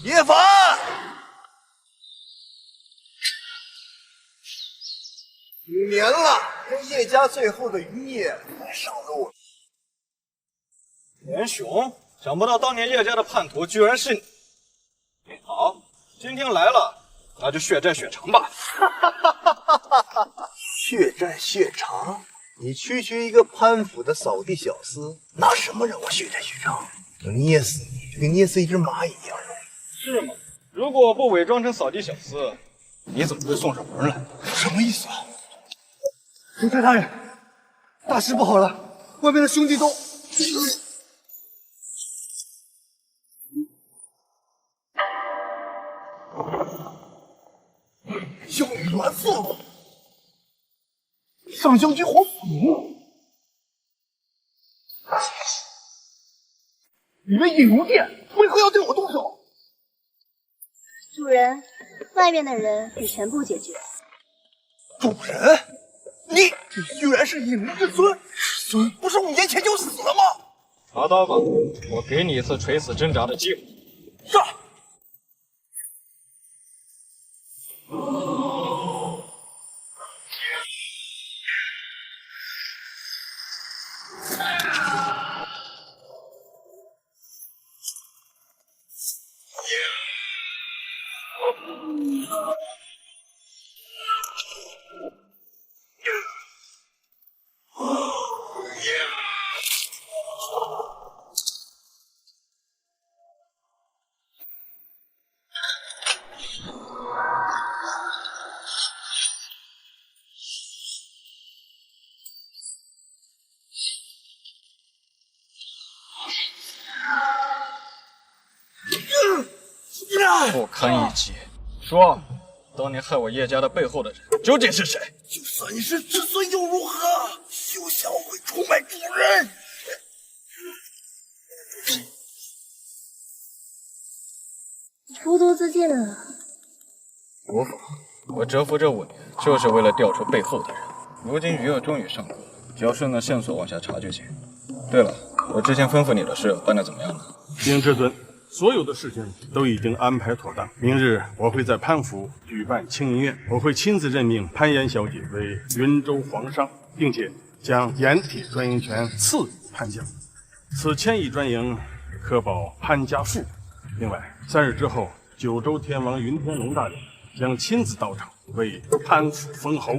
叶凡，5年了，这叶家最后的余孽该上路了。元雄，想不到当年叶家的叛徒居然是你。好，今天来了，那就血债血偿吧。血债血偿？你区区一个潘府的扫地小厮，拿什么让我血债血偿？我捏死你，就跟捏死一只蚂蚁一样。是吗？如果我不伪装成扫地小厮，你怎么会送上门来？什么意思啊？奴才大人，大事不好了，外面的兄弟都……要元父，上将军皇甫，你们隐如殿，为何要对我动手？主人，外面的人已全部解决。主人，你居然是隐如之孙，师尊不是5年前就死了吗？拿刀吧，我给你一次垂死挣扎的机会。是。不堪一击。说，当年害我叶家的背后的人究竟是谁？就算你是至尊又如何？休想会出卖主人！孤独自尽了。无妨，我蛰伏这5年，就是为了调出背后的人。如今余额终于上钩了，只要顺着线索往下查就行。对了，我之前吩咐你的事办得怎么样了？禀至尊，所有的事情都已经安排妥当。明日我会在潘府举办庆云宴，我会亲自任命潘岩小姐为云州皇商，并且将盐铁专营权赐予潘家。此千亿专营可保潘家富。另外，3日之后，九州天王云天龙大人将亲自到场为潘府封侯，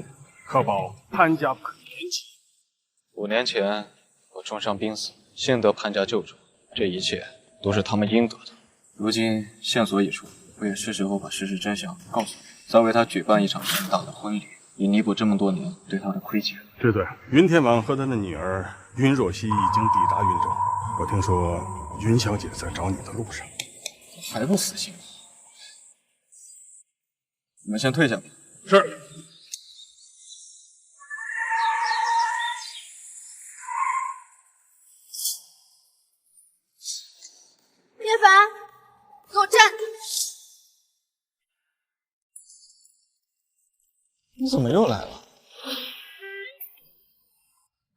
可保潘家不可延期。5年前我重伤濒死，幸得潘家救助，这一切都是他们应得的。如今线索已出，我也是时候把事实真相告诉你，再为他举办一场盛大的婚礼，以弥补这么多年对他的亏欠。至尊，云天王和他的女儿云若曦已经抵达云州，我听说云小姐在找你的路上。还不死心？你们先退下吧。是。叶凡，给我站！你怎么又来了？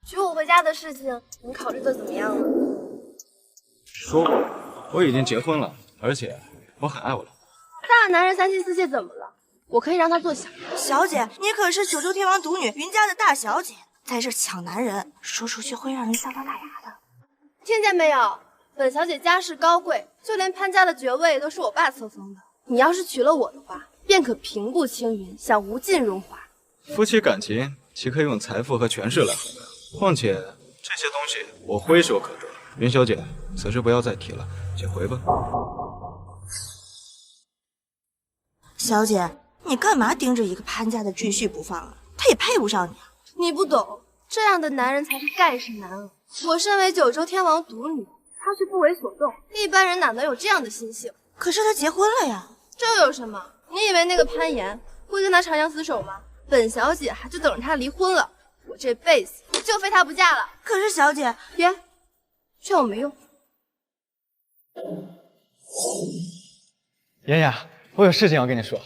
娶我回家的事情，你考虑的怎么样了？说过，我已经结婚了，而且我很爱我老婆。大男人3妻4妾怎么了？我可以让他做小人。小姐，你可是九州天王独女云家的大小姐，在这抢男人，说出去会让人笑掉大牙的。听见没有？本小姐家世高贵，就连潘家的爵位都是我爸册封的。你要是娶了我的话，便可平步青云，享无尽荣华。夫妻感情岂可以用财富和权势来衡量？况且这些东西我挥手可得。云小姐，此事不要再提了，请回吧。小姐，你干嘛盯着一个潘家的赘婿不放啊？他也配不上你啊！你不懂，这样的男人才是盖世男儿。我身为九州天王独女，他却不为所动，一般人哪能有这样的心性？可是他结婚了呀，这有什么？你以为那个潘岩会跟他长相厮守吗？本小姐还就等着他离婚了，我这辈子就非他不嫁了。可是小姐，别劝我没用。妍妍，我有事情要跟你说。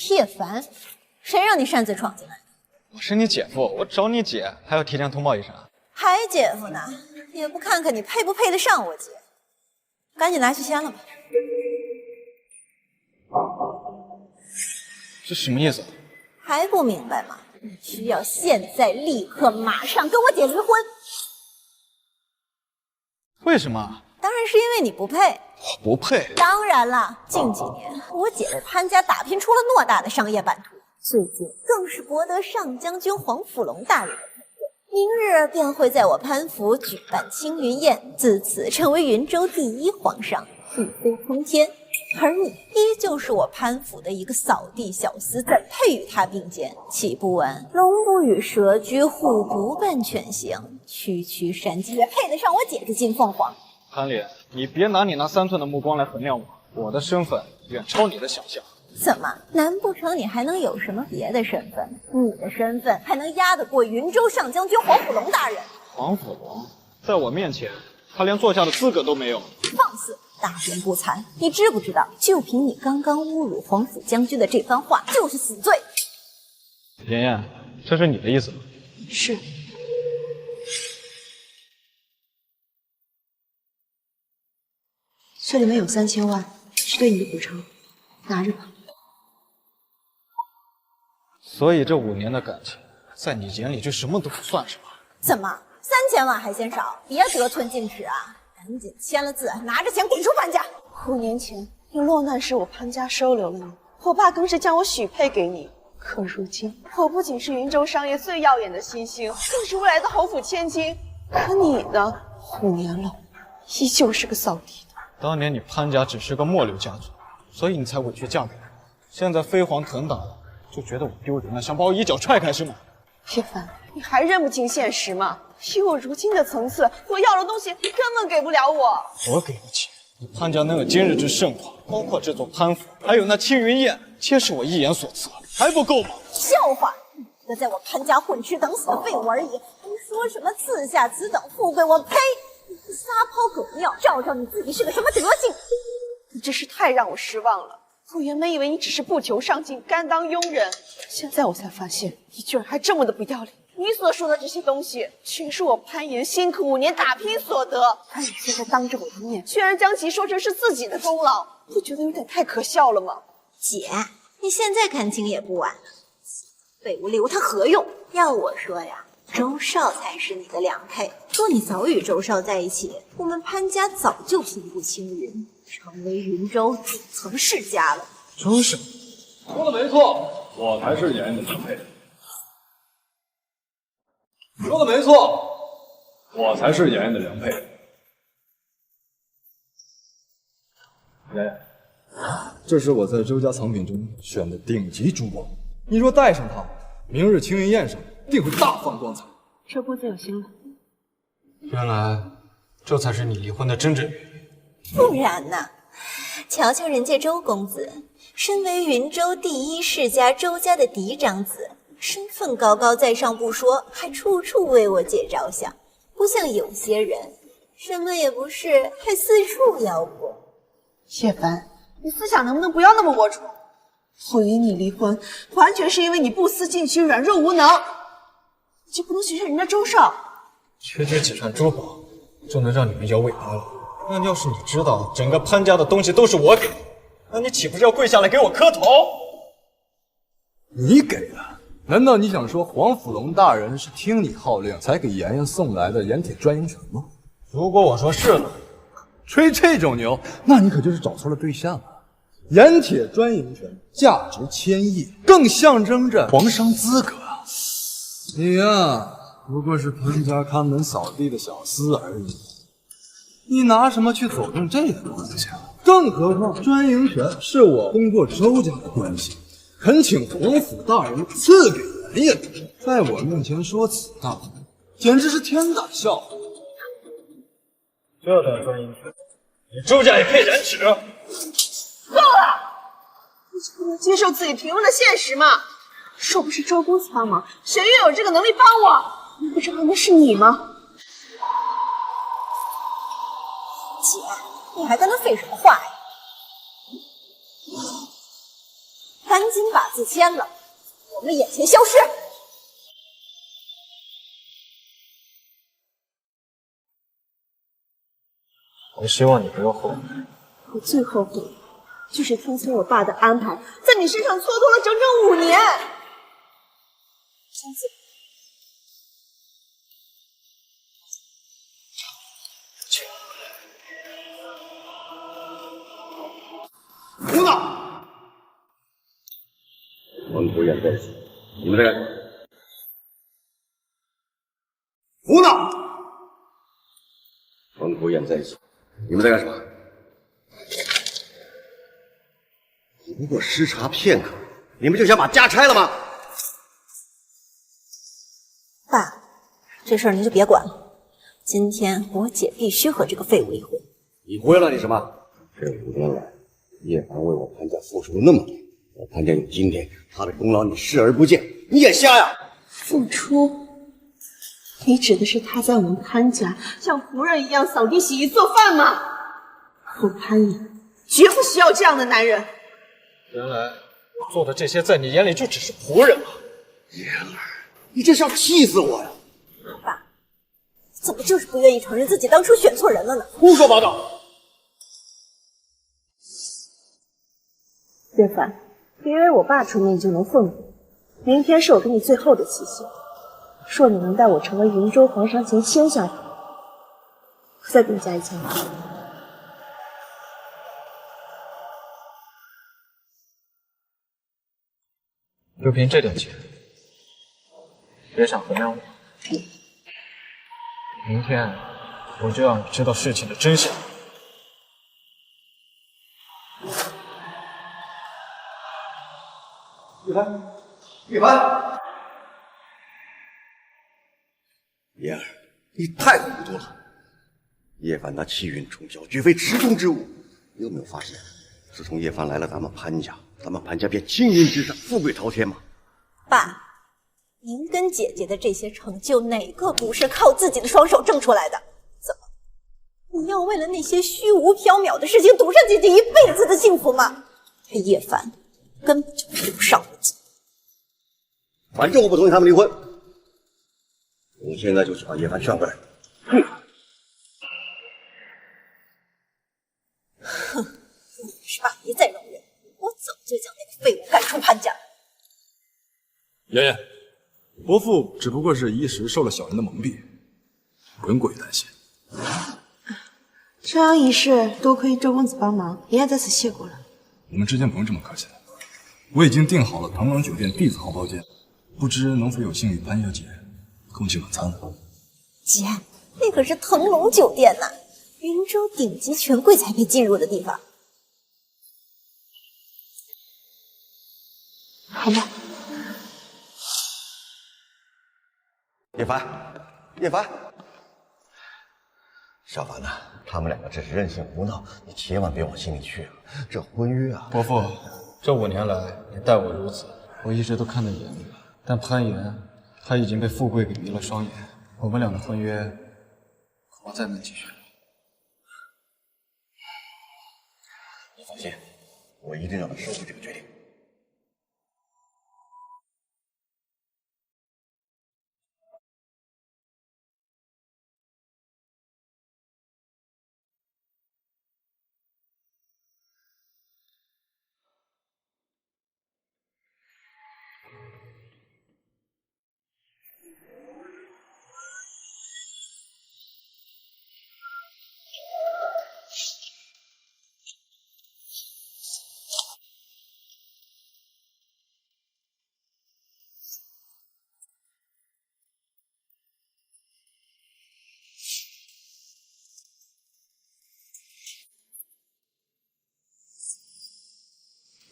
叶凡，谁让你擅自闯进来？我是你姐夫，我找你姐还要提前通报一声啊。还姐夫呢？也不看看你配不配得上我姐。赶紧拿去签了吧。这什么意思？还不明白吗？你需要现在立刻马上跟我姐离婚。为什么？当然是因为你不配。不配。当然了，近几年我姐为潘家打拼出了偌大的商业版图，最近更是博得上将军黄甫龙大人的肯定。明日便会在我潘府举办青云宴，自此成为云州第一皇上，一飞冲天。而你依旧是我潘府的一个扫地小厮，怎配与他并肩？岂不闻龙不与蛇居，虎不伴犬行，区区山鸡也配得上我姐这金凤凰？潘丽，你别拿你那3寸的目光来衡量我，我的身份远超你的想象。怎么？难不成你还能有什么别的身份？你的身份还能压得过云州上将军黄甫龙大人？黄甫龙在我面前，他连坐下的资格都没有。放肆！大言不惭！你知不知道，就凭你刚刚侮辱黄甫将军的这番话，就是死罪。妍妍，这是你的意思吗？是。这里面有3000万，是对你的补偿，拿着吧。所以这5年的感情，在你眼里就什么都不算是吧？怎么，3000万还嫌少？别得寸进尺啊！赶紧签了字，拿着钱滚出潘家！5年前，你落难时，我潘家收留了你，我爸更是将我许配给你。可如今，我不仅是云州商业最耀眼的新星，更是未来的侯府千金。可你呢？5年了，依旧是个扫地的。当年你潘家只是个末流家族，所以你才委屈嫁给我。现在飞黄腾达了，就觉得我丢人了，想把我一脚踹开是吗？叶凡，你还认不清现实吗？以我如今的层次，我要的东西你根本给不了我。我给不起，你潘家能有今日之盛况，包括这座潘府，还有那青云宴，皆是我一言所赐，还不够吗？笑话！你一个在我潘家混吃等死的废物而已，还说什么赐下此等富贵？我呸！你个撒泡狗尿，照照你自己是个什么德行！你真是太让我失望了。我原本以为你只是不求上进，甘当佣人，现在我才发现，你居然还这么的不要脸。你所说的这些东西，全是我潘岩辛苦5年打拼所得，而你现在当着我的面，居然将其说成是自己的功劳，不觉得有点太可笑了吗？姐，你现在看清也不晚了，废物留他何用？要我说呀，周少才是你的良配。若你早与周少在一起，我们潘家早就平步青云，成为云州顶层世家了。周少说的没错，我才是妍妍的良配。说的没错，我才是妍妍的良配。妍妍，这是我在周家藏品中选的顶级珠宝，你若戴上它，明日青云宴上定会大放光彩。这姑子有心了。原来这才是你离婚的真正原因。不然呢？瞧瞧人家周公子，身为云州第一世家周家的嫡长子，身份高高在上不说，还处处为我姐着想，不像有些人什么也不是，还四处邀我。叶凡，你思想能不能不要那么龌龊？我与你离婚，完全是因为你不思进取、软弱无能，你就不能学学人家周少？区区几串珠宝就能让你们摇尾巴了？那要是你知道整个潘家的东西都是我给的，那你岂不是要跪下来给我磕头？你给的？难道你想说黄甫龙大人是听你号令才给妍妍送来的盐铁专营权吗？如果我说是呢？吹这种牛，那你可就是找错了对象了。盐铁专营权价值1000亿，更象征着皇商资格。你呀，不过是潘家看门扫地的小厮而已，你拿什么去走动这个东西？更何况专营权是我通过周家的关系，恳请皇甫大人赐给妍妍，在我面前说此大话，简直是天大笑话。这点专营权，你周家也配染指？够了！你就不能接受自己平庸的现实吗？若不是周公子帮忙，谁又有这个能力帮我？难不成还能是你吗？姐，你还跟他废什么话呀？赶紧把字签了，我们眼前消失。我希望你不要后悔。我最后悔的就是听从我爸的安排，在你身上蹉跎了整整5年。相信胡闹！王国远在此，你们在干什么？胡闹！王国远在此，你们在干什么？不过失察片刻，你们就想把家拆了吗？爸，这事儿您就别管了。今天我姐必须和这个废物离婚。你忽悠了你什么？这5年来，叶凡为我潘家付出了那么多，我潘家有今天，他的功劳你视而不见，你眼瞎呀？付出？你指的是他在我们潘家像仆人一样扫地、洗衣、做饭吗？我潘岩绝不需要这样的男人。原来我做的这些在你眼里就只是仆人啊！言儿，你这是要气死我呀！爸，怎么就是不愿意承认自己当初选错人了呢？胡说八道！叶凡，别以为我爸出面你就能放过。明天是我跟你最后的期限，若你能带我成为云州皇商前签下的，我再给你加1000万。就凭这点钱，别想衡量我。明天我就让你知道事情的真相。叶凡，叶凡，言儿，你太糊涂了。叶凡那气运冲霄，绝非池中之物。你有没有发现，自从叶凡来了咱们潘家，咱们潘家便青云直上，富贵滔天嘛。爸，您跟姐姐的这些成就，哪个不是靠自己的双手挣出来的？怎么，你要为了那些虚无缥缈的事情赌上姐姐一辈子的幸福吗？这叶凡根本就配不上你。反正我不同意他们离婚，我现在就去把叶凡劝回来。哼，你是爸别再容忍，我早就将那个废物赶出潘家。妍妍，伯父只不过是一时受了小人的蒙蔽，不用过于担心。这样一事，多亏周公子帮忙，爷爷在此谢过了。我们之间不用这么客气的。我已经订好了腾龙酒店 D 字号包间，不知能否有幸与潘小姐共进晚餐呢？姐，那可是腾龙酒店呐，云州顶级权贵才配进入的地方。好吧。叶凡，叶凡，小凡呐，他们两个只是任性胡闹，你千万别往心里去啊。这婚约啊，伯父，这5年来你待我如此，我一直都看在眼里了。但潘岩，他已经被富贵给迷了双眼，我们俩的婚约恐怕再难继续了。你放心，我一定让他收回这个决定。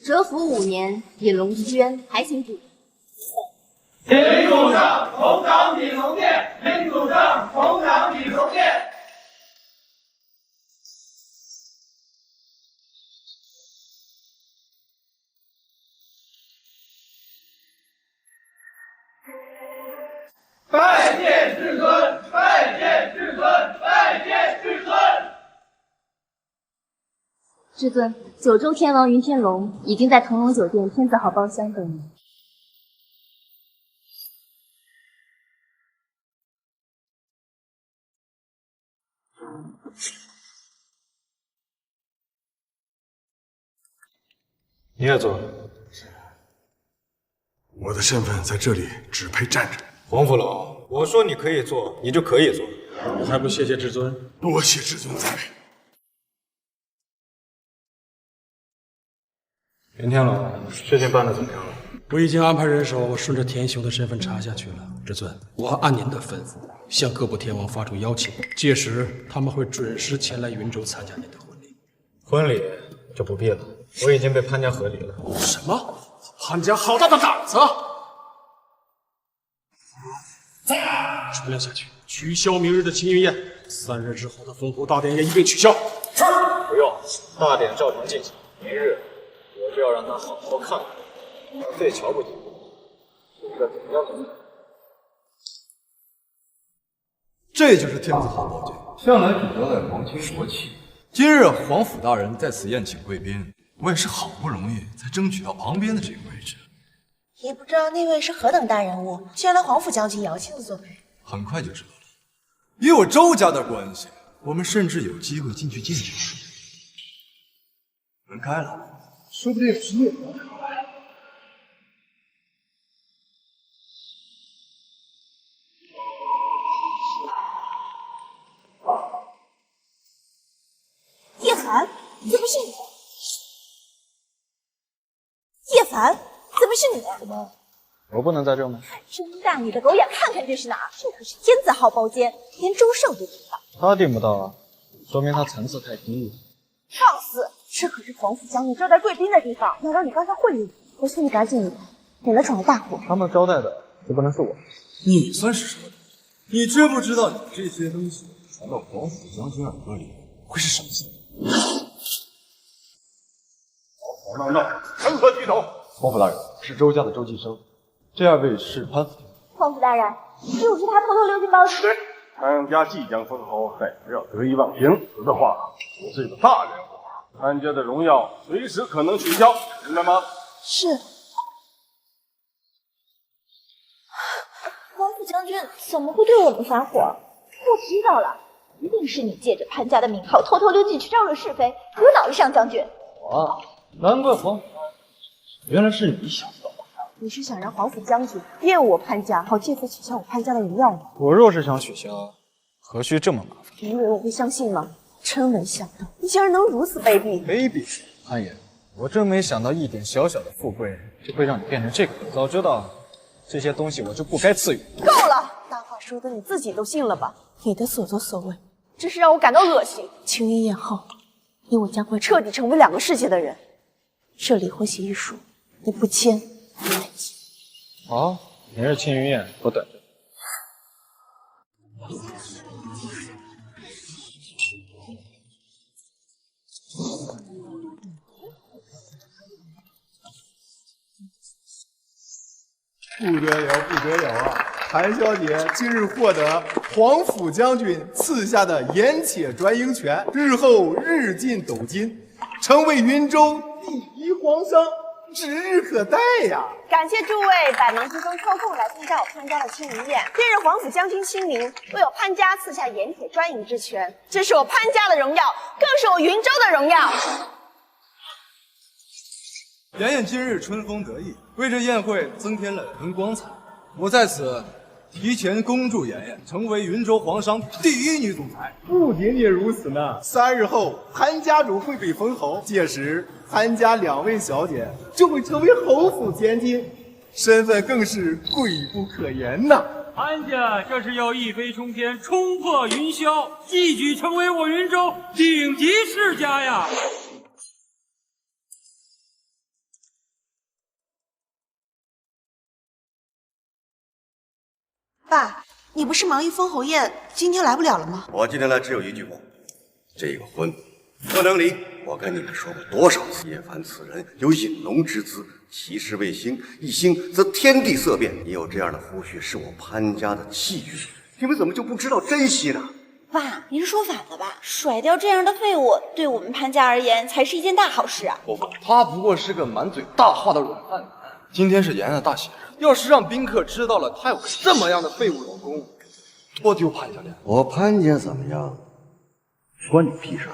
蛰伏5年，引龙之渊，还请主人。民主上同党比龙殿，民主上同党比龙殿。拜见至尊，拜见至尊，拜见至尊。至尊，九州天王云天龙已经在腾龙酒店天字号包厢等你。你也做。我的身份在这里只配站着。黄甫龙，我说你可以做，你就可以做，你还不谢谢至尊？多谢至尊栽培。云天龙，事情办得怎么样了？我已经安排人手顺着田雄的身份查下去了。至尊，我按您的吩咐，向各部天王发出邀请，届时他们会准时前来云州参加您的婚礼。婚礼就不必了，我已经被潘家和离了。什么？潘家好大的胆子！传令下去，取消明日的青云宴，3日之后的烽火大典也一并取消。是。不用，大典照常进行。明日我就要让他好好看看，他最瞧不起我是一个怎样的人。这就是天子好宝剑，向来只交代皇亲国戚。今日皇甫大人在此宴请贵宾，我也是好不容易才争取到旁边的这个位置。也不知道那位是何等大人物，居然连皇甫将军也要亲自作陪。很快就知道了。以我周家的关系，我们甚至有机会进去见见。门开了，说不定是聂国的。叶凡，怎么是你？叶凡，怎么是你？怎么，我不能在这吗？睁大你的狗眼看看这是哪儿？这可是天子号包间，连周胜都订不到。他订不到啊，说明他层次太低了。放肆！这可是皇甫将军招待贵宾的地方，要让你高下会议。我劝你赶紧离开，免得闯了大祸。他们招待的就不能是我？你算是什么人？你知不知道你这些东西传到皇甫将军耳朵里会是什么情况？吵吵闹闹，成何体统？皇甫大人是周家的周继生，这2位是潘府。皇甫大人，就是他偷偷溜进包间。对，潘家即将封侯，还要得意忘形，否则的话，我这个大人物，潘家的荣耀随时可能取消，明白吗？是。皇甫将军怎么会对我们发火？我知道了，一定是你借着潘家的名号偷偷溜进去招惹是非，惹恼了上将军。啊，难怪皇甫，原来是你想到的。你是想让皇甫将军厌恶我潘家，好借此取消我潘家的荣耀吗？我若是想取消，何须这么麻烦？你以为我会相信吗？真没想到，你竟然能如此卑鄙！卑鄙！潘爷，我真没想到一点小小的富贵就会让你变成这个样子。早知道这些东西我就不该赐予。够了，大话说的你自己都信了吧？你的所作所为，真是让我感到恶心。青云宴后，你我将会彻底成为2个世界的人。这离婚协议书，你不签，你来签。好，明日庆云宴，我等着。不得了，不得了啊！韩小姐今日获得皇甫将军赐下的盐铁专营权，日后日进斗金，成为云州第1皇商，指日可待呀！感谢诸位百忙之中抽空来参加我潘家的庆云宴。今日皇甫将军亲临，为我潘家赐下盐铁专营之权，这是我潘家的荣耀，更是我云州的荣耀。妍妍今日春风得意，为这宴会增添了1分光彩。我在此提前恭祝妍妍成为云州皇商第1女总裁。不仅仅如此呢，3日后潘家主会被封侯，届时潘家2位小姐就会成为侯府千金，身份更是贵不可言呐。潘家这是要一飞冲天，冲破云霄，一举成为我云州顶级世家呀！爸，你不是忙于封侯宴，今天来不了了吗？我今天来只有一句话：这个婚不能离。我跟你们说过多少次，叶凡此人有引龙之姿，其势未兴，一兴则天地色变。你有这样的夫婿，是我潘家的气运，你们怎么就不知道珍惜呢？爸，您说反了吧？甩掉这样的废物，对我们潘家而言才是一件大好事啊！他不过是个满嘴大话的软饭男。今天是妍妍的大喜日，要是让宾客知道了他有个这么样的废物老公，多丢潘家脸！我潘家怎么样，关你屁事？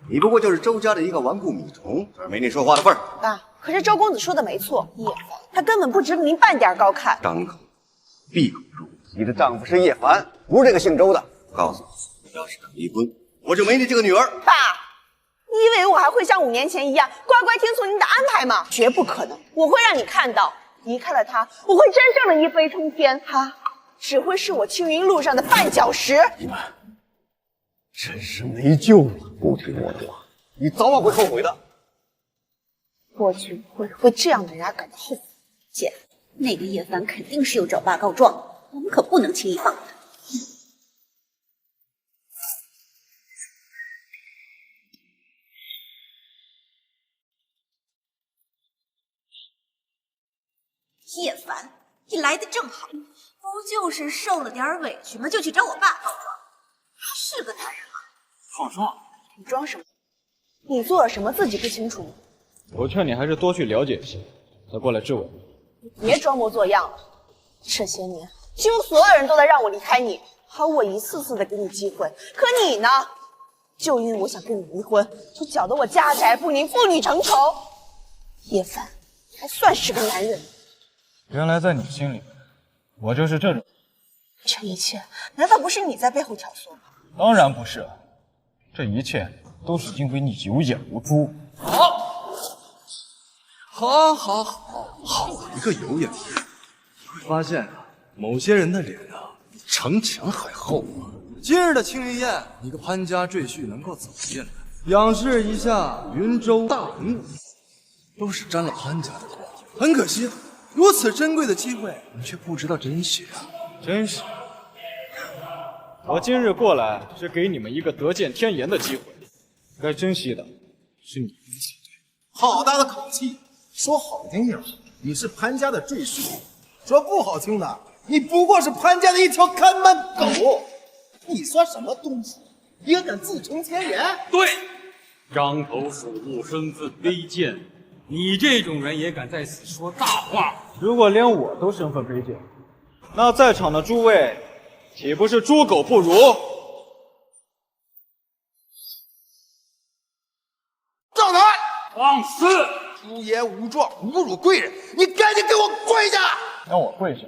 你不过就是周家的一个纨绔米虫，这儿没你说话的份儿。爸，可是周公子说的没错，叶凡他根本不值您半点高看。张口闭口入，你的丈夫是叶凡，不是这个姓周的。我告诉你，你要是敢离婚，我就没你这个女儿。爸，你以为我还会像5年前一样乖乖听从您的安排吗？绝不可能！我会让你看到，离开了他，我会真正的一飞冲天。他只会是我青云路上的绊脚石。你们真是没救了！不听我的话，你早晚会后悔的。过去会为这样的人而感到后悔。姐，那个叶凡肯定是有找爸告状，我们可不能轻易放过他。叶凡，你来的正好，不就是受了点委屈吗？就去找我爸告状，他是个男人吗？放双，你装什么？你做了什么自己不清楚吗？我劝你还是多去了解一些，再过来质问我。你别装模作样了。这些年，几乎所有人都在让我离开你，而我一次次的给你机会，可你呢？就因为我想跟你离婚，就搅得我家宅不宁，父女成仇。叶凡，还算是个男人。原来在你心里，我就是这种。这一切难道不是你在背後挑唆吗？当然不是，这一切都是因为你有眼无珠。好一个有眼的人！你会发现啊，某些人的脸啊，比城墙还厚啊。今日的庆余宴，你个潘家赘婿能够走进来，仰视一下云州大人物，都是沾了潘家的光。很可惜，如此珍贵的机会，你却不知道珍惜啊！真是，我今日过来是给你们一个得见天颜的机会，该珍惜的是你们才对。好大的口气！说好听点，你是潘家的赘婿；说不好听的，你不过是潘家的一条看门狗。你算什么东西？也敢自称天颜？对，獐头鼠目，身份卑贱，你这种人也敢在此说大话？如果连我都身份卑贱，那在场的诸位岂不是猪狗不如？赵台，放肆！出言无状，侮辱贵人！你赶紧给我跪下！让我跪下？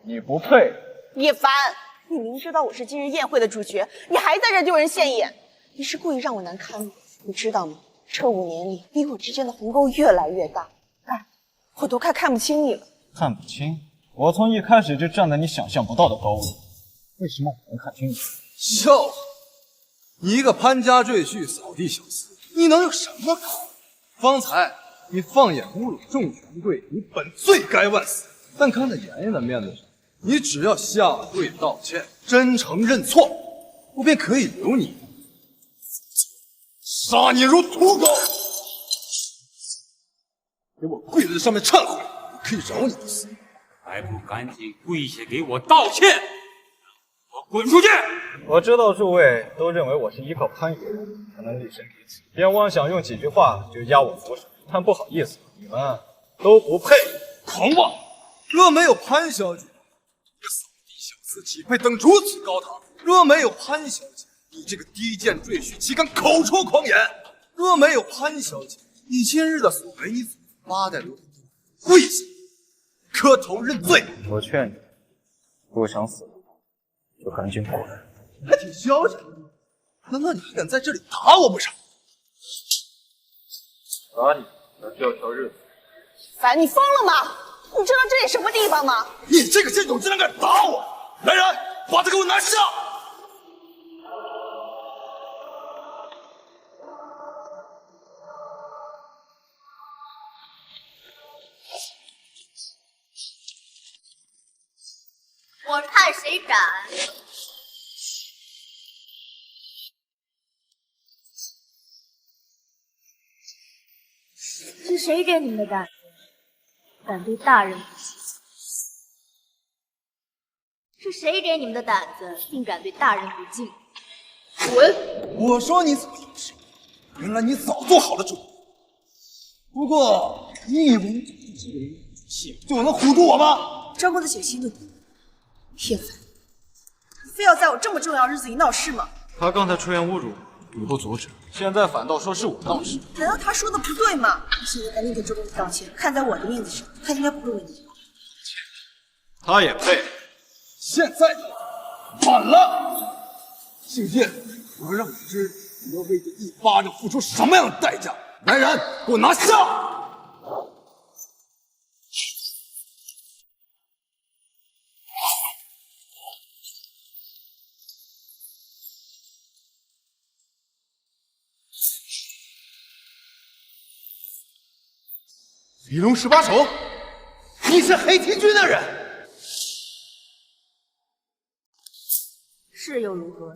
你不配！叶凡，你明知道我是今日宴会的主角，你还在这丢人现眼，你是故意让我难堪吗？你知道吗？这5年里，你我之间的鸿沟越来越大，我都快看不清你了。看不清？我从一开始就站在你想象不到的高位，为什么我能看清你？笑话！你一个潘家赘婿，扫地小厮，你能有什么可？方才你放眼侮辱众权贵，你本罪该万死。但看在妍妍的面子上，你只要下跪道歉，真诚认错，我便可以留你，杀你如土狗。给我跪在这上面忏悔，我可以饶你一死。还不赶紧跪下给我道歉！我滚出去！我知道诸位都认为我是依靠潘爷才能立身于此，便妄想用几句话就压我扶手，但不好意思，你们都不配！狂妄！若没有潘小姐，这扫地小厮岂配登如此高堂？若没有潘小姐，你这个低贱赘婿岂敢口出狂言？若没有潘小姐，你今日的所为你8代留堂跪下磕头认罪。我劝你，不想死就赶紧滚！还挺嚣张，难道你还敢在这里打我不成？打你要叫条日子。凡，你疯了吗？你知道这里什么地方吗？你这个贱种竟然敢打我！来人，把他给我拿下！我看谁斩！是谁给你们的胆子，敢对大人不敬？是谁给你们的胆子，竟敢对大人不敬？滚！我说你怎么有事？原来你早做好了准备。不过，你以为你这个人就能唬住我吗？张公子，请息怒。叶凡，你非要在我这么重要日子里闹事吗？他刚才出言侮辱，你不阻止，现在反倒说是我闹事。难道他说的不对吗？你现在赶紧给周公子道歉，看在我的面子上，他应该不会为你。他也配？现在晚了，姓叶，我让你知你要为这一巴掌付出什么样的代价！来人，给我拿下！李龙18手，你是黑旗军的人，是又如何？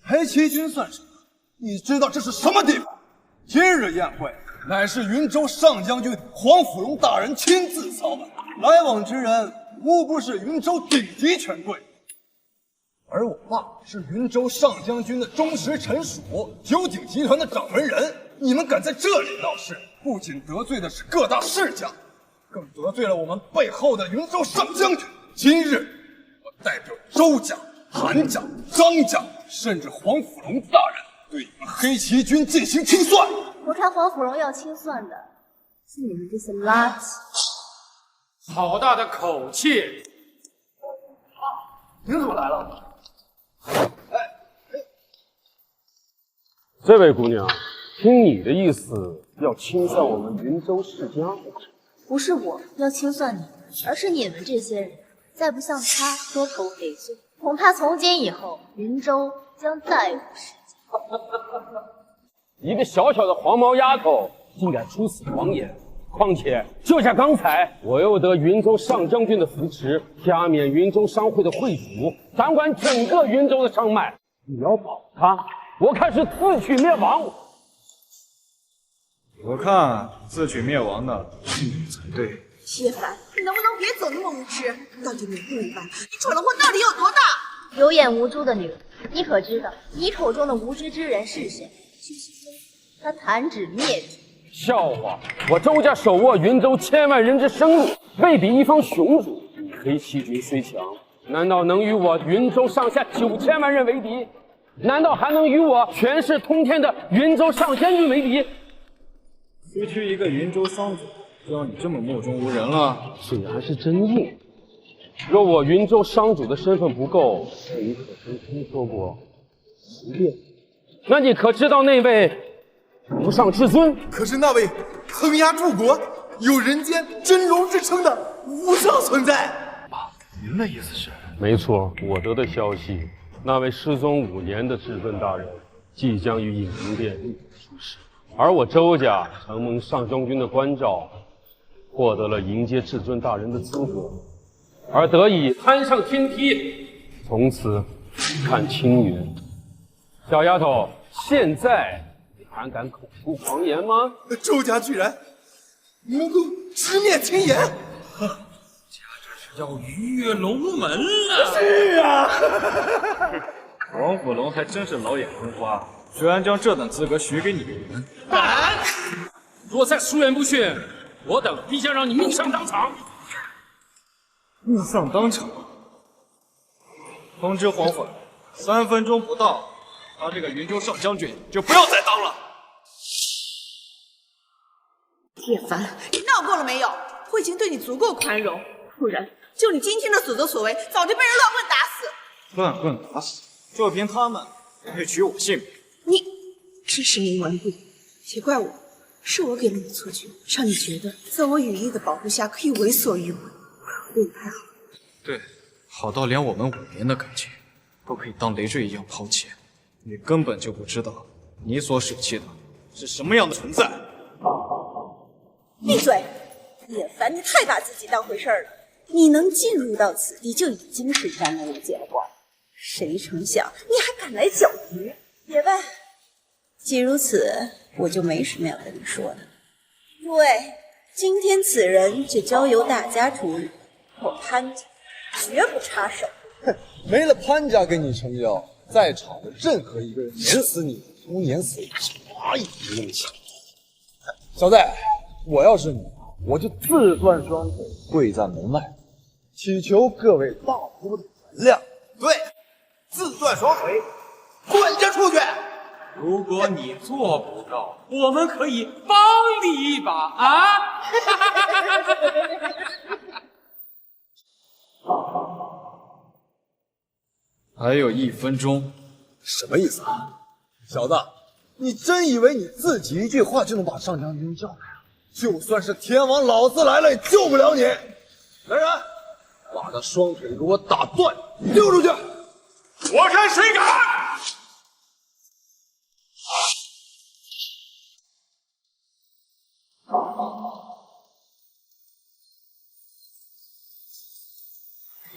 黑旗军算什么？你知道这是什么地方？今日宴会乃是云州上将军黄甫荣大人亲自操办，来往之人无不是云州顶级权贵。而我爸是云州上将军的忠实臣属，九鼎集团的掌门人。你们敢在这里闹事，不仅得罪的是各大世家，更得罪了我们背后的云州上将军。今日我代表周家、韩家、张家，甚至黄甫荣大人，对你们黑旗军进行清算。我看黄甫荣要清算的是你们这些垃圾。好大的口气！领主来了。这位姑娘，听你的意思，要清算我们云州世家？不是我要清算你，而是你们这些人再不向他多头赔罪，恐怕从今以后云州将再无世家。一个小小的黄毛丫头，竟敢出此狂言！况且就像刚才，我又得云州上将军的扶持，加冕云州商会的会主，掌管整个云州的商脉。你要保他，我看是自取灭亡。我看自取灭亡的是你才对。叶凡，你能不能别总那么无知？到底明不明白，你闯的祸到底有多大？有眼无珠的女人，你可知道你口中的无知之人是谁？他弹指灭族。笑话！我周家手握云州千万人之生路，未比一方雄主。黑旗军虽强，难道能与我云州上下9000万人为敌？难道还能与我权势通天的云州上将军为敌？区区一个云州商主，就让你这么目中无人了？嘴还是真硬。若我云州商主的身份不够，你可曾听说过十变？那你可知道那位无上至尊？可是那位横压诸国、有人间真龙之称的无上存在。爸，您的意思是？没错，我得的消息，那位失踪5年的至尊大人，即将于隐灵殿立出世。而我周家承蒙上将军的关照，获得了迎接至尊大人的资格，而得以攀上天梯，从此看青云。小丫头，现在你还敢口出狂言吗？周家居然能够直面青岩，这是要鱼跃龙门了。是啊，王府龙还真是老眼昏花，居然将这等资格许给你们人。敢！若再出言不逊，我等必将让你命丧当场。命丧当场！通知黄府，3分钟不到，他这个云州上将军就不要再当了。叶凡，你闹够了没有？我已经对你足够宽容，不然就你今天的所作所为，早就被人乱棍打死。乱棍打死，就凭他们配取我性命？你真是冥顽不灵，也怪我，是我给了你错觉，让你觉得在我羽翼的保护下可以为所欲为。我对你太好了。对，好到连我们5年的感情都可以当累赘一样抛弃。你根本就不知道，你所舍弃的是什么样的存在。闭嘴！叶凡，你太把自己当回事儿了。你能进入到此地，就已经是沾了我姐的光。谁成想你还敢来搅局？也罢，既如此，我就没什么要跟你说的。对，今天此人就交由大家处理，我潘家绝不插手。哼，没了潘家给你撑腰，在场的任何一个人碾死你，从碾死你，蚂蚁不用想。小子，我要是你，我就自断双腿，跪在门外，祈求各位大夫的原谅。对，自断双腿，滚着出去！如果你做不到，我们可以帮你一把啊！还有1分钟，什么意思啊？小子，你真以为你自己一句话就能把上将军叫来啊？就算是天王老子来了，也救不了你！来人，把他双腿给我打断，丢出去！我看谁敢！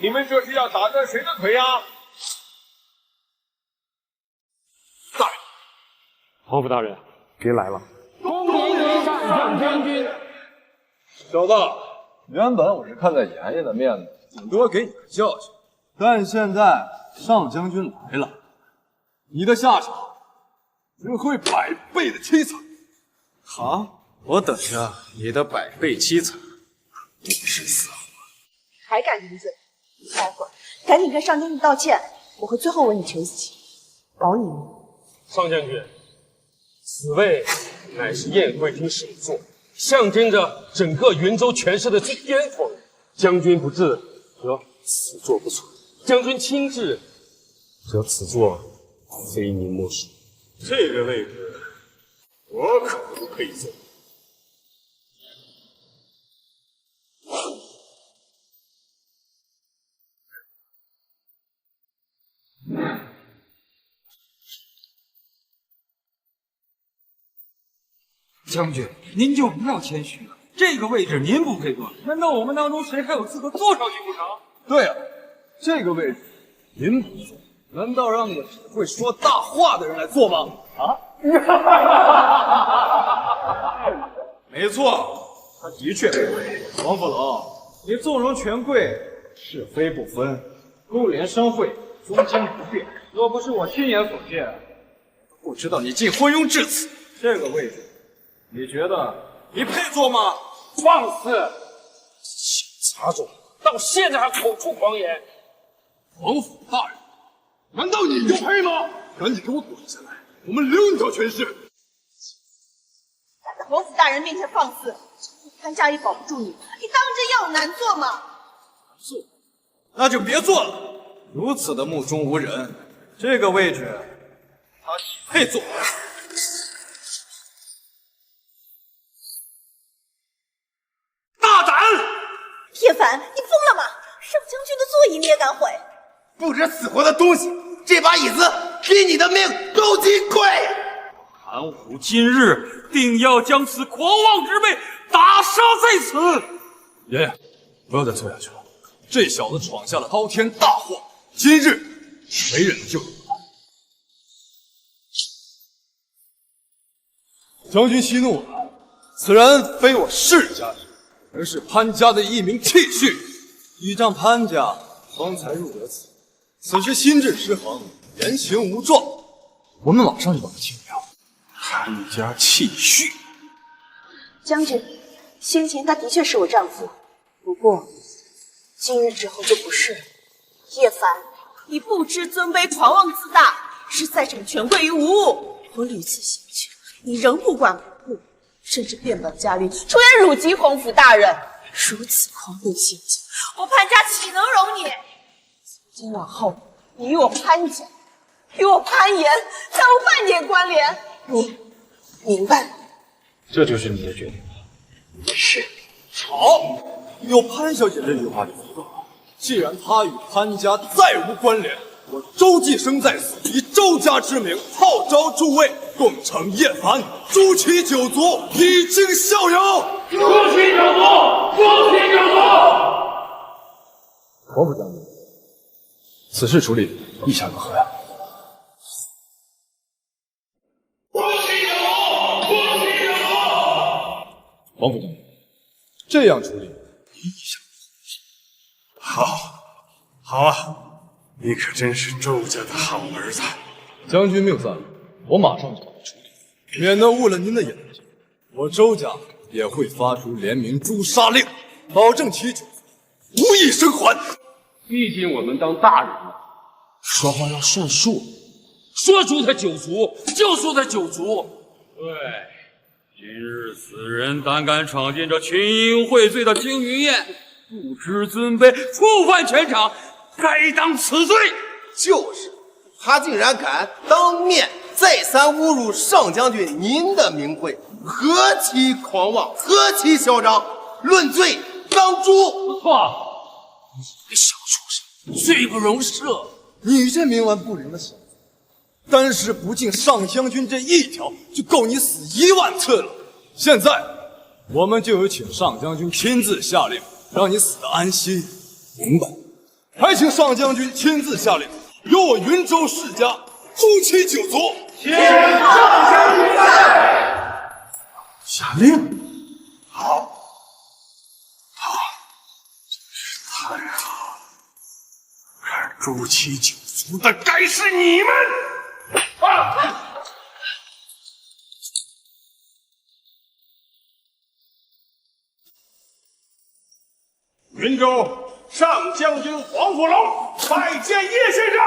你们这是要打断谁的腿呀？大人，皇甫大人，别来了！恭迎您上将将军。小子，原本我是看在爷爷的面子，顶多给你个教训，但现在上将军来了，你的下场只会100倍的凄惨。好，我等着你的100倍凄惨。不是死活。还敢顶嘴？待会儿赶紧跟上将军道歉，我会最后为你求死期，保你命。上将军，此位乃是宴会厅首座，象征着整个云州权势的最巅峰。将军不至，则此座不存；将军亲至，则此座非你莫属。这个位置，我可不配坐。将军，您就不要谦虚了，这个位置您不配坐，难道我们当中谁还有资格坐上去不成？对啊，这个位置您不坐，难道让个只会说大话的人来坐吗？啊？没错，他的确卑微。王府龙，你纵容权贵，是非不分，勾连商会，中间不变。若不是我亲眼所见，不知道你竟昏庸至此。这个位置，你觉得你配坐吗？放肆！小杂种，到现在还口出狂言。王府大人，难道你就配吗？赶紧给我滚下来，我们留你条全尸。在皇甫大人面前放肆，潘家也保不住你，你当真要有难做吗？坐，那就别坐了。如此的目中无人，这个位置他岂配坐？大胆！叶凡，你疯了吗？上将军的座椅你也敢毁？不知死活的东西，这把椅子比你的命都金贵！韩虎今日定要将此狂妄之辈打杀在此！爷爷，不要再催下去了，这小子闯下了滔天大祸，今日没人救。将军息怒了，此人非我世家人，而是潘家的一名弃婿，倚仗潘家方才入得此。此时心智失衡，言行无状，我们马上就把他清掉。潘家弃婿，将军，先前他的确是我丈夫，不过今日之后就不是了。叶凡，你不知尊卑，狂妄自大，是在整权贵于无物。我屡次刑求，你仍不管不顾，甚至变本加厉，出言辱及皇甫大人。如此狂怒行径，我潘家岂能容你？从今往后，你与我潘家，与我潘岩，再无半点关联。你明白吗？这就是你的决定。是。好，有潘小姐这句话就足够了。既然她与潘家再无关联，我周继生在此以周家之名号召诸位，共称叶凡诛其九族，以儆效尤。诛其九族，诛其九族！皇甫将军，此事处理意下如何呀？皇甫将军，这样处理，你意下好，好啊，你可真是周家的好儿子。将军命散了，我马上就把他处理，免得误了您的眼睛。我周家也会发出联名诛杀令，保证其九族无一生还。毕竟我们当大人了，说话要算数，说出他九族就说他九族。对，今日此人胆敢闯进这群英荟萃的青云宴，不知尊卑，触犯全场，该当此罪。就是，他竟然敢当面再三侮辱上将军您的名讳，何其狂妄，何其嚣张！论罪，当诛！错，你个小畜生，罪不容赦！你这冥顽不灵的小子，单是不敬上将军这一条，就够你死1万次了。现在，我们就有请上将军亲自下令，让你死得安心，明白？还请上将军亲自下令，由我云州世家诛其9族。请上将军下令。好。真是太好了！而诛其9族的该是你们！云州上将军黄甫龙拜见叶先生。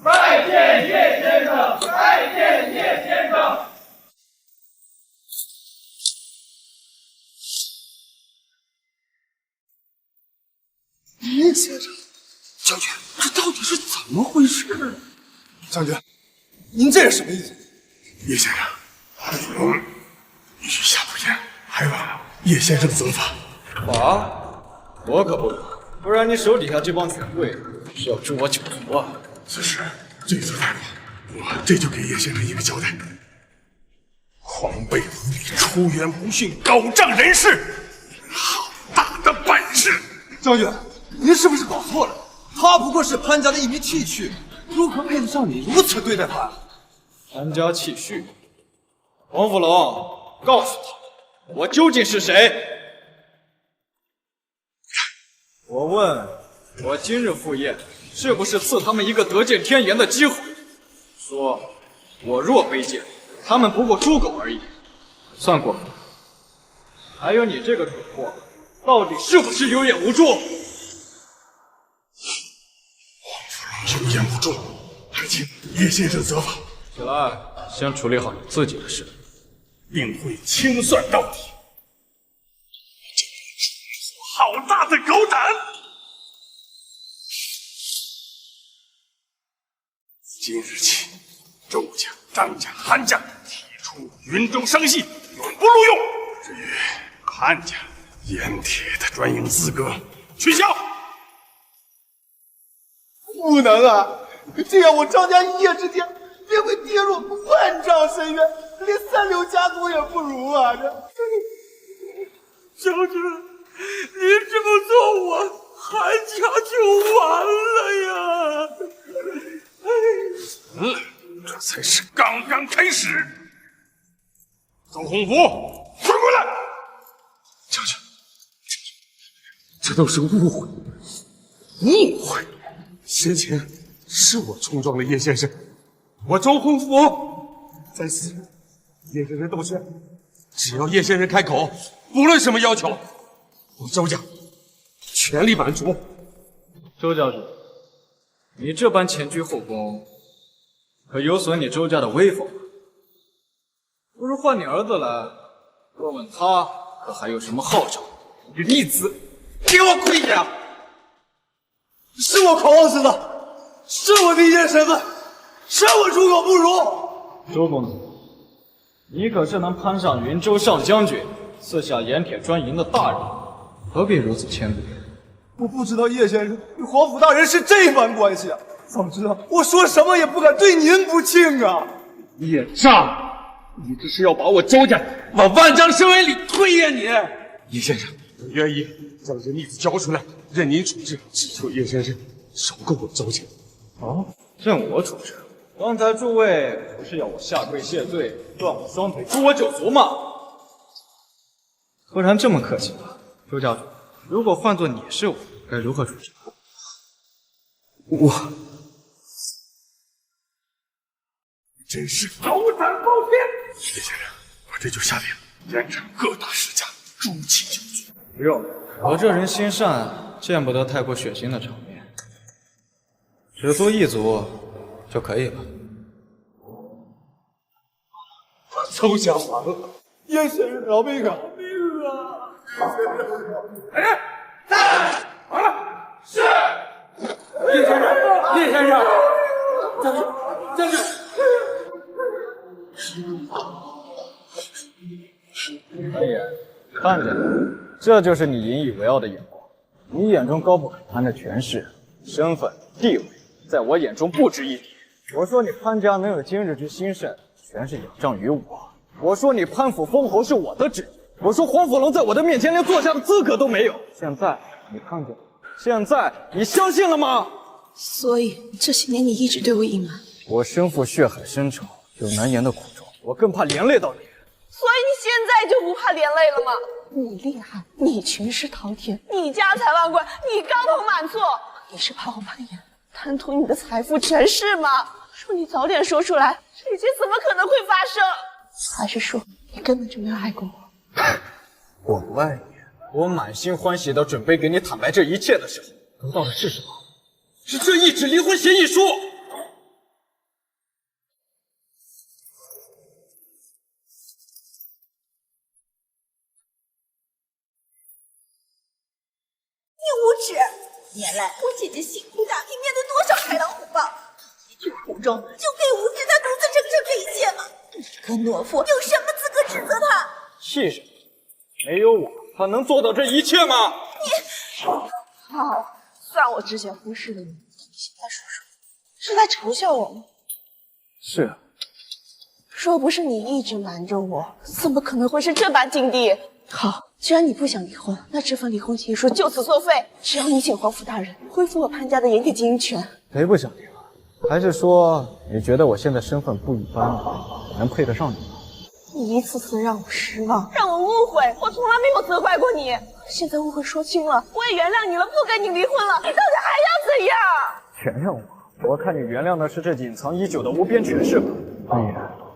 拜见叶先生，拜见叶先生。叶先生，将军，这到底是怎么回事？将军，您这是什么意思？叶先生，黄甫龙必须下毒言，还望叶先生责罚。我可不能，不然你手底下这帮权贵是要诛我9族啊！此事罪责太大，我这就给叶先生一个交代。狂悖无理、出言不逊、狗仗人势，好大的本事！将军，您是不是搞错了？他不过是潘家的一名弃婿，如何配得上你如此对待他？潘家弃婿，黄甫龙，告诉他，我究竟是谁？我问，我今日赴宴，是不是赐他们一个得见天颜的机会？说，我若卑贱，他们不过猪狗而已，算过分。还有你这个蠢货，到底是不是有眼无珠？黄甫龙有眼无珠，还请叶先生责罚。起来，先处理好你自己的事，定会清算到底。好大的狗胆！今日起，周家、张家、韩家提出云州生系，永不录用。至于潘家、盐铁的专营资格取消。不能啊！这样我张家一夜之间便会跌入万丈深渊，连3流家族也不如啊！将军，您这么做，我韩家就完了呀！这才是刚刚开始。周洪福，滚过来！将军，这都是误会，误会。先前是我冲撞了叶先生，我周洪福在此叶先生斗拳，只要叶先生开口，不论什么要求，我周家全力满足。周教主，你这般前居后宫，可有损你周家的威风。不如换你儿子来，问问他可还有什么号召。你逆子，给我跪下！是我狂妄自大，是我低贱身份，是我猪狗不如。周公子，你可是能攀上云州上将军赐下盐铁专营的大人，何必如此谦卑？我不知道叶先生与皇甫大人是这般关系啊！早知道我说什么也不敢对您不敬啊！叶障，你这是要把我周家往万丈深渊里推呀你！叶先生，我愿意将这逆子交出来，任您处置，只求叶先生收购我周家。哦，任我处置？刚才诸位不是要我下跪谢罪，断我双腿，诛我9族吗？突然这么客气了，周家主，如果换做你是我，该如何处置？我真是狗胆包天！叶先生，我这就下令严惩各大世家，诛其9族。不用，我这人心善，见不得太过血腥的场面。只做一族，就可以了。抽象完了，叶先生饶命啊！命啊！哎，在，好了，是叶先生，叶先生，将军。潘岩，看见了，这就是你引以为傲的眼光。你眼中高不可攀的权势、身份、地位，在我眼中不值一提。我说你潘家能有今日之兴盛，全是仰仗于我。我说你潘府封侯是我的旨意。我说黄甫龙在我的面前连坐下的资格都没有。现在你看见了，现在你相信了吗？所以这些年你一直对我隐瞒。我身负血海深仇，有难言的苦衷，我更怕连累到你。所以你现在就不怕连累了吗？你厉害，你权势滔天，你家财万贯，你高朋满座，你是怕我潘岩贪图你的财富权势吗？说你早点说出来，这一切怎么可能会发生？还是说你根本就没有爱过我？我不爱你，我满心欢喜的准备给你坦白这一切的时候，得到的是什么？是这一纸离婚协议书。你无耻！年来我姐姐辛苦打拼，面对多少豺狼虎豹，一句苦衷就可以无视她独自承受这一切吗？你这个懦夫，有什么资格指责她？气什么？没有我，他能做到这一切吗？你好，算我之前忽视了你，你现在说说，是在嘲笑我吗？是啊。若不是你一直瞒着我，怎么可能会是这般境地？好，既然你不想离婚，那这份离婚协议书就此作废。只要你请皇甫大人恢复我潘家的盐铁经营权。谁不想离了？还是说你觉得我现在身份不一般，能配得上你吗？你一次次让我失望，让我误会，我从来没有责怪过你。现在误会说清了，我也原谅你了，不跟你离婚了，你到底还要怎样？原谅我？我看你原谅的是这隐藏已久的无边权势吧。潘岩，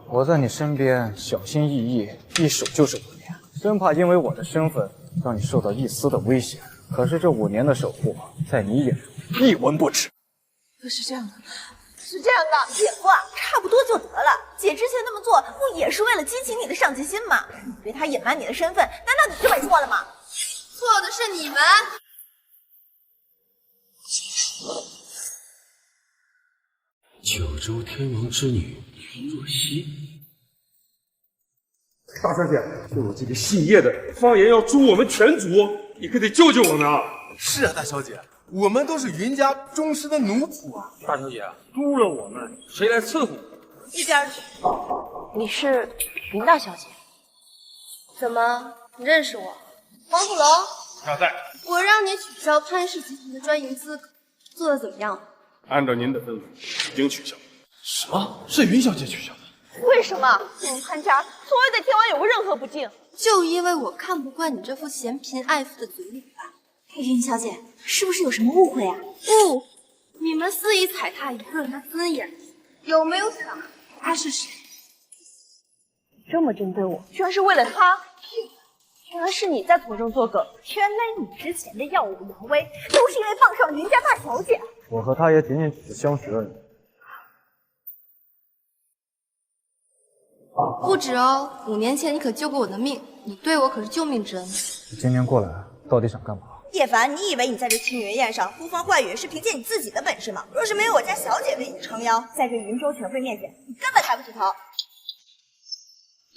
我在你身边小心翼翼，一守就是5年，生怕因为我的身份让你受到一丝的危险。可是这5年的守护，在你眼中一文不值。是这样的，是这样的，姐夫，差不多就得了。姐之前那么做，不也是为了激起你的上进心吗？你对她隐瞒你的身份，难道你就没错了吗？错的是你们。九州天王之女林若曦，大小姐，对我这个姓叶的方言要诛我们全族，你可得救救我们啊！是啊，大小姐，我们都是云家忠实的奴仆啊。大小姐，诛了我们，谁来伺候？一边去！你是云大小姐？怎么，你认识我？黄甫龙，他在。我让你取消潘氏集团的专营资格，做的怎么样？按照您的吩咐，已经取消。什么？是云小姐取消的？为什么？你们潘家从未对天王有过任何不敬？就因为我看不惯你这副嫌贫爱富的嘴脸吧。云小姐，是不是有什么误会啊？不，你们肆意踩踏一个人的尊严，有没有想他是谁？这么针对我，居然是为了他？原来是你在从中作梗。原来你之前的耀武扬威，都是因为傍上云家大小姐。我和他也仅仅只是相识而已。不止哦，5年前你可救过我的命，你对我可是救命之恩。你今天过来到底想干嘛？叶凡，你以为你在这青云宴上呼风唤雨是凭借你自己的本事吗？若是没有我家小姐为你撑腰，在这云州权贵面前，你根本抬不起头。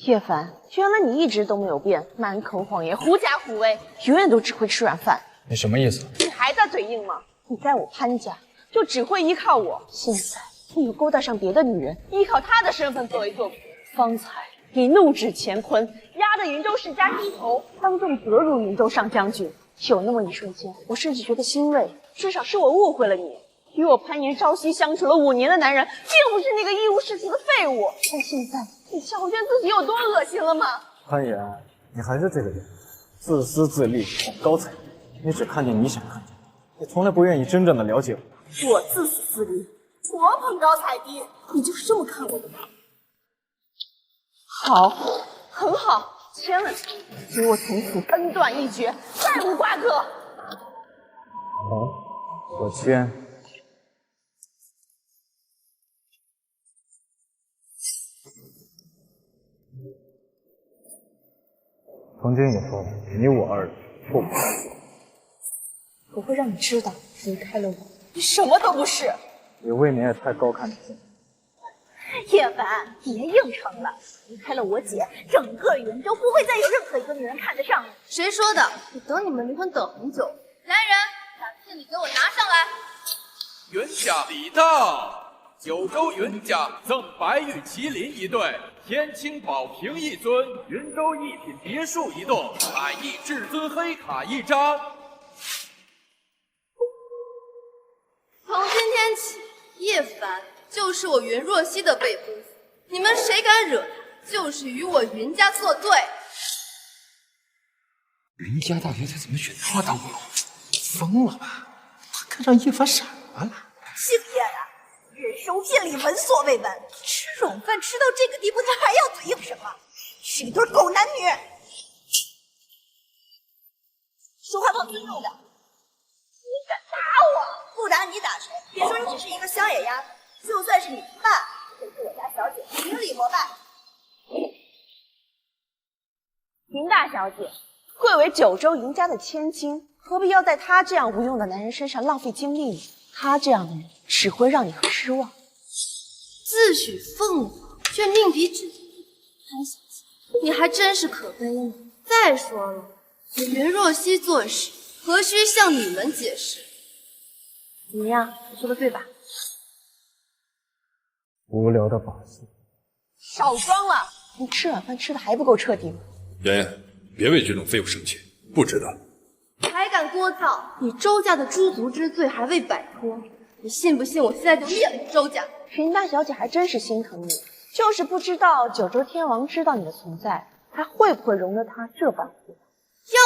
叶凡，原来你一直都没有变，满口谎言，狐假虎威，永远都只会吃软饭。你什么意思？你还在嘴硬吗？你在我潘家就只会依靠我，现在你又勾搭上别的女人，依靠她的身份作威作福。方才你怒指乾坤，压得云州世家低头，当众责辱云州上将军。有那么一瞬间，我甚至觉得欣慰，至少是我误会了你。与我潘岩朝夕相处了5年的男人，并不是那个一无是处的废物。但现在，你瞧见自己有多恶心了吗？潘岩，你还是这个人，自私自利，捧高踩低，你只看见你想看见的，你从来不愿意真正的了解我。我自私自利，我捧高踩低，你就是这么看我的吗？好，很好，签了字，给我从此恩断义绝，再无瓜葛。好，我签。从今以后，你我二人不可。我会让你知道，离开了我，你什么都不是。也未免也太高看你自己。叶凡，别硬撑了，离开了我姐，整个云州不会再有任何一个女人看得上你。谁说的？我等你们离婚等很久。来人，把聘礼给我拿上来。云家礼到，九州云家赠白玉麒麟一对，天青宝瓶一尊，云州一品别墅一栋，百亿至尊黑卡一张。从今天起，叶凡就是我云若曦的未婚夫，你们谁敢惹他，就是与我云家作对。云家大小姐怎么选他当公主？疯了吧？他看上叶凡什么了？姓叶的，人收聘礼闻所未闻，吃软饭吃到这个地步，他还要嘴硬什么？是一对狗男女！说话放尊重的。你敢打我？不打你打谁？别说你只是一个乡野丫头，就算是你爸，也是我家小姐顶礼膜拜。云大小姐，贵为九州云家的千金，何必要在他这样无用的男人身上浪费精力呢？他这样的人只会让你很失望。自诩凤凰，却命比纸硬。潘小姐，你还真是可悲呢。再说了，我云若曦做事，何须向你们解释？怎么样，我说的对吧？无聊的把戏。少装了，你吃软饭吃的还不够彻底吗？妍妍，别为这种废物生气，不值得。还敢聒噪！你周家的诛族之罪还未摆脱，你信不信我现在就灭了你周家？云大小姐还真是心疼你，就是不知道九州天王知道你的存在，还会不会容得他这般胡闹？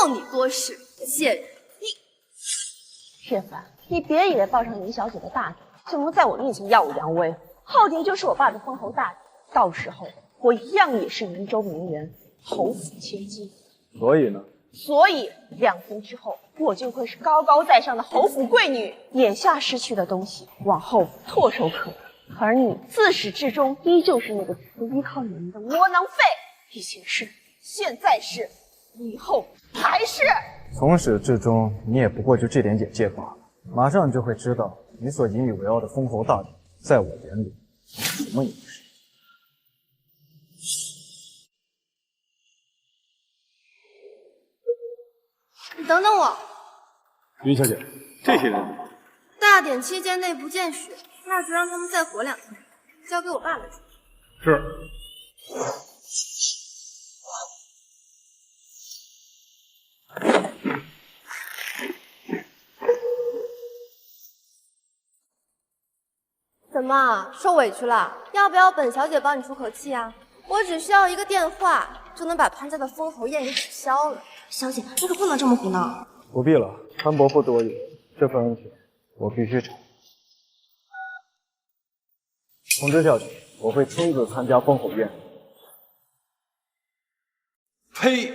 要你多事，贱人！叶凡，你别以为抱上云小姐的大腿就能在我面前耀武扬威。浩鼎就是我爸的封侯大典，到时候我一样也是云州名媛，侯府千金。所以呢？所以2天之后，我就会是高高在上的侯府贵女。眼下失去的东西，往后唾手可得。而你自始至终依旧是那个只依靠你们的窝囊废，以前是，现在是，以后还是。从始至终，你也不过就这点眼界罢了。马上就会知道，你所引以为傲的封侯大典，在我眼里，什么也不是。你等等我。云小姐，这些人大典期间内不见血，那就让他们再活2天，交给我爸来处理。是。怎么受委屈了？要不要本小姐帮你出口气啊？我只需要一个电话，就能把潘家的封侯宴给取消了。小姐，你可不能这么胡闹。不必了，潘伯父多言，这份恩情我必须偿。通知小姐，我会亲自参加封侯宴。呸！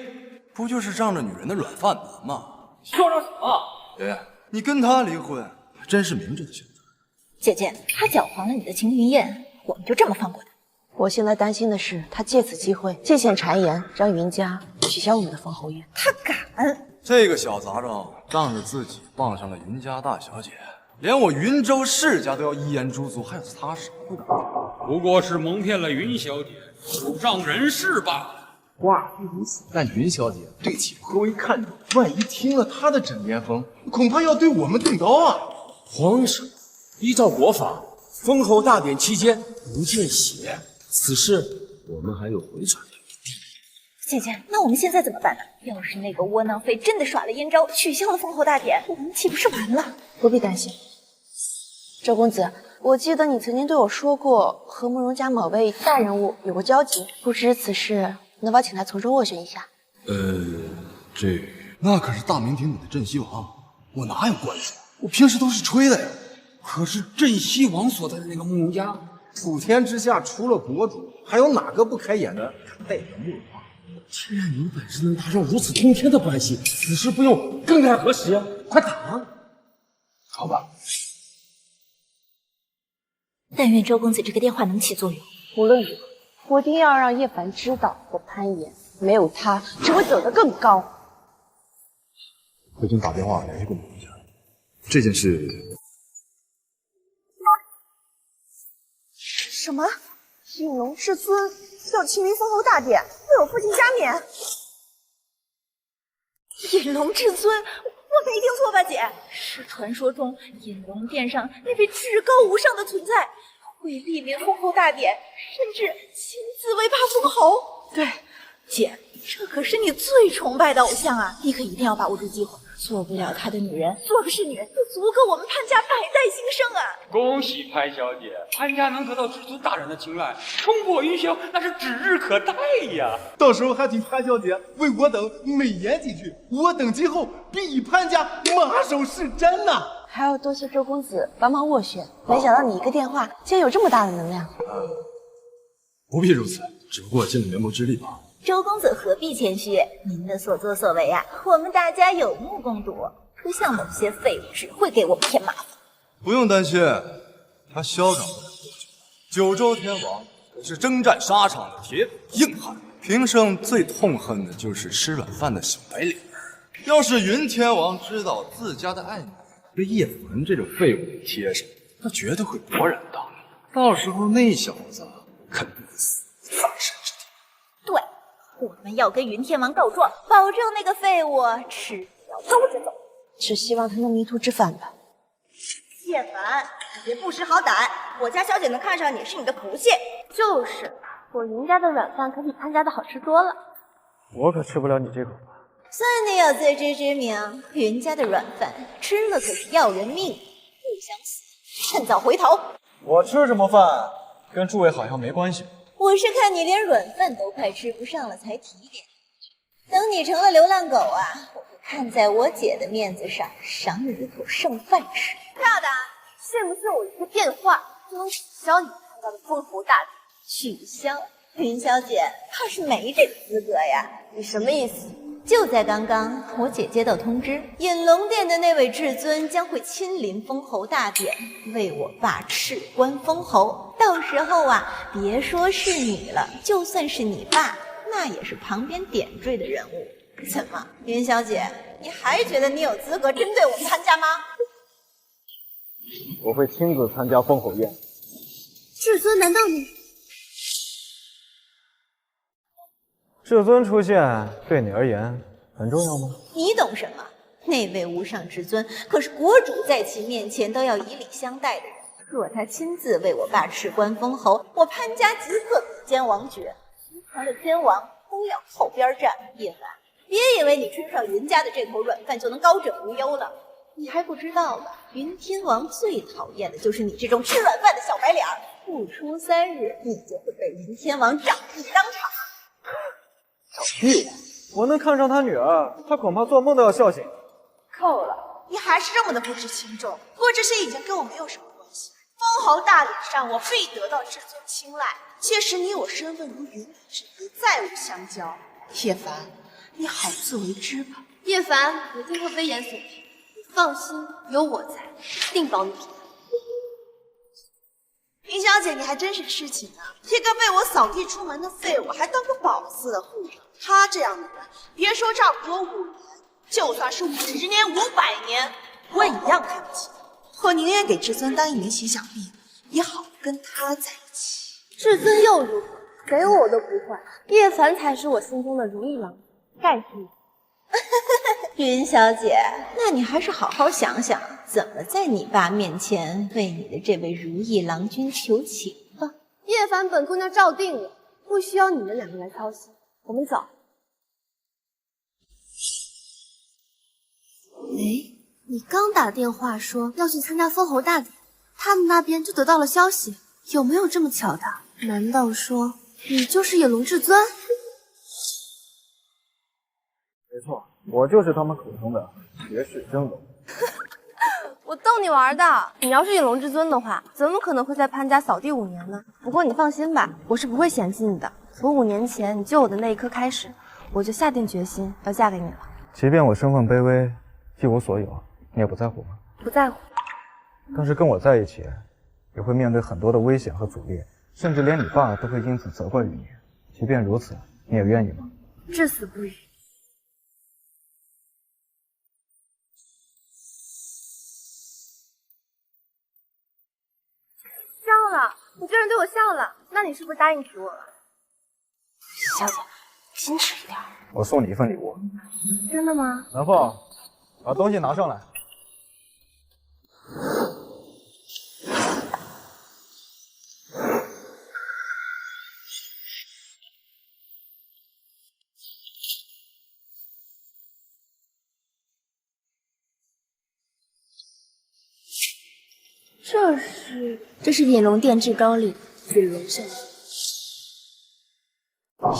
不就是仗着女人的软饭男吗？说什么？爷爷，你跟他离婚，真是明智的选择。姐姐，他搅黄了你的晴云宴，我们就这么放过他？我现在担心的是，他借此机会借线谗言，让云家取消我们的封侯宴。他敢！这个小杂种仗着自己傍上了云家大小姐，连我云州世家都要一言诛族，还有他什么的？不过是蒙骗了云小姐，主仗人势罢了。话虽如此，但云小姐对其颇为看重，万一听了她的枕边风，恐怕要对我们动刀啊！皇上，依照国法，封侯大典期间不见血，此事我们还有回转的余地。姐姐，那我们现在怎么办呢？要是那个窝囊废真的耍了阴招，取消了封侯大典，我们岂不是完了？不必担心。周公子，我记得你曾经对我说过，和慕容家某位大人物有过交集，不知此事能否请他从中斡旋一下？那可是大名鼎鼎的镇西王，我哪有关系？我平时都是吹的呀。可是镇西王所在的那个慕容家，普天之下除了国主，还有哪个不开眼的敢代表慕容王？既然你本事能达上如此通天的关系，此事不用更待何时呀？快打啊！好吧。但愿周公子这个电话能起作用。无论如何，我一定要让叶凡知道我攀岩没有他只会走得更高。我已经打电话联系过你们家，这件事。什么？引龙至尊要亲临封侯大典，为我父亲加冕？引龙至尊，我没听错吧，姐？是传说中引龙殿上那位至高无上的存在，会莅临封侯大典，甚至亲自为爸封侯。对，姐，这可是你最崇拜的偶像啊！你可一定要把握住机会，做不了他的女人，做个侍女就足够我们潘家百代兴盛啊！恭喜潘小姐，潘家能得到至尊大人的青睐，冲破云霄那是指日可待呀！到时候还请潘小姐为我等美言几句，我等今后必以潘家马首是瞻呐！还要多谢周公子帮忙斡旋，没想到你一个电话竟然有这么大的能量。不必如此，只不过尽了绵薄之力吧。周公子何必谦虚？您的所作所为啊，我们大家有目共睹。不像某些废物，只会给我们添麻烦。不用担心，他嚣张不了多久。九州天王可是征战沙场的铁硬汉，平生最痛恨的就是吃软饭的小白脸儿。要是云天王知道自家的爱女被叶凡这种废物给贴上，他绝对会勃然大怒。到时候那小子肯定会死葬身之地。对，我们要跟云天王告状，保证那个废物吃不了兜着走。只希望他能迷途知返吧。叶凡，你别不识好歹，我家小姐能看上你是你的不幸。就是，我云家的软饭可比潘家的好吃多了。我可吃不了你这口。算你有自知之明，云家的软饭吃了可是要人命，不想死，趁早回头。我吃什么饭，跟诸位好像没关系。我是看你连软饭都快吃不上了，才提点。等你成了流浪狗啊，我会看在我姐的面子上，赏你一口剩饭吃。大胆，信不信我一个电话就能取消你参加的封侯大典？取消？云小姐怕是没这个资格呀。你什么意思？就在刚刚，我姐接到通知，引龙殿的那位至尊将会亲临封侯大典，为我爸赤官封侯。到时候啊，别说是你了，就算是你爸，那也是旁边点缀的人物。怎么，云小姐，你还觉得你有资格针对我们潘家吗？我会亲自参加封侯宴。至尊，难道你？至尊出现对你而言很重要吗？你懂什么？那位无上至尊可是国主在其面前都要以礼相待的人。若他亲自为我爸赤官封侯，我潘家即刻比肩王爵，其他的天王都要后边站。叶凡，别以为你吃上云家的这口软饭就能高枕无忧了，你还不知道吧？云天王最讨厌的就是你这种吃软饭的小白脸儿，不出3日，你就会被云天王掌毙当场。屁！我能看上他女儿，他恐怕做梦都要笑醒。够了，你还是这么的不知轻重。不过这些已经跟我没有什么关系。封侯大典上，我必得到至尊青睐，届时你我身份如云里之别，再无相交。叶凡，你好自为之吧。叶凡，我定会危言耸听，你放心，有我在，定保你平安。云小姐，你还真是痴情啊！一个被我扫地出门的废物，还当个宝似的护着。他这样的人，别说差不多5年，就算是50年、500年，我也一样看不起。我宁愿给至尊当一名洗脚婢，也好跟他在一起。至尊又如何？给我都不换。叶凡才是我心中的如意郎，盖世。云小姐，那你还是好好想想，怎么在你爸面前为你的这位如意郎君求情吧。叶凡本姑娘照定了，不需要你们2个来操心。我们走。哎，你刚打电话说要去参加封侯大典，他们那边就得到了消息，有没有这么巧的？难道说你就是野龙至尊？没错，我就是他们口中的绝世真龙。我逗你玩的。你要是野龙至尊的话，怎么可能会在潘家扫地5年呢？不过你放心吧，我是不会嫌弃你的。从5年前你救我的那一刻开始，我就下定决心要嫁给你了。即便我身份卑微，一无所有，你也不在乎吗？不在乎。但是跟我在一起，也会面对很多的危险和阻力。甚至连你爸都会因此责怪于你。即便如此，你也愿意吗？至死不渝。笑了，你居然对我笑了，那你是不是答应娶我了？小姐，矜持一点。我送你一份礼物。真的吗？南凤，把东西拿上来。这是引龙殿至高令，引龙圣令。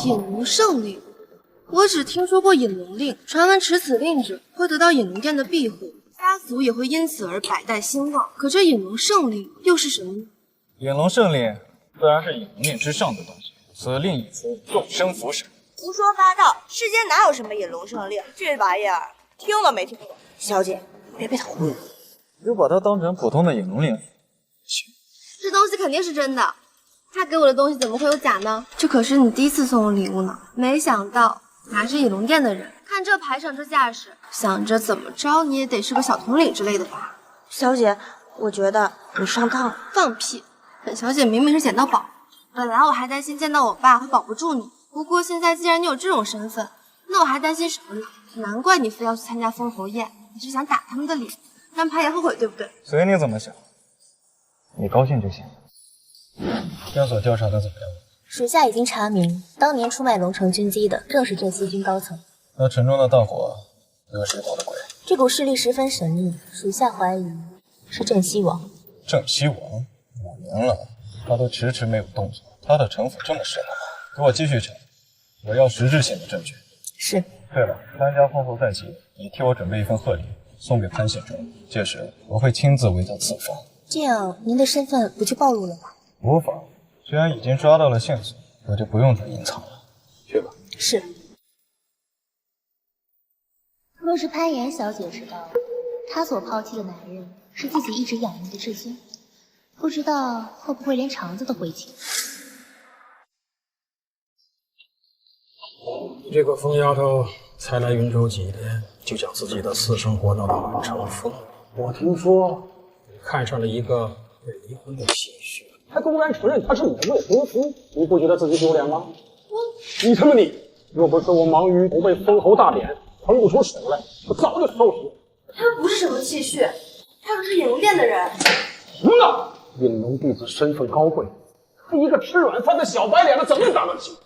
引龙圣令，我只听说过引龙令，传闻持此令者会得到引龙殿的庇护，家族也会因此而百代兴旺。可这引龙圣令又是什么呢？引龙圣令自然是引龙令之上的东西，此令一出，众生福神。胡说八道！世间哪有什么引龙圣令？这玩意儿听都没听过。小姐，别被他忽悠。就把它当成普通的引龙令。这东西肯定是真的，他给我的东西怎么会有假呢？这可是你第一次送我礼物呢，没想到你还是引龙殿的人。看这牌上这架势，想着怎么着你也得是个小统领之类的吧？小姐，我觉得你上当。放屁！本小姐明明是捡到宝，本来我还担心见到我爸会保不住你，不过现在既然你有这种身份，那我还担心什么呢？难怪你非要去参加封侯宴，你是想打他们的脸，让潘爷后悔，对不对？随你怎么想，你高兴就行。线索调查的怎么样？属下已经查明，当年出卖龙城军机的正是镇西军高层。那城中的大火又是谁捣的鬼？这股势力十分神秘，属下怀疑是镇西王。镇西王5年了，他都迟迟没有动作，他的城府这么深吗？给我继续查，我要实质性的证据。是。对了，潘家封侯在即，你替我准备一份贺礼，送给潘县城，届时我会亲自为他赐封。这样您的身份不就暴露了吗？无妨，既然已经抓到了线索，我就不用再隐藏了。去吧。是。若是潘岩小姐知道她所抛弃的男人是自己一直仰慕的至尊，不知道会不会连肠子都悔青。这个疯丫头才来云州几天，就将自己的私生活闹得满城风。我听说看上了一个未离婚的新婿，还公然承认他是你的未婚夫，你不觉得自己丢脸吗？你他妈你！若不是我忙于筹备封侯大典，腾不出手来，我早就收拾你。他不是什么继续，他可是引龙殿的人。什么呢？引龙弟子身份高贵，他一个吃软饭的小白脸子怎么担得起？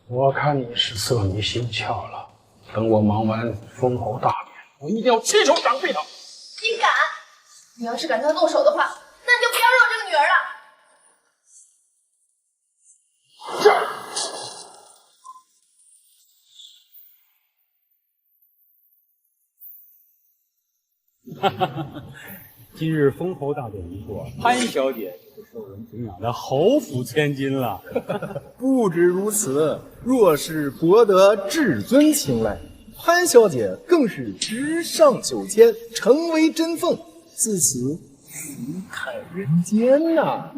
我看你是色迷心窍了。等我忙完封侯大典，我一定要亲手掌毙他。你敢？你要是敢对他动手的话，那你就不要让我这个女儿哈了。哈哈！今日封侯大典一过，潘小姐就是受人敬仰的侯府千金了。不止如此，若是博得至尊青睐，潘小姐更是直上9千，成为真凤，自此福泰人间呐！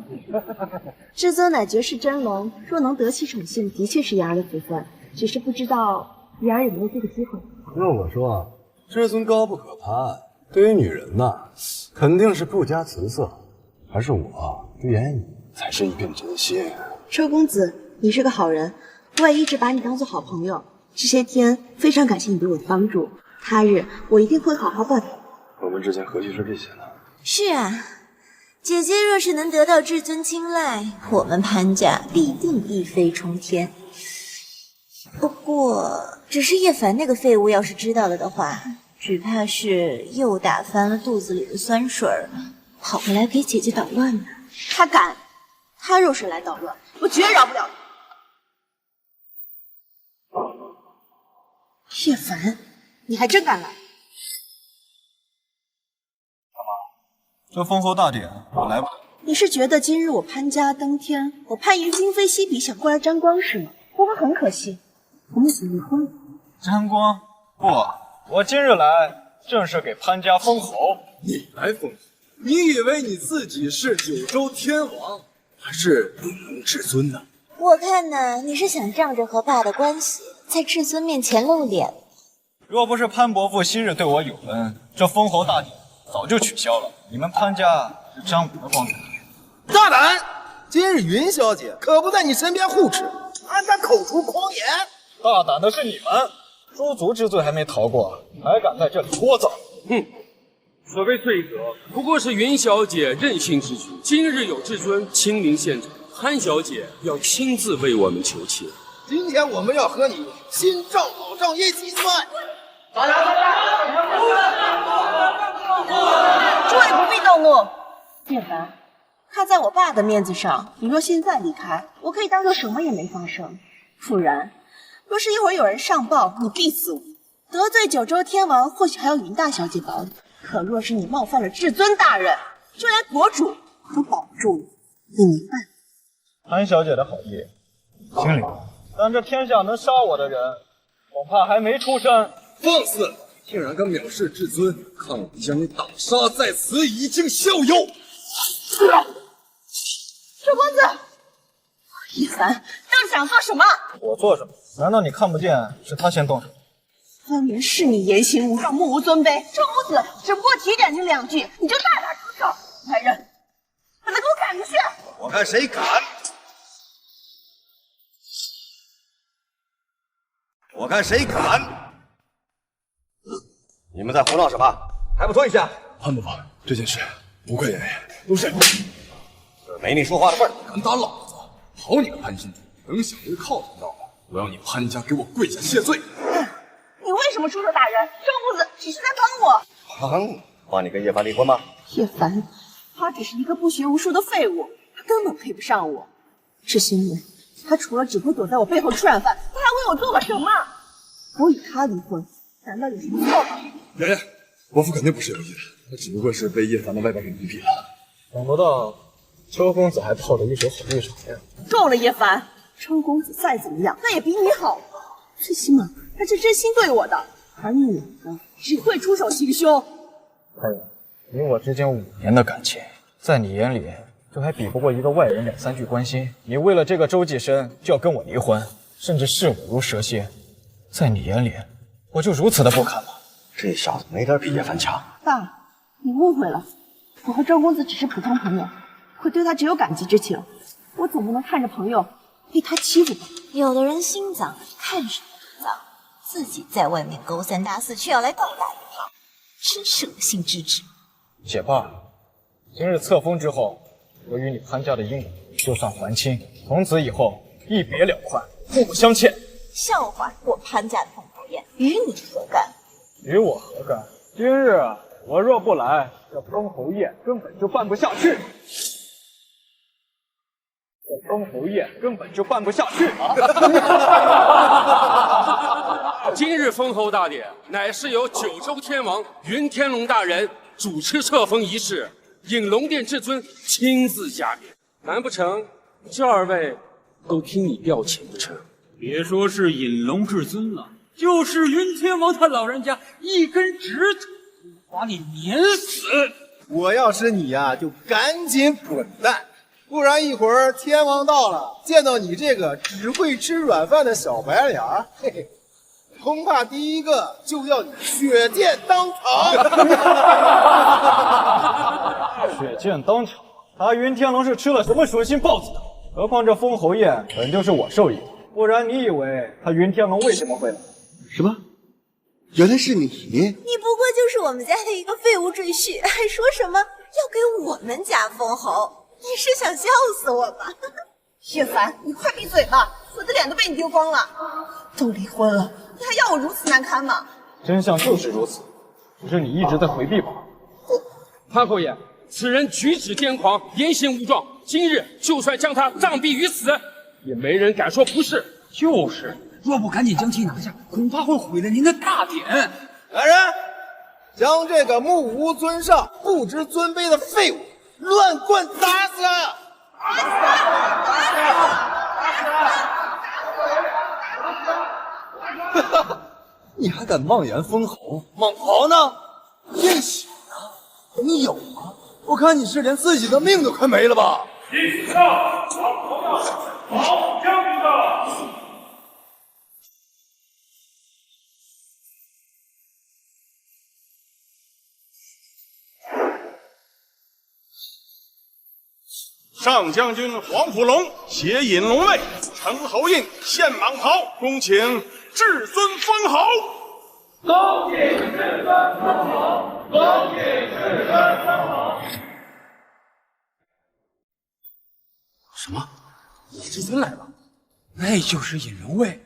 至尊乃绝世真龙，若能得其宠幸，的确是言儿的福分。只是不知道言儿有没有这个机会。要我说，至尊高不可攀，对于女人呐，肯定是不加辞色。还是我对言语才是一片真心。周公子，你是个好人，我也一直把你当做好朋友。这些天非常感谢你对我的帮助，他日我一定会好好报答。我们之间何须是这些呢？是啊，姐姐若是能得到至尊青睐，我们潘家必定一飞冲天。不过，只是叶凡那个废物要是知道了的话，只怕是又打翻了肚子里的酸水了，跑过来给姐姐捣乱呢。他敢，他若是来捣乱，我绝饶不了他。叶凡，你还真敢来！这封侯大典我来不了。你是觉得今日我潘家登天，我潘爷今非昔比，想过来沾光是吗？不过很可惜，我们已经离婚了。沾光？不，我今日来正是给潘家封侯。你来封？你以为你自己是9州天王？还是引龙至尊呢？我看呢，你是想仗着和爸的关系，在至尊面前露脸。若不是潘伯父昔日对我有恩，这封侯大典早就取消了。你们潘家是沾我的光。大胆！今日云小姐可不在你身边护持，还敢口出狂言！大胆的是你们，诛族之罪还没逃过，还敢在这里聒噪！哼，所谓罪责，不过是云小姐任性之举。今日有至尊亲临现场，潘小姐要亲自为我们求情。今天我们要和你新账老账一起算。诸位不必动怒。叶凡，看在我爸的面子上，你若现在离开，我可以当做什么也没发生。不然，若是一会儿有人上报，你必死无疑。得罪九州天王，或许还有云大小姐保你。可若是你冒犯了至尊大人，就连国主都保不住你，你明白吗？潘小姐的好意，心领。但这天下能杀我的人，恐怕还没出生。放肆！竟然敢藐视至尊，看我将你打杀在此，以儆效尤！周公子，叶凡，到底想做什么？我做什么？难道你看不见是他先动手？分明是你言行无状，目无尊卑。周公子只不过提点你两句，你就大打出手。来人，把他给我赶出去！我看谁敢！我看谁敢！你们在胡闹什么？还不说一下？潘伯父，这件事不怪爷爷，都是这没你说话的份儿。敢打老子！好你个潘新主，等小人靠近到了，我要你潘家给我跪下谢罪！你为什么出手打人？周公子只是在帮我。帮你跟叶凡离婚吗？叶凡，他只是一个不学无术的废物，他根本配不上我。是因为他除了只会躲在我背后吃软饭，他还为我做了什么？我与他离婚，难道有什么错吗？爷爷，伯父肯定不是有意的，他只不过是被叶凡的外表给蒙蔽了。想不到周公子还泡着一手好绿茶呀！够了，叶凡，周公子再怎么样，那也比你好。最起码他是真心对我的，而你呢，只会出手行凶。潘远，你我之间5年的感情，在你眼里，这还比不过一个外人2、3句关心。你为了这个周继生就要跟我离婚，甚至视我如蛇蝎，在你眼里，我就如此的不堪吗？这小子没点比叶凡强。爸，你误会了，我和周公子只是普通朋友，会对他只有感激之情。我总不能看着朋友被他欺负吧？有的人心脏看什么都脏，自己在外面勾三搭四，却要来倒打一耙，真是恶心之至。姐爸，今日册封之后，我与你潘家的姻缘就算还清，从此以后一别了宽，互不相欠。笑话我潘家的封侯宴，与你何干？与我何干？今日我若不来，这封侯宴根本就办不下去。这封侯宴根本就办不下去啊！今日封侯大典乃是由九州天王云天龙大人主持册封仪式，引龙殿至尊亲自加冕。难不成这2位都听你调遣不成？别说是引龙至尊了，就是云天王他老人家一根指头把你碾死。我要是你呀，就赶紧滚蛋，不然一会儿天王到了，见到你这个只会吃软饭的小白脸儿，嘿嘿，恐怕第一个就要你血溅当场。血溅当场？他云天龙是吃了什么蛇心豹子的？何况这封侯宴本就是我授意的，不然你以为他云天龙为什么会来？什么？原来是你！你不过就是我们家的一个废物赘婿，还说什么要给我们家封侯？你是想笑死我吧？叶凡，你快闭嘴吧，我的脸都被你丢光了。都离婚了，你还要我如此难堪吗？真相就是如此，只是你一直在回避罢了。潘侯爷，此人举止癫狂，言行无状，今日就算将他杖毙于此，也没人敢说不是。就是，若不赶紧将其拿下，恐怕会毁了您的大典。来人，将这个目无尊上、不知尊卑的废物乱棍打死！哈哈，你还敢妄言封侯？蟒袍呢？验血呢？你有吗？我看你是连自己的命都快没了吧？第4仗，王将军的。上将军黄甫龙携引龙卫，陈侯印献蟒袍，恭请至尊封侯。恭请至尊封侯，恭请至尊封侯。什么？李至尊来了？那就是引龙卫，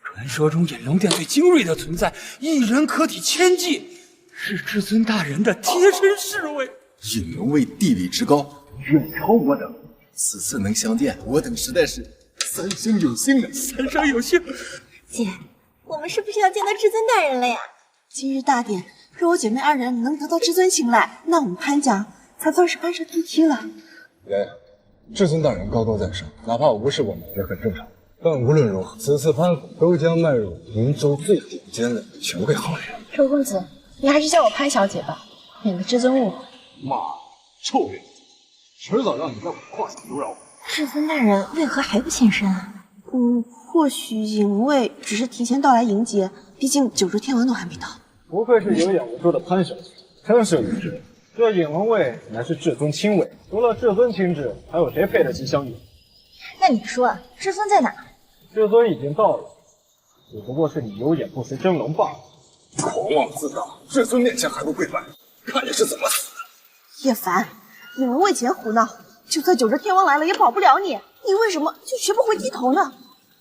传说中引龙殿最精锐的存在，一人可抵千计，是至尊大人的贴身侍卫。引龙卫地位之高，远超我等。此次能相见，我等实在是三生有幸啊！三生有幸。姐，我们是不是要见到至尊大人了呀？今日大典，若我姐妹2人能得到至尊青睐，那我们潘家才算是攀上天梯了。至尊大人高高在上，哪怕无视我们也很正常。但无论如何，此次潘府都将迈入云州最顶尖的权贵行列。周公子，你还是叫我潘小姐吧，免得至尊误会。妈，臭人！迟早让你在我胯下求饶。至尊大人为何还不现身啊？或许引龙卫只是提前到来迎接，毕竟九州天王都还没到。不愧是有眼无珠的潘小姐，真是无知。这引龙卫乃是至尊亲卫，除了至尊亲至，还有谁配得起相遇？那你说，至尊在哪？至尊已经到了，只不过是你有眼不识真龙罢了。狂妄自大，至尊面前还不跪拜，看你是怎么死的！叶凡，引龙卫前胡闹，就算九州天王来了也保不了你，你为什么就学不会低头呢？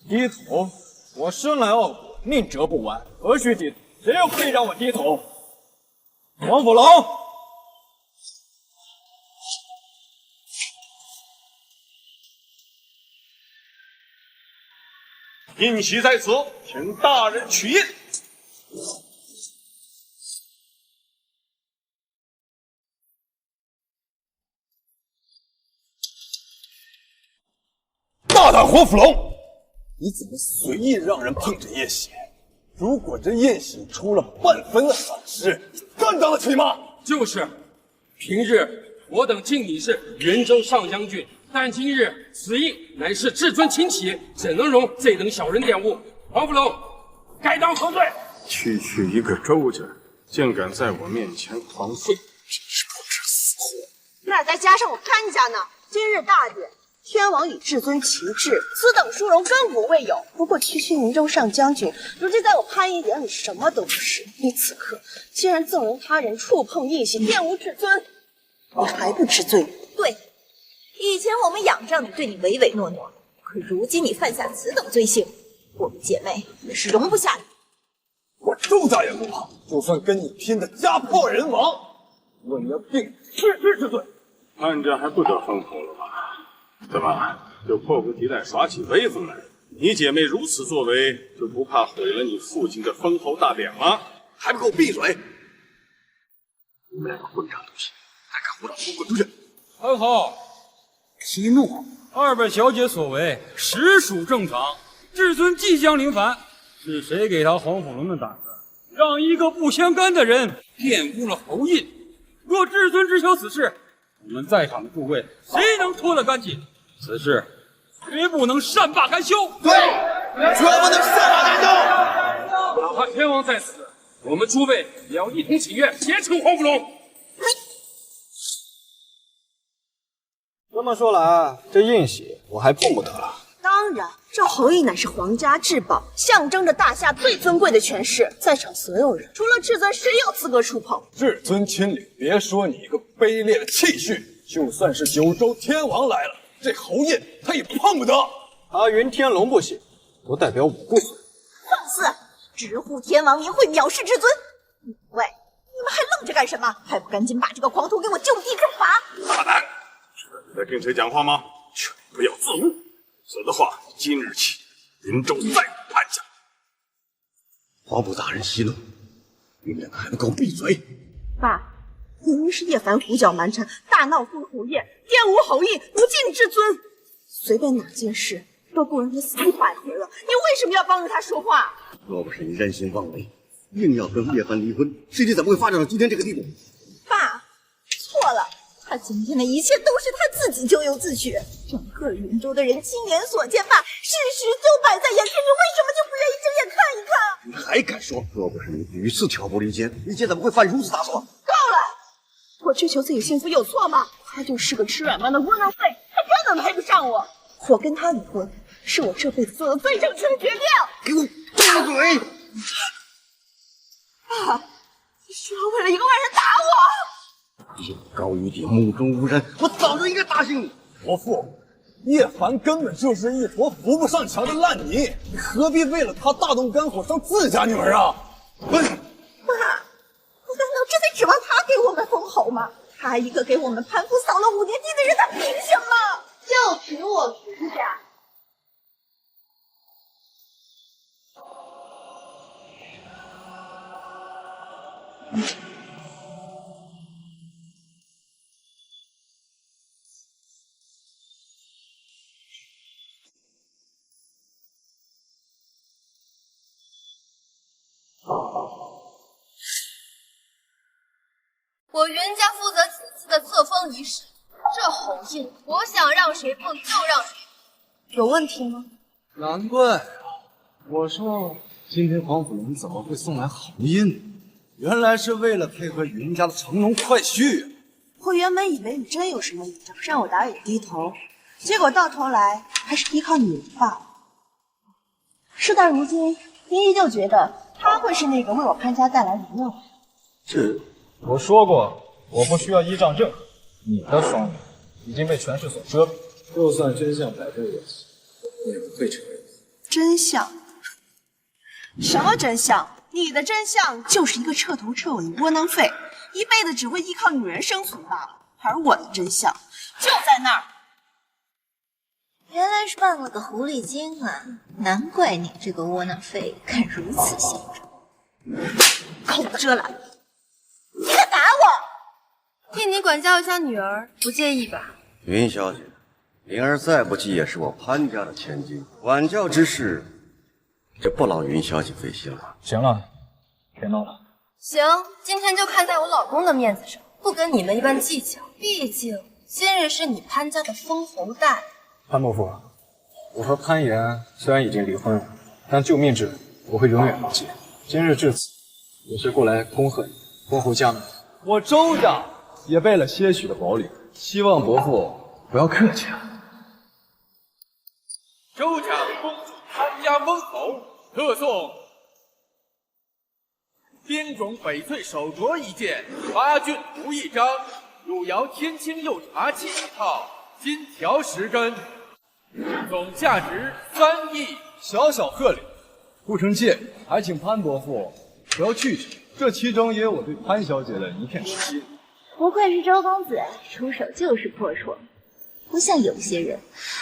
低头？我生来傲骨，宁折不弯，何须低头？谁又可以让我低头？王甫龙，印玺在此，请大人取印。大胆黄甫龙，你怎么随意让人碰这印玺？如果这印玺出了半分的闪失，你担当得起吗？就是，平日我等敬你是云州上将军，但今日此印乃是至尊亲启，怎能容这等小人玷污？黄甫龙，该当何罪？区区一个周家，竟敢在我面前狂吠，真是不知死活！那再加上我潘家呢？今日大典，天王以至尊旗帜，此等殊荣亘古未有。不过区区云州上将军，如今在我潘爷眼里什么都不是。你此刻竟然纵容他人触碰印玺，玷污至尊，你还不知罪？对，以前我们仰仗你对你唯唯诺诺，可如今你犯下此等罪行，我们姐妹也是容不下你。我周家也不怕，就算跟你拼的家破人亡，我也要定弑之之罪。潘家还不得封侯了吗？怎么就迫不及待耍起威风来？你姐妹如此作为，就不怕毁了你父亲的封侯大典吗？还不给我闭嘴！你们两个混账东西，还敢胡闹，给我滚出去！很好，息怒。二位小姐所为实属正常。至尊即将临凡，是谁给他黄甫龙的胆子，让一个不相干的人玷污了侯印？若至尊知晓此事，我们在场的诸位谁能脱得干净？此事绝不能善罢甘休。对，绝不能善罢甘休。哪怕天王在此，我们诸位也要一同请愿，严惩黄甫龙。这么说来，这印玺我还碰不得了。当然，这侯印乃是皇家至宝，象征着大夏最尊贵的权势。在场所有人，除了至尊，谁有资格触碰？至尊亲领，别说你一个卑劣的弃婿，就算是九州天王来了，这侯印他也碰不得。他云天龙不行，不代表我不行。放肆！直呼天王名讳，藐视至尊。喂，你们还愣着干什么？还不赶紧把这个狂徒给我就地正法！大胆！知道你在跟谁讲话吗？劝你不要自误，否则的话，今日起云州再无潘家。皇甫大人息怒，你们两个还不给我闭嘴！爸，明明是叶凡胡搅蛮缠，大闹封侯宴，玷污侯印，不敬至尊。随便哪件事都够让他死100回了，你为什么要帮着他说话？若不是你任性妄为，硬要跟叶凡离婚，事情怎么会发展到今天这个地步？爸，错了，他今天的一切都是他自己咎由自取，整个云州的人亲眼所见吧，事实就摆在眼前，你为什么就不愿意睁眼看一看？你还敢说？若不是你屡次挑拨离间，李姐怎么会犯如此大错？够了！我追求自己幸福有错吗？他就是个吃软饭的窝囊废，他根本配不上我。我跟他离婚，是我这辈子做的最正确的决定。给我闭嘴！爸，你居然为了一个外人打我！眼高于顶，目中无人，我早就应该打醒你。伯父，叶凡根本就是一坨扶不上墙的烂泥，你何必为了他大动肝火伤自家女儿啊？妈，我难道真的指望他给我们封侯吗？他一个给我们潘府扫了5年地的人，他凭什么？就凭我评价。我云家负责此次的册封仪式，这侯印我想让谁封就让谁封，有问题吗？难怪啊，我说今天黄甫龙怎么会送来侯印？原来是为了配合云家的乘龙快婿。我原本以为你真有什么倚仗，让我打野低头，结果到头来还是依靠女人罢了。事到如今，您依旧觉得他会是那个为我潘家带来荣耀的人？我说过，我不需要依仗任何。你的双眼已经被权势所遮蔽，就算真相摆在眼前，我也不会承认。真相？什么真相？你的真相就是一个彻头彻尾的窝囊废，一辈子只会依靠女人生存罢了。而我的真相就在那儿。原来是扮了个狐狸精啊！难怪你这个窝囊废敢如此嚣张。口无遮拦！你敢打我？替你管教一下女儿，不介意吧？云小姐，灵儿再不济也是我潘家的千金，管教之事，就不劳云小姐费心了。行了，别闹了。行，今天就看在我老公的面子上，不跟你们一般计较。毕竟今日是你潘家的封侯大日。潘伯父，我和潘岩虽然已经离婚了，但救命之恩我会永远铭记。今日至此，也是过来恭贺你封侯将军。我周家也备了些许的宝礼，希望伯父不要客气啊。州长恭祝潘家封侯，特送边种翡翠手镯1件，8骏图1张，汝窑天青釉茶器1套，金条10根，总价值3亿。小小贺礼，不成介意，还请潘伯父不要拒绝。这其中也有我对潘小姐的一片痴心。不愧是周公子，出手就是破绰，不像有些人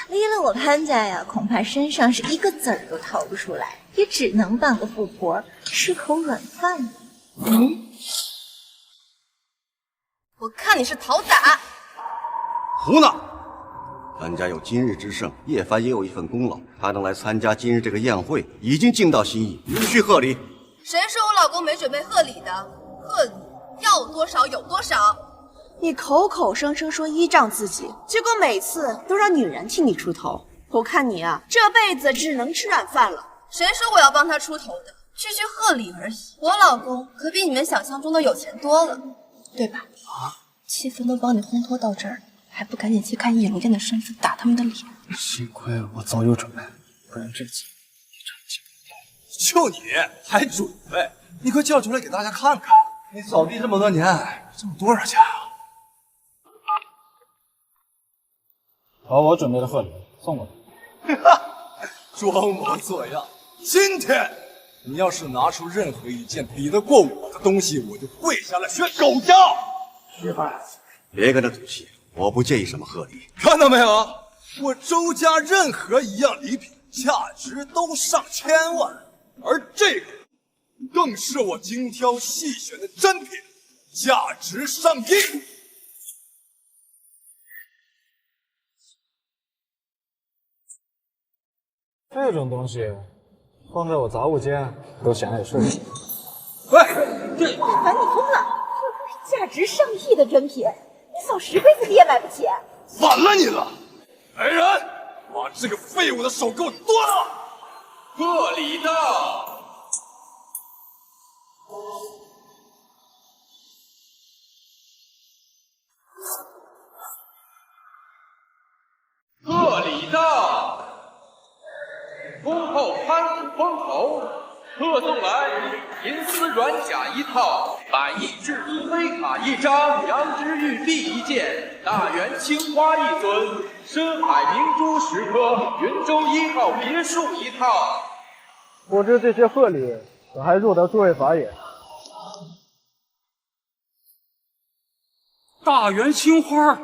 离了我潘家呀，恐怕身上是一个子儿都掏不出来，也只能扮个富婆，吃口软饭。我看你是讨打。胡闹！潘家有今日之盛，叶凡也有一份功劳，他能来参加今日这个宴会，已经尽到心意，无需贺礼。谁说我老公没准备贺礼的？贺礼要多少有多少。你口口声声说依仗自己，结果每次都让女人替你出头。我看你啊，这辈子只能吃软饭了。谁说我要帮他出头的？区区贺礼而已。我老公可比你们想象中的有钱多了，对吧？气氛都帮你烘托到这儿了，还不赶紧去看野龙殿的身份，打他们的脸？幸亏我早有准备，不然这次就你还准备？你快叫出来给大家看看！你扫地这么多年，挣多少钱啊？把我准备的贺礼送过来。装模作样！今天你要是拿出任何一件比得过我的东西，我就跪下来学狗叫！叶凡，别跟他赌气，我不介意什么贺礼。看到没有？我周家任何一样礼品价值都上千万，而这个更是我精挑细选的珍品，价值上亿。这种东西放在我杂物间都显眼顺手。喂，凡你疯了！这可是价值上亿的珍品，你你送10辈子你也买不起。反了你了！来人，把这个废物的手给我剁了！贺礼到。贺礼到，恭候潘府封侯，特送来银丝软甲1套，100亿至尊碑卡1张，羊脂玉璧1件，大圆青花1尊，深海明珠10颗，云州1号别墅1套。不知这些贺礼可还入得诸位法眼？大圆青花，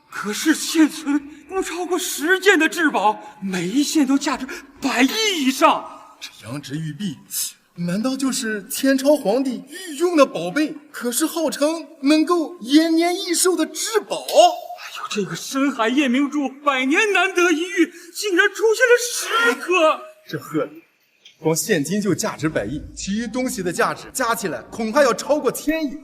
可是现存不超过10件的至宝，每一件都价值100亿以上。这羊脂玉璧，难道就是天朝皇帝御用的宝贝？可是号称能够延年益寿的至宝。还有这个深海夜明珠，100年难得一遇，竟然出现了10颗。这贺礼，光现金就价值100亿，其余东西的价值加起来恐怕要超过1000亿。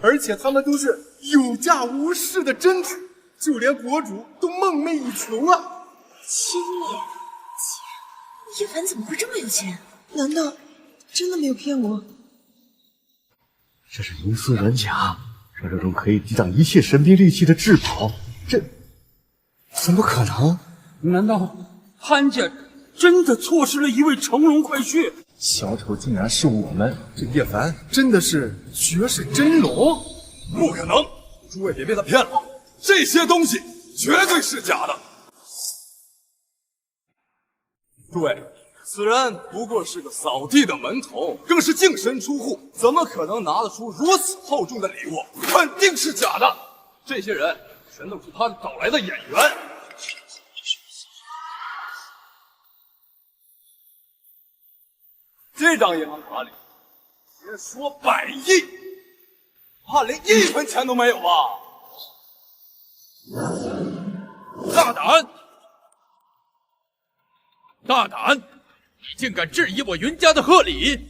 而且它们都是有价无市的珍珠，就连国主都梦寐以求啊！1000亿，叶凡怎么会这么有钱？难道真的没有骗我？这是银丝软甲，这种可以抵挡一切神兵利器的至宝，这怎么可能？难道潘家真的错失了一位乘龙快婿？小丑竟然是我们！这叶凡真的是绝世真龙？不可能！诸位别被他骗了，这些东西绝对是假的。诸位，此人不过是个扫地的门童，更是净身出户，怎么可能拿得出如此厚重的礼物？肯定是假的。这些人全都是他找来的演员。这张银行卡里，别说100亿，怕连1分钱都没有吧？大胆！大胆！你竟敢质疑我云家的贺礼！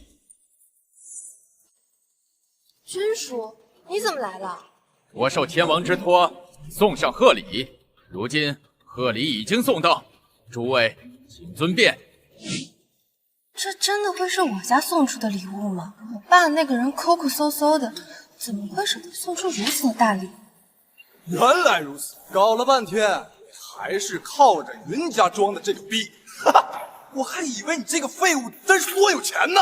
君叔，你怎么来了？我受天王之托，送上贺礼。如今贺礼已经送到，诸位请尊便。这真的会是我家送出的礼物吗？我爸那个人抠抠搜搜的，怎么会舍得送出如此的大礼？原来如此，搞了半天还是靠着云家装的这个逼，哈哈！我还以为你这个废物真是多有钱呢。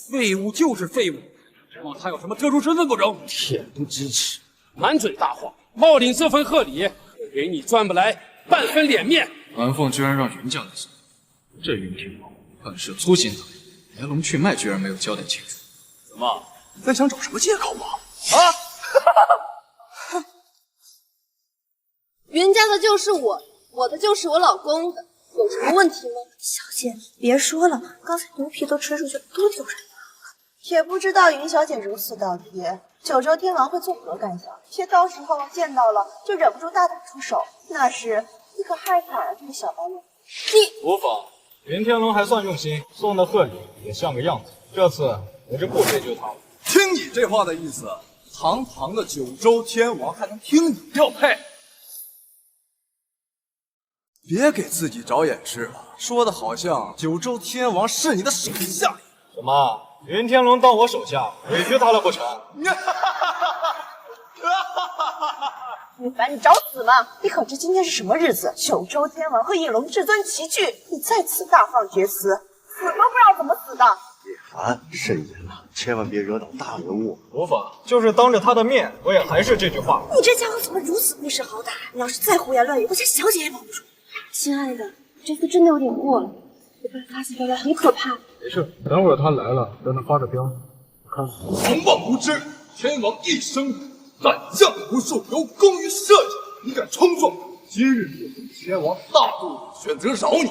废物就是废物，指望他有什么特殊身份不成？恬不知耻，满嘴大话，冒领这份贺礼，给你赚不来半分脸面。蓝凤居然让云家来送，这云天王很是粗心大意，来龙去脉居然没有交代清楚。怎么，在想找什么借口吗？云家的就是我，我的就是我老公的，有什么问题吗？小姐，别说了，刚才牛皮都吹出去，多丢人啊！也不知道云小姐如此倒贴，九州天王会作何感想？别到时候见到了就忍不住大打出手，那时你可害惨了这个小白脸。无妨，云天龙还算用心，送的贺礼也像个样子。这次我就不追究他了。听你这话的意思，堂堂的九州天王还能听你调配？别给自己找掩饰了，说的好像九州天王是你的手下。什么？云天龙到我手下，委屈他了不成？羽凡，你找死吗？你可知今天是什么日子？九州天王和应龙至尊齐聚，你在此大放厥词，死都不知道怎么死的。叶凡，慎言了，千万别惹恼大人物。无妨，就是当着他的面，我也还是这句话。你这家伙怎么如此不识好歹？你要是再胡言乱语，我家小姐也保不住。亲爱的，这次真的有点过了，我被发现标标很可怕。没事，等会儿他来了，让他发个飙。我看看。狂妄无知，天王一生斩将无数，有功于社稷，你敢冲撞，今日也是天王大度选择饶你，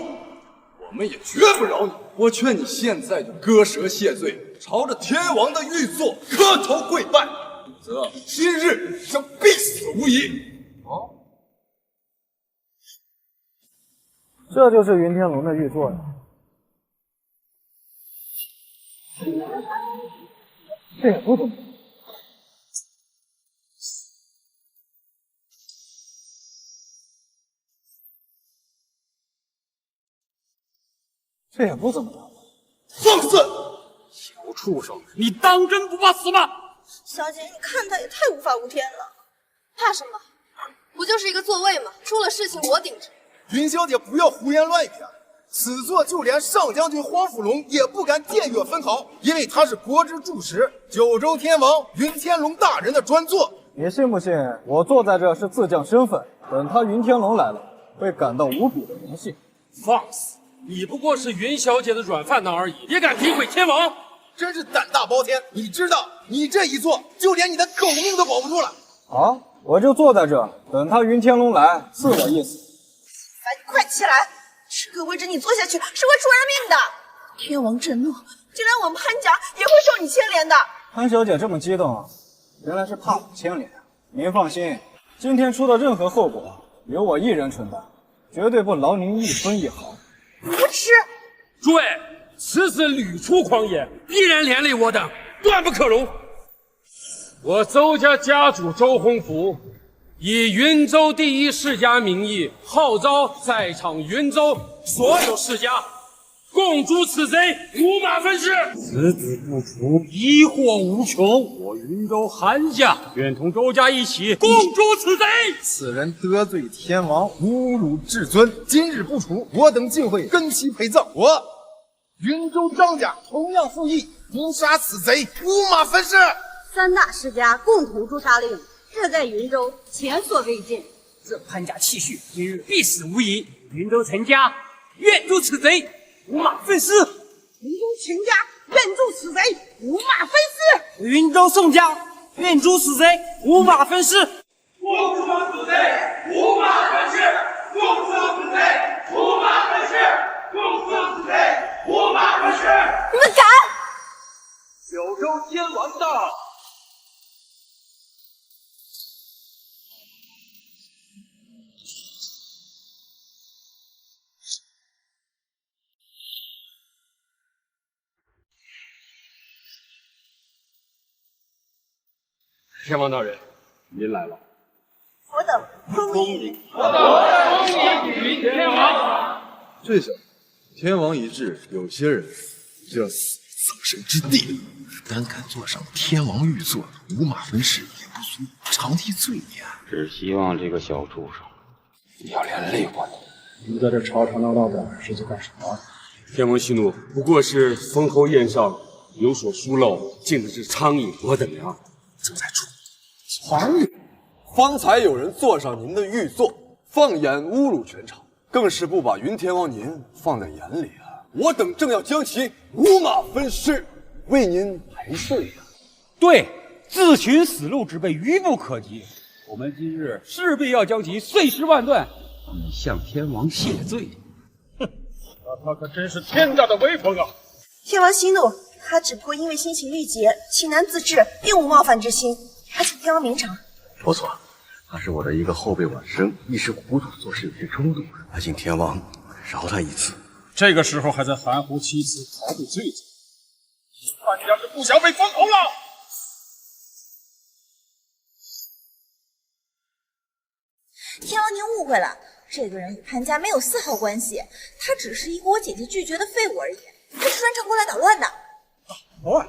我们也绝不饶你。我劝你现在就割舌谢罪，朝着天王的玉座磕头跪拜，否则今日将必死无疑。哦，这就是云天龙的玉座呀。这也不懂。这也不怎么样。放肆！小畜生，你当真不怕死吗？小姐，你看他也太无法无天了。怕什么？不就是一个座位吗？出了事情我顶着。云小姐不要胡言乱语啊！此座就连上将军黄甫龙也不敢僭越分毫，因为他是国之柱石，九州天王云天龙大人的专座。你信不信？我坐在这是自降身份，等他云天龙来了，会感到无比的荣幸。放肆！你不过是云小姐的软饭男而已，也敢诋毁天王？真是胆大包天！你知道，你这一坐，就连你的狗命都保不住了。好，我就坐在这，等他云天龙来，赐我一死。你快起来！这个位置你坐下去是会出人命的。天王震怒，就连我们潘家也会受你牵连的。潘小姐这么激动，原来是怕我牵连。您放心，今天出的任何后果由我一人承担，绝对不劳您一分一毫。无耻！诸位，此子屡出狂言，必然连累我等，断不可容。我邹家家主周洪福，以云州第一世家名义，号召在场云州所有世家，共诛此贼，五马分尸。此子不除，疑祸无穷。我云州韩家愿同周家一起共诛此贼。此人得罪天王，侮辱至尊，今日不除，我等定会跟其陪葬。我云州张家同样附议，诛杀此贼，五马分尸。三大世家共同诛杀令，这在云州前所未见。这潘家气绪今日必死无疑。云州陈家愿诛此贼，五马分尸。云州秦家愿诛此贼，五马分尸。云州宋家愿诛此贼，五马分尸。共杀此贼，五马分尸！共杀此贼，五马分尸！共杀此贼，五马分尸！你们敢！九州天王到！天王大人，您来了。我等恭迎。云天王。这下天王一至，有些人就要死于葬身之地了。胆敢坐上天王玉座，五马分尸，也不足长替罪孽。只希望这个小畜生不要连累我。你们在这吵吵闹闹的是在干什么？天王息怒，不过是封侯宴上有所疏漏，进的是苍蝇，我等呀正在处理。苍蝇！方才有人坐上您的玉座，放眼侮辱全场，更是不把云天王您放在眼里啊！我等正要将其五马分尸，为您排罪啊！对，自寻死路之辈，愚不可及。我们今日势必要将其碎尸万段，以向天王谢罪。那他可真是天大的威风啊！天王息怒，他只不过因为心情郁结，情难自制，并无冒犯之心，还请天王明察。不错，他是我的一个后辈晚生，一时糊涂，做事有些冲动，还请天王饶他一次。这个时候还在含糊其辞，逃避罪责，潘家是不想被封侯了。天王，您误会了，这个人与潘家没有丝毫关系，他只是一个我姐姐拒绝的废物而已，他是专程过来捣乱的。乱？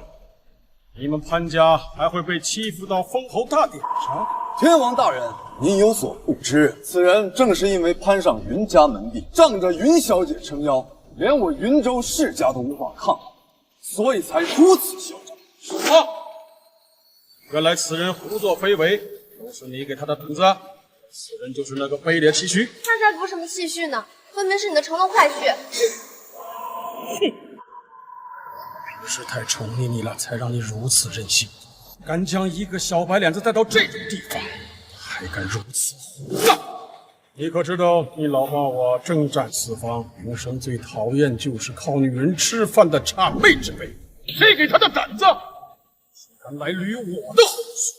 你们潘家还会被欺负到封侯大典上？天王大人，您有所不知，此人正是因为攀上云家门第，仗着云小姐撑腰，连我云州世家都无法抗衡，所以才如此嚣张。什么？原来此人胡作非为，都是你给他的本子。此人就是那个卑劣气虚。他才不是什么气虚呢，分明是你的乘龙快婿。不是太宠溺你了，才让你如此任性，敢将一个小白脸子带到这种地方，还敢如此胡闹！你可知道，你老爸我征战四方，平生最讨厌就是靠女人吃饭的谄媚之辈。谁给他的胆子，谁敢来捋我的后续？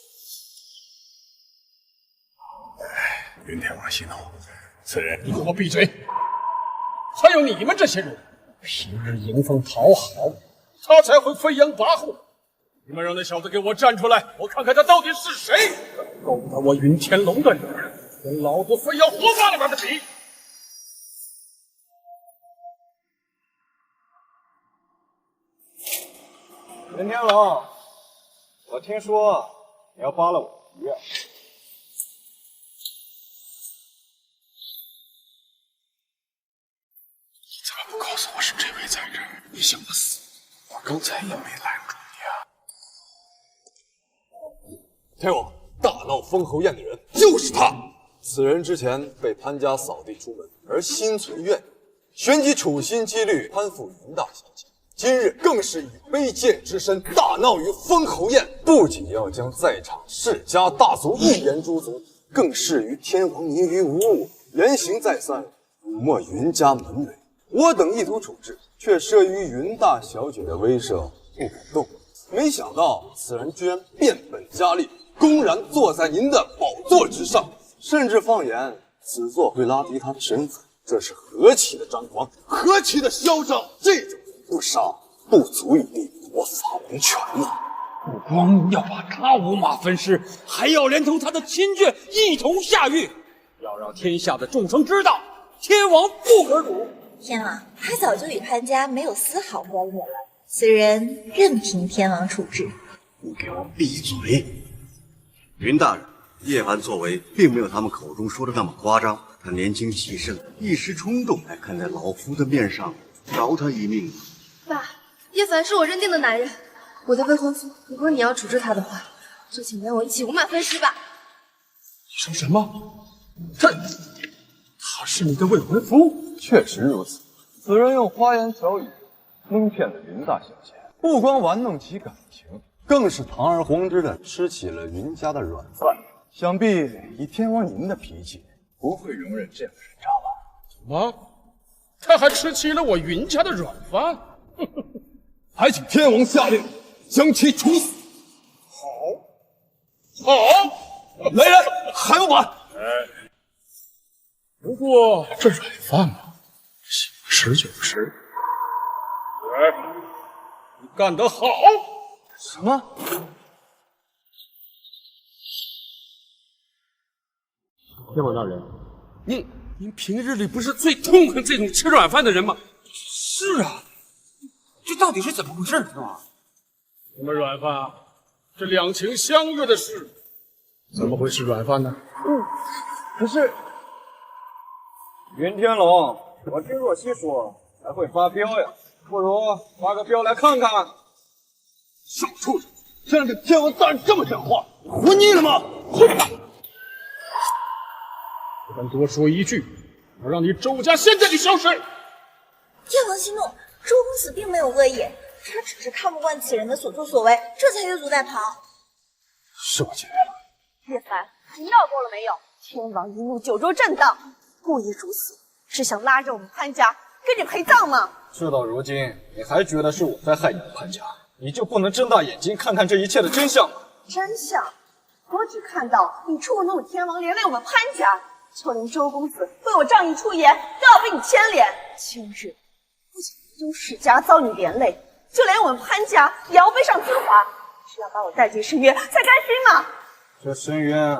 云天王息怒，此人你给我闭嘴！还有你们这些人，平日迎风讨好，他才会飞扬跋扈。你们让那小子给我站出来，我看看他到底是谁！勾搭我云天龙的女人，跟老子非要活扒了他的皮！任天龙，我听说你要扒了我的皮啊！你怎么不告诉我是这位在这儿？你想我死？我刚才也没拦住你啊！天王，大闹封侯宴的人就是他。此人之前被潘家扫地出门，而心存怨念，旋即处心积虑攀附云大小姐。今日更是以卑贱之身大闹于封侯宴，不仅要将在场世家大族一言诛族，更视于天王您于无物，言行再三，辱没云家门楣。我等意图处置，却慑于云大小姐的威慑，不敢动。没想到此人居然变本加厉，公然坐在您的宝座之上，甚至放言此座会拉低他的身份，这是何其的张狂，何其的嚣张！这种人不杀，不足以立我法王权呐！不光要把他五马分尸，还要连同他的亲眷一同下狱，要让天下的众生知道，天王不可辱。天王，他早就与潘家没有丝毫关联了，此人任凭天王处置。你给我闭嘴！云大人，叶凡作为并没有他们口中说的那么夸张，他年轻气盛，一时冲动，还看在老夫的面上饶他一命。爸，叶凡是我认定的男人，我的未婚夫。如果你要处置他的话，就请连我一起五马分尸吧。你说什么？他是你的未婚夫？确实如此，此人用花言巧语蒙骗了云大小姐，不光玩弄其感情，更是堂而皇之的吃起了云家的软饭。想必以天王您的脾气，不会容忍这样的人渣吧？什么？他还吃起了我云家的软饭？还请天王下令将其处死。好，来人，还不把？不过这软饭嘛，想吃就吃。你干得好！什么？天王大人，您平日里不是最痛恨这种吃软饭的人吗？是啊，这到底是怎么回事，天王？什么软饭啊？这两情相悦的事，怎么会是软饭呢？可是云天龙，我听若曦说还会发飙呀，不如发个飙来看看。小畜生，竟然对天王大人这么讲话，你活腻了吗？混蛋！不敢多说一句，我让你周家现在就消失！天王息怒，周公子并没有恶意，他只是看不惯此人的所作所为，这才越俎代庖。是我节约了。叶凡，你闹够了没有？天王一怒，九州震荡，故意如此，是想拉着我们潘家跟你陪葬吗？事到如今，你还觉得是我在害你们潘家？你就不能睁大眼睛看看这一切的真相吗？真相，我只看到你触怒天王，连累我们潘家，就连周公子为我仗义出言，都要被你牵连。今日不仅云州世家遭你连累，就连我们潘家也要背上资华，是要把我带进深渊才甘心吗？这深渊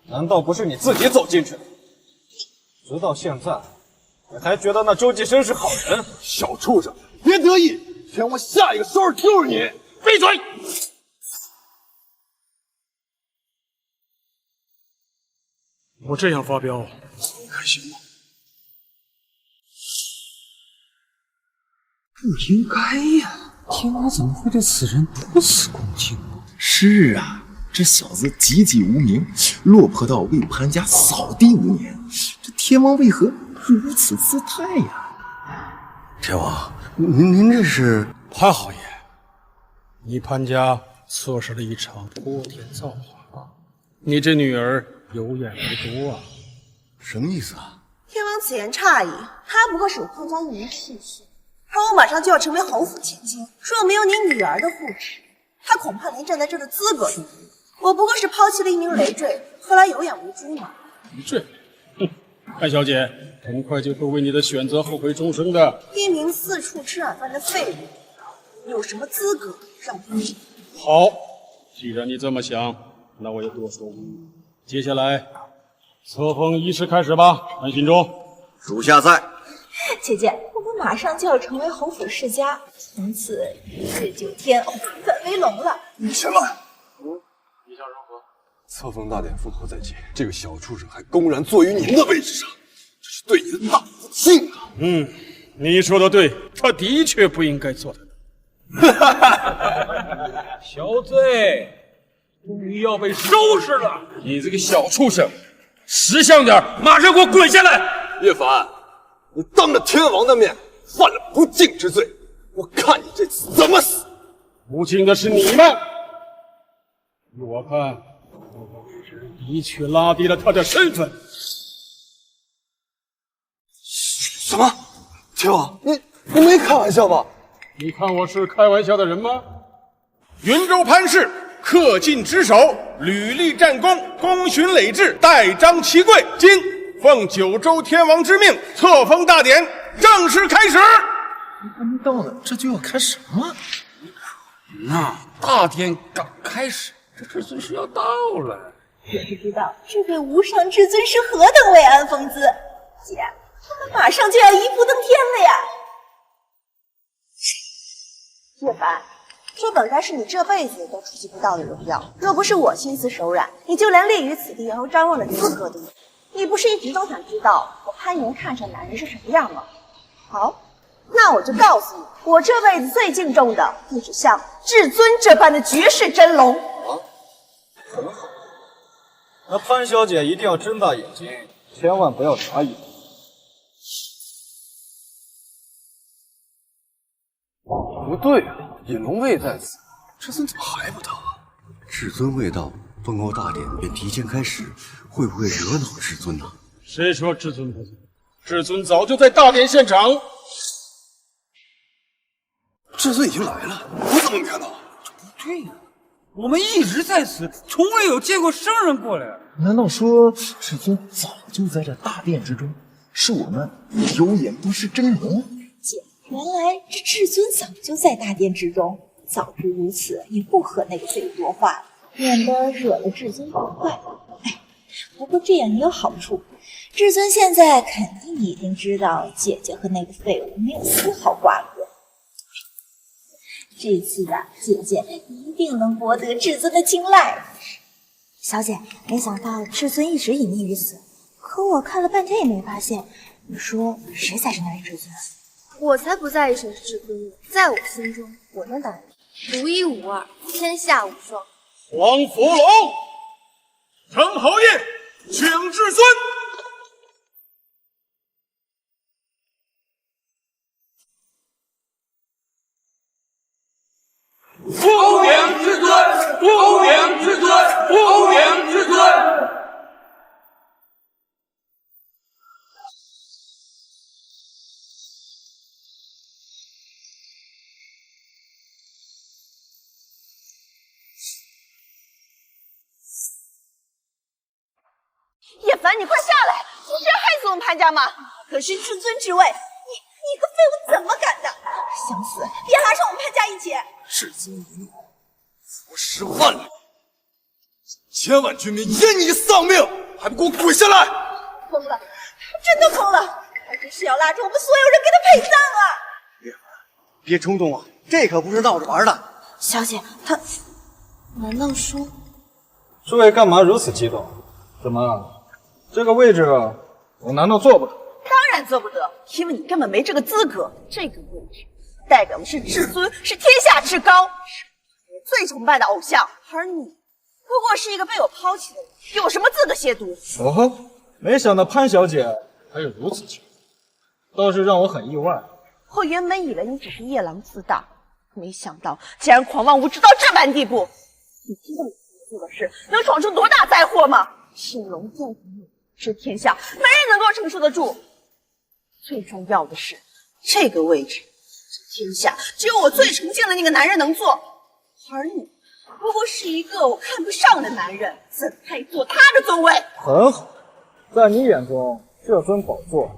难道不是你自己走进去的？直到现在，你还觉得那周继生是好人？小畜生，别得意！天王下一个收拾就是你！闭嘴！我这样发飙，开心吗？不应该呀！天王怎么会对此人如此恭敬呢？是啊，这小子籍籍无名，落魄到为潘家扫地5年，这天王为何如此姿态呀？天王，您这是？潘侯爷，你潘家错失了一场泼天造化，你这女儿有眼无珠啊！什么意思啊？天王此言差矣，他不过是我潘家一名屁婿，而我马上就要成为侯府千金，若没有你女儿的护持，他恐怕连站在这的资格都没有。我不过是抛弃了一名累赘，何来有眼无珠呢？累赘？哼，潘小姐很快就会为你的选择后悔终生的。一名四处吃软饭的废物，有什么资格让我入？好，既然你这么想，那我也多说无益。接下来，册封仪式开始吧。安心中，属下在。姐姐，我们马上就要成为侯府世家，从此一日9天，化反为龙了。你什么？你想如何？册封大典封侯在即，这个小畜生还公然坐于您的位置上，这是对你的大不敬啊！你说的对，他的确不应该做的。小子，终于要被收拾了！你这个小畜生，识相点，马上给我滚下来！叶凡，你当着天王的面犯了不敬之罪，我看你这次怎么死！不敬的是你们，依我看，的确拉低了他的身份。什么？天王，你没开玩笑吧？你看我是开玩笑的人吗？云州潘氏恪尽职守，屡立战功，功勋累至，代彰其贵。今奉九州天王之命，册封大典正式开始。还没到呢，这就要开始了？大典刚开始，这至尊是要到了。也不知道这位无上至尊是何等伟岸风姿。姐，他们马上就要一步登天了呀！叶凡，这本该是你这辈子都触及不到的荣耀，若不是我心思手软，你就连立于此地遥张望的资格都没有。你不是一直都想知道我潘岩看上男人是什么样吗？好，那我就告诉你，我这辈子最敬重的就是像至尊这般的绝世真龙。很好，那潘小姐一定要睁大眼睛，千万不要眨眼。不对啊，引龙卫在此，至尊怎么还不到啊？至尊未到，封侯大典便提前开始，会不会惹恼至尊呢？谁说至尊不在？至尊早就在大典现场。至尊已经来了，我怎么没看到？不对呀，我们一直在此，从未有见过生人过来。难道说至尊早就在这大殿之中？是我们有眼不识真龙？姐，原来这至尊早就在大殿之中。早知如此，也不和那个废物多话了，免得惹了至尊不快。哎，不过这样也有好处，至尊现在肯定已经知道姐姐和那个废物没有丝毫瓜葛。这次的姐姐一定能博得至尊的青睐。小姐，没想到至尊一直隐匿于此，可我看了半天也没发现。你说谁才是那位至尊？我才不在意谁是至尊呢，在我心中，我的男人独一无二，天下无双。黄福龙，陈侯爷，请至尊。欧阳至尊，欧阳至尊，欧阳至尊。叶凡，你快下来！你是要害死我们潘家吗？可是至尊之位，你个废物怎么敢的？想死别拉上我们潘家一起！至尊一怒，服10万里，千万军民因你丧命，还不给我滚下来！疯了，真的疯了！他这是要拉着我们所有人给他陪葬啊！别冲动啊，这可不是闹着玩的。小姐，他难道说……诸位干嘛如此激动？怎么，这个位置我难道坐不得？当然做不得，因为你根本没这个资格。这个位置代表的是至尊，是天下至高，是我最崇拜的偶像。而你不过是一个被我抛弃的人，有什么资格亵渎？哦吼，没想到潘小姐还有如此情况，倒是让我很意外。我原本以为你只是夜郎自大，没想到竟然狂妄无知到这般地步。你知道你做的事能闯出多大灾祸吗？青龙剑这天下没人能够承受得住。最重要的是，这个位置，这天下只有我最崇敬的那个男人能坐，而你不过是一个我看不上的男人，怎配坐他的座位？很好，在你眼中，这尊宝座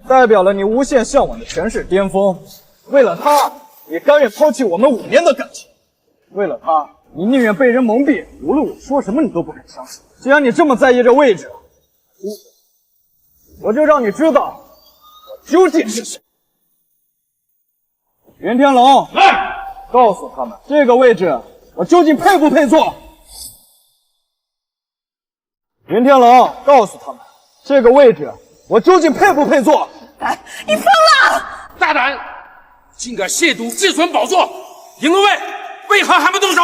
代表了你无限向往的权势巅峰。为了他，你甘愿抛弃我们5年的感情；为了他，你宁愿被人蒙蔽，无论我说什么，你都不肯相信。既然你这么在意这位置，我就让你知道我究竟是谁。云天龙，来，告诉他们这个位置我究竟配不配坐？云天龙，告诉他们这个位置我究竟配不配坐？哎，你疯了！大胆，竟敢亵渎至尊宝座！银龙卫为何还不动手？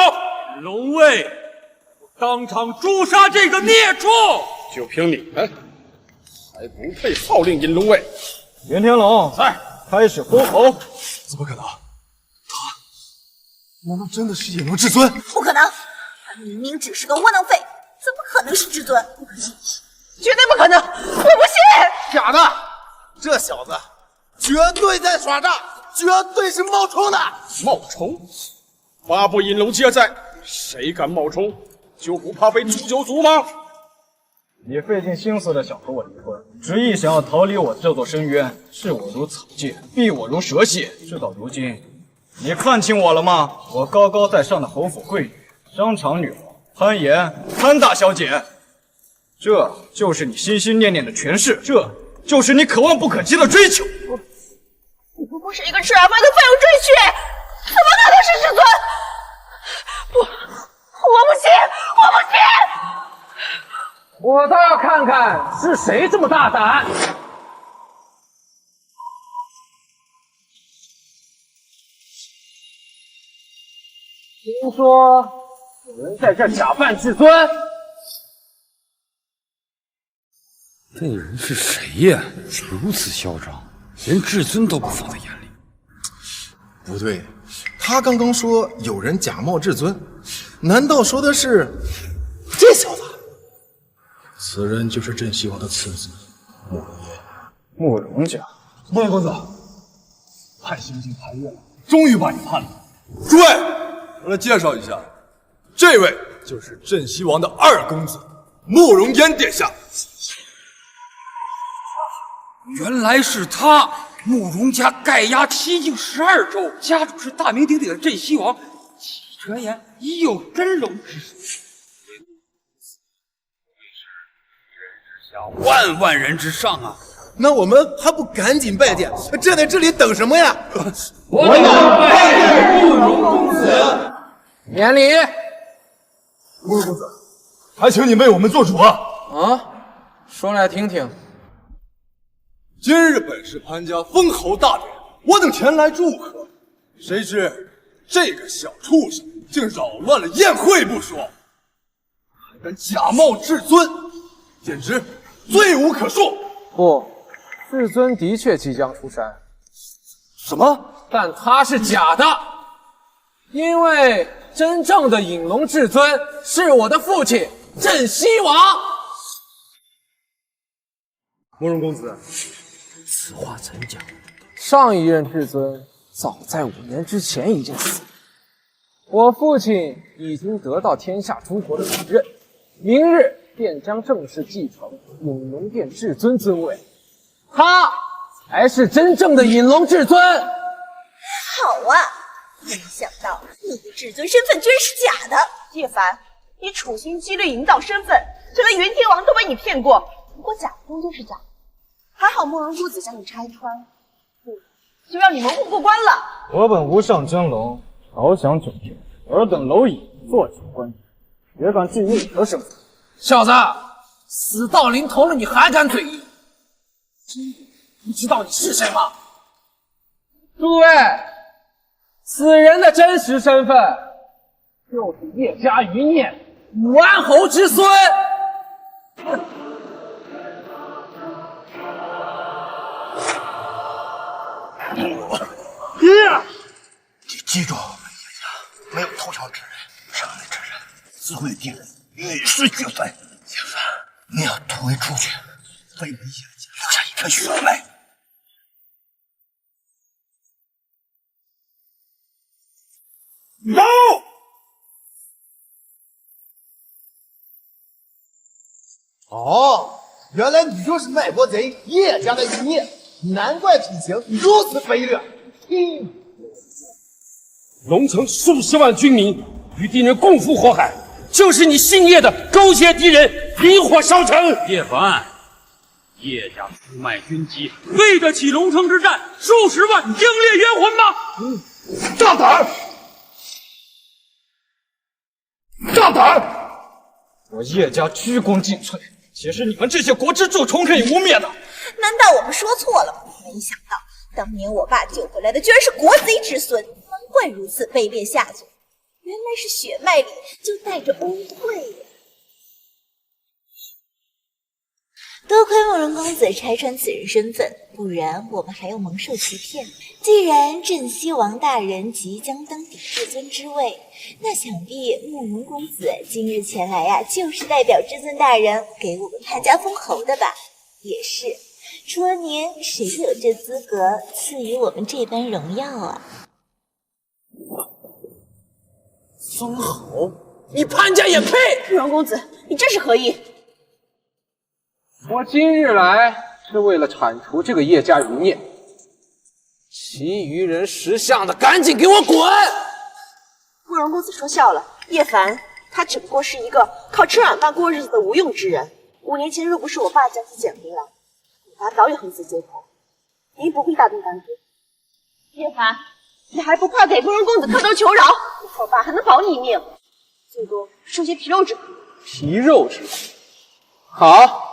龙卫，我当场诛杀这个孽畜！就凭你们，还不配号令银龙卫。云天龙，在，开始封侯。怎么可能？他难道真的是引龙至尊？不可能，他明明只是个窝囊废，怎么可能是至尊？绝对不可能！我不信！假的，这小子绝对在耍诈，绝对是冒充的。冒充？8部引龙皆在，谁敢冒充，就不怕被诛九族吗？你费尽心思的想和我离婚，执意想要逃离我这座深渊，视我如草芥，避我如蛇蝎。事到如今，你看清我了吗？我高高在上的侯府贵女，商场女王潘岩，潘大小姐，这就是你心心念念的权势，这就是你可望不可及的追求。你不过是一个吃软饭的费用赘婿，怎么可能是至尊？我不信，我不信！我倒要看看是谁这么大胆！听说有人在这假扮至尊，这人是谁呀？如此嚣张，连至尊都不放在眼里。不对，他刚刚说有人假冒至尊，难道说的是这小子？此人就是镇西王的次子慕容嫣。慕容家，慕容公子，判刑已经判阅了，终于把你判了。诸位，我来介绍一下，这位就是镇西王的二公子慕容嫣殿下。原来是他！慕容家盖压西境12州，家主是大名鼎鼎的镇西王，传言已有真龙之术，万万人之上啊！那我们还不赶紧拜见？站在这里等什么呀？我等拜见慕容公子。免礼。慕容公子，还请你为我们做主啊！啊，说来听听。今日本是潘家封侯大典，我等前来祝贺，谁知这个小畜生竟扰乱了宴会不说，还敢假冒至尊，简直罪无可恕！不，至尊的确即将出山。什么？但他是假的，因为真正的引龙至尊是我的父亲镇西王。慕容公子，此话怎讲？上一任至尊早在5年之前已经死了，我父亲已经得到天下诸国的承认，明日便将正式继承引龙殿至尊尊位，他才是真正的引龙至尊。好啊，没想到你的至尊身份居然是假的。叶凡，你处心积虑营造身份，就连云天王都被你骗过。不过假的终究是假的，还好慕容公子将你拆穿，不然就让你们混过关了。我本无上真龙，翱翔九天，尔等蝼蚁坐井观天，也敢质疑你的身份？小子，死到临头了，你还敢嘴硬？真的不知道你是谁吗？诸位，此人的真实身份就是叶家余孽武安侯之孙。你记住，叶家没有投降之人，胜利之人自会定与世俱焚。叶凡，你要突围出去，为我们叶家留下一片血脉。走！哦，原来你就是卖国贼叶家的余孽，难怪品行如此卑劣。龙城数十万军民与敌人共赴火海，就是你姓叶的勾结敌人，引火烧城。叶凡，叶家出卖军机，为得起龙城之战数十万英烈冤魂吗？大胆！大胆！我叶家鞠躬尽瘁，岂是你们这些国之蛀虫可以污蔑的？难道我们说错了吗？没想到当年我爸救回来的居然是国贼之孙，难怪如此卑劣下作，原来是血脉里就带着污秽呀！多亏慕容公子拆穿此人身份，不然我们还要蒙受欺骗。既然镇西王大人即将登顶至尊之位，那想必慕容公子今日前来呀，就是代表至尊大人给我们潘家封侯的吧？也是，除了您，谁有这资格赐予我们这般荣耀啊？封侯，你潘家也配？慕容公子，你这是何意？我今日来是为了铲除这个叶家余孽，其余人识相的赶紧给我滚！慕容公子说笑了，叶凡他只不过是一个靠吃软饭过日子的无用之人。5年前若不是我爸将其捡回来，我爸早已横死街头。您不必大动干戈。叶凡，你还不快给慕容公子磕头求饶？我爸还能保你一命，最多收些皮肉之苦。皮肉之苦，好。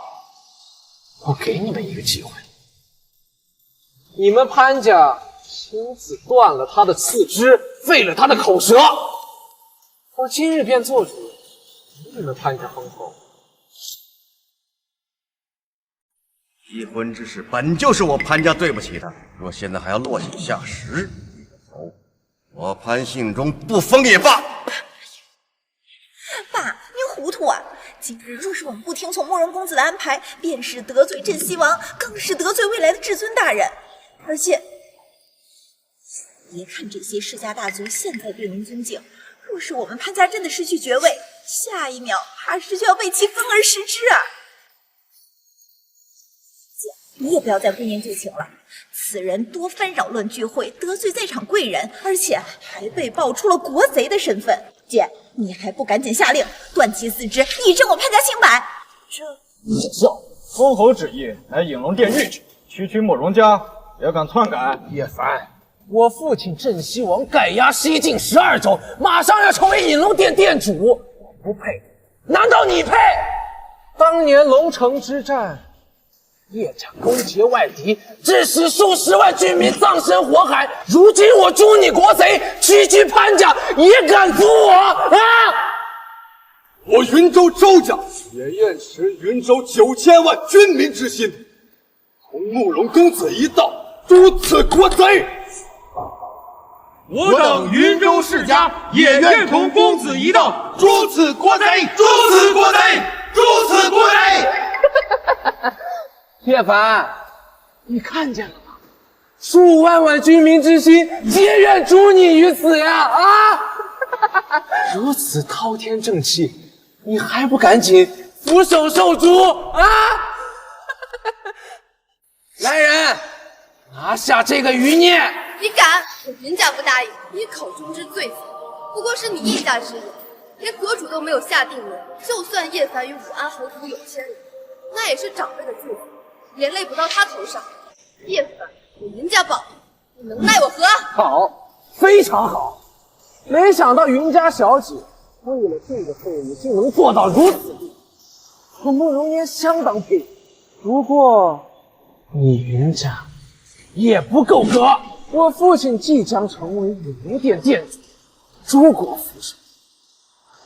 我给你们一个机会，你们潘家亲自断了他的四肢，废了他的口舌，我今日便做主，你们潘家封侯。离婚之事本就是我潘家对不起的，若现在还要落井下石，我潘信中不封也罢。爸，您糊涂啊！今日若是我们不听从慕容公子的安排，便是得罪镇西王，更是得罪未来的至尊大人。而且，别看这些世家大族现在对您尊敬，若是我们潘家真的失去爵位，下一秒怕是就要被其分而食之啊！姐，你也不要再顾念旧情了。此人多番扰乱聚会，得罪在场贵人，而且还被爆出了国贼的身份。姐，你还不赶紧下令断其四肢，以证我潘家清白？叫封侯旨意乃引龙殿谕旨，区区慕容家也敢篡改？叶凡，我父亲镇西王盖压西境12州，马上要成为引龙殿殿主，我不配，难道你配？当年龙城之战，叶家勾结外敌，致使数十万军民葬身火海。如今我诛你国贼，区区潘家也敢诛我啊！我云州周家也愿持云州9000万军民之心，同慕容公子一道诛此国贼。我等云州世家也愿同公子一道诛此国贼，诛此国贼，诛此国贼。叶凡，你看见了吗？数万万军民之心，皆愿诛你于此呀！啊！如此滔天正气，你还不赶紧俯首受诛啊！来人，拿下这个余孽！你敢？我云家不答应，你口中之罪罚，不过是你一家之言，连阁主都没有下定论。就算叶凡与武安侯府有牵连，那也是长辈的罪罚。连累不到他头上，叶凡，我云家保你能奈我何？好，非常好。没想到云家小姐为了这个废物，竟能做到如此地步，和慕容嫣相当配。不过，你云家也不够格。我父亲即将成为引龙殿殿主，诸国福首。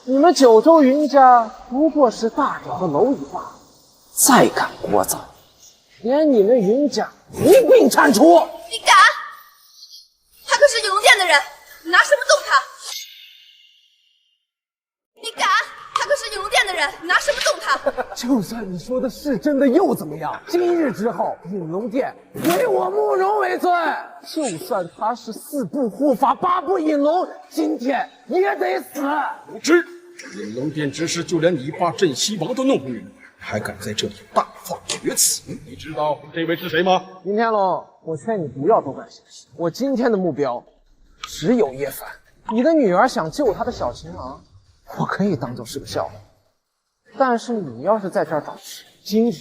你们九州云家不过是大点的蝼蚁罢了，再敢聒噪，连你们云家一并铲除！你敢？他可是引龙殿的人，你拿什么动他？你敢？他可是引龙殿的人，你拿什么动他？就算你说的是真的又怎么样？今日之后，引龙殿唯我慕容为尊。就算他是4部护法8部引龙，今天也得死。无知，引龙殿之事，就连你爸镇西王都弄不明白，还敢在这里大放厥词？你知道这位是谁吗？云天龙，我劝你不要多管闲事。我今天的目标只有叶凡。你的女儿想救她的小情郎，我可以当做是个笑话。但是你要是在这儿捣事，今日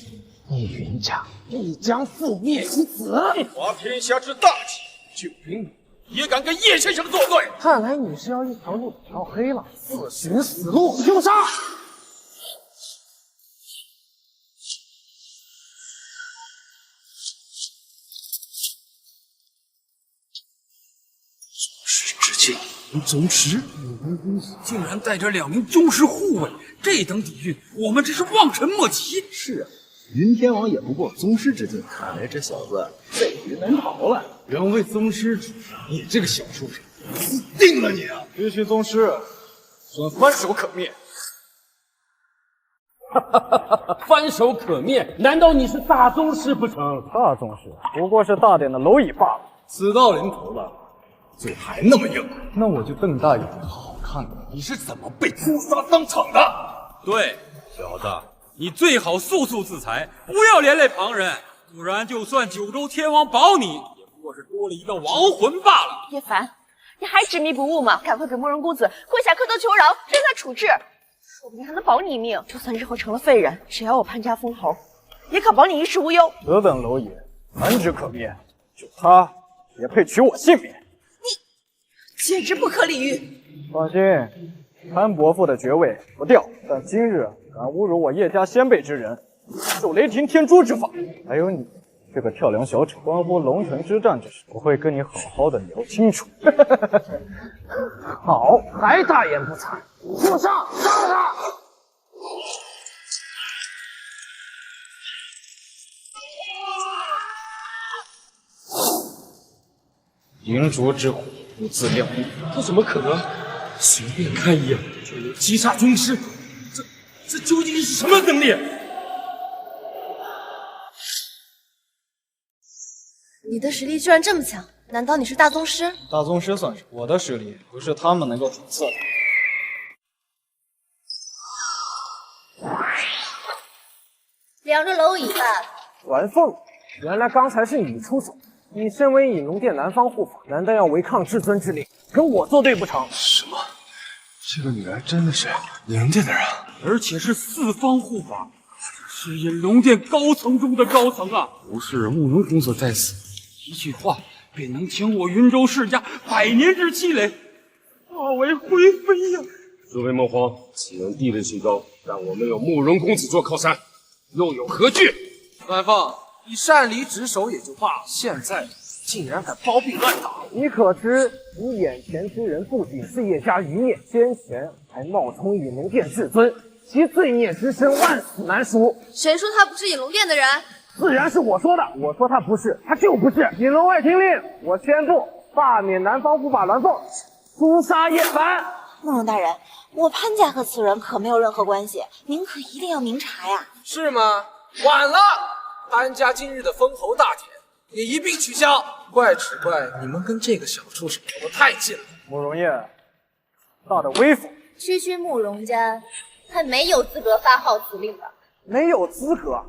你云家必将覆灭于此。华天下之大计，就凭你也敢跟叶先生作对？看来你是要一条路挑黑了，自寻死路，就杀！只见宗师竟然带着2名宗师护卫，这等底蕴，我们真是望尘莫及。是啊，云天王也不过宗师之境，看来这小子在云难逃了。两位宗师主，你这个小畜生，死定了你啊！区区宗师，算翻手可灭。翻手可灭？难道你是大宗师不成？大宗师不过是大点的蝼蚁罢了。死到临头了，嘴还那么硬，那我就瞪大眼睛好好看看你是怎么被诛杀当场的。对，小子，你最好速速自裁，不要连累旁人，不然就算九州天王保你，也不过是多了一个亡魂罢了。叶凡，你还执迷不悟吗？赶快给慕容公子跪下磕头求饶，让他处置，说不定还能保你一命。就算日后成了废人，只要我潘家封侯，也可保你衣食无忧。此等蝼蚁，难只可灭，就他也配取我性命。简直不可理喻！放心，潘伯父的爵位不掉，但今日敢侮辱我叶家先辈之人，受雷霆天诛之法。还有你这个跳梁小丑，关乎龙城之战之事，我会跟你好好的聊清楚。好，还大言不惭，给我上，杀了他！银烛之火不自量力，他怎么可能随便看一眼就能击杀宗师？这究竟是什么能力？你的实力居然这么强，难道你是大宗师？大宗师算是，我的实力不是他们能够揣测的。两只蝼蚁吧。栾凤，原来刚才是你出手。你身为隐龙殿南方护法，难道要违抗至尊之令，跟我作对不成？什么？这个女人真的是隐龙殿的人？而且是4方护法，是隐龙殿高层中的高层啊！不是慕容公子在此，一句话便能将我云州世家100年之积累化为灰飞呀！四位梦皇，此人地位虽高，但我们有慕容公子做靠山，又有何惧？栾凤，你擅离职守也就罢了，现在竟然敢包庇乱党！你可知，你眼前之人不仅是叶家余孽，先前还冒充隐龙殿至尊，其罪孽之深，万死难赎。谁说他不是隐龙殿的人？自然是我说的，我说他不是，他就不是。隐龙卫听令，我宣布罢免南方护法栾凤，诛杀叶凡。慕容大人，我潘家和此人可没有任何关系，您可一定要明察呀。是吗？晚了，潘家今日的封侯大典也一并取消。只怪你们跟这个小畜生走得太近了。慕容叶，大的威风，区区慕容家还没有资格发号此令吧？没有资格？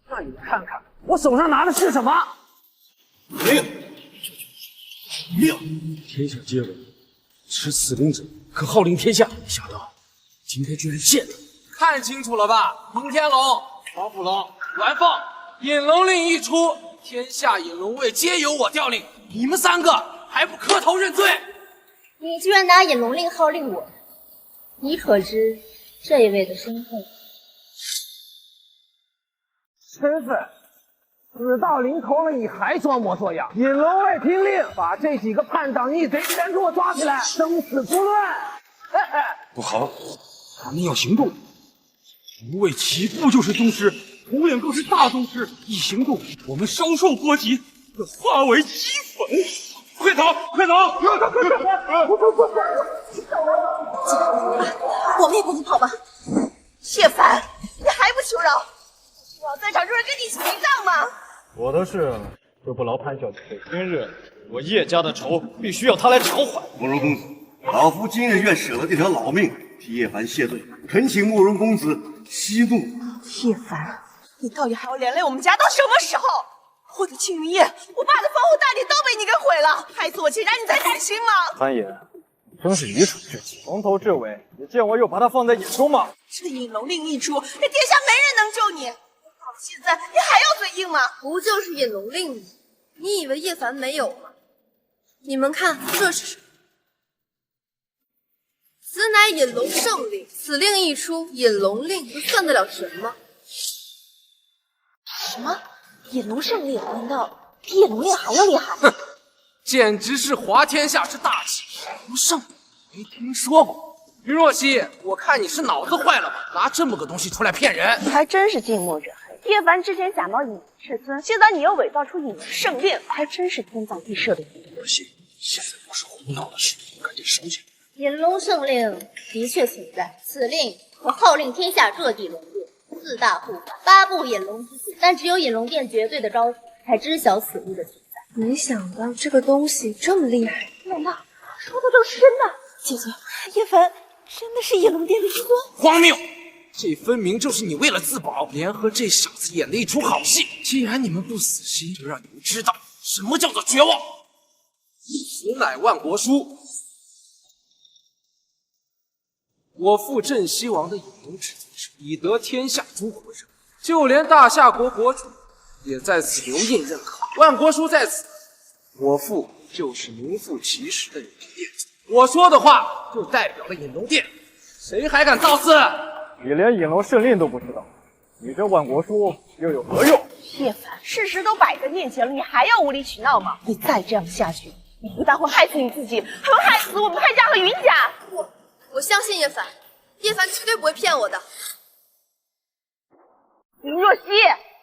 那你们看看，我手上拿的是什么？令，天下皆闻，持此令者可号令天下。没想到今天居然见了。看清楚了吧？明天龙、黄甫龙、栾凤，引龙令一出，天下引龙卫皆由我调令，你们3个还不磕头认罪？你居然拿引龙令号令我，你可知这一位的身份？身份，死到临头了，你还装模作样！引龙卫听令，把这几个叛党逆贼全给我抓起来，生死不论！不好，他们要行动。无畏起步就是宗师，统领更是大宗师，一行动，我们稍受波及，要化为齑粉！快走，快走！我们也不能跑吧？叶凡，你还不求饶？需要在场众人跟你一起陪葬吗？我的事就不劳潘小姐。今日我叶家的仇必须要他来偿还。慕容公子，老夫今日愿舍了这条老命，替叶凡谢罪，恳请慕容公子息怒。叶凡，你到底还要连累我们家到什么时候？我的庆云宴，我爸的封侯大典都被你给毁了，害死我亲家，你才甘心吗？潘爷，真是愚蠢至极，从头至尾，你见我有把他放在眼中吗？这引龙令一出，这天下没人能救你。老现在你还要嘴硬吗？不就是引龙令吗？你以为叶凡没有吗？你们看，这是什么？此乃引龙圣令，此令一出，引龙令又算得了什么？什么？引龙圣令？难道比引龙令还要厉害？哼，简直是滑天下之大稽。引龙圣令没听说过。云若曦，我看你是脑子坏了吧？拿这么个东西出来骗人，你还真是近墨者黑。叶凡之前假冒引龙至尊，现在你又伪造出引龙圣令，还真是天造地设的。若曦，现在不是胡闹的时候，赶紧收起来。引龙圣令的确存在，此令可号令天下各地龙殿，四大护法，8部引龙之祖，但只有引龙殿绝对的招数才知晓此物的存在。没想到这个东西这么厉害，难道说的都是真的？姐姐，叶凡真的是引龙殿的至尊？荒谬！这分明就是你为了自保，联合这小子演的一出好戏。既然你们不死心，就让你们知道什么叫做绝望。此乃万国书，我父镇西王的引龙之子，以得天下诸国人，就连大夏国国主也在此留印认可。万国书在此，我父就是名副其实的引龙殿主。我说的话就代表了引龙殿，谁还敢造次？你连引龙圣令都不知道，你这万国书又有何用？叶凡，事实都摆在面前了，你还要无理取闹吗？你再这样下去，你不但会害死你自己，还会害死我们潘家和云家。我相信叶凡，叶凡绝对不会骗我的。林若曦，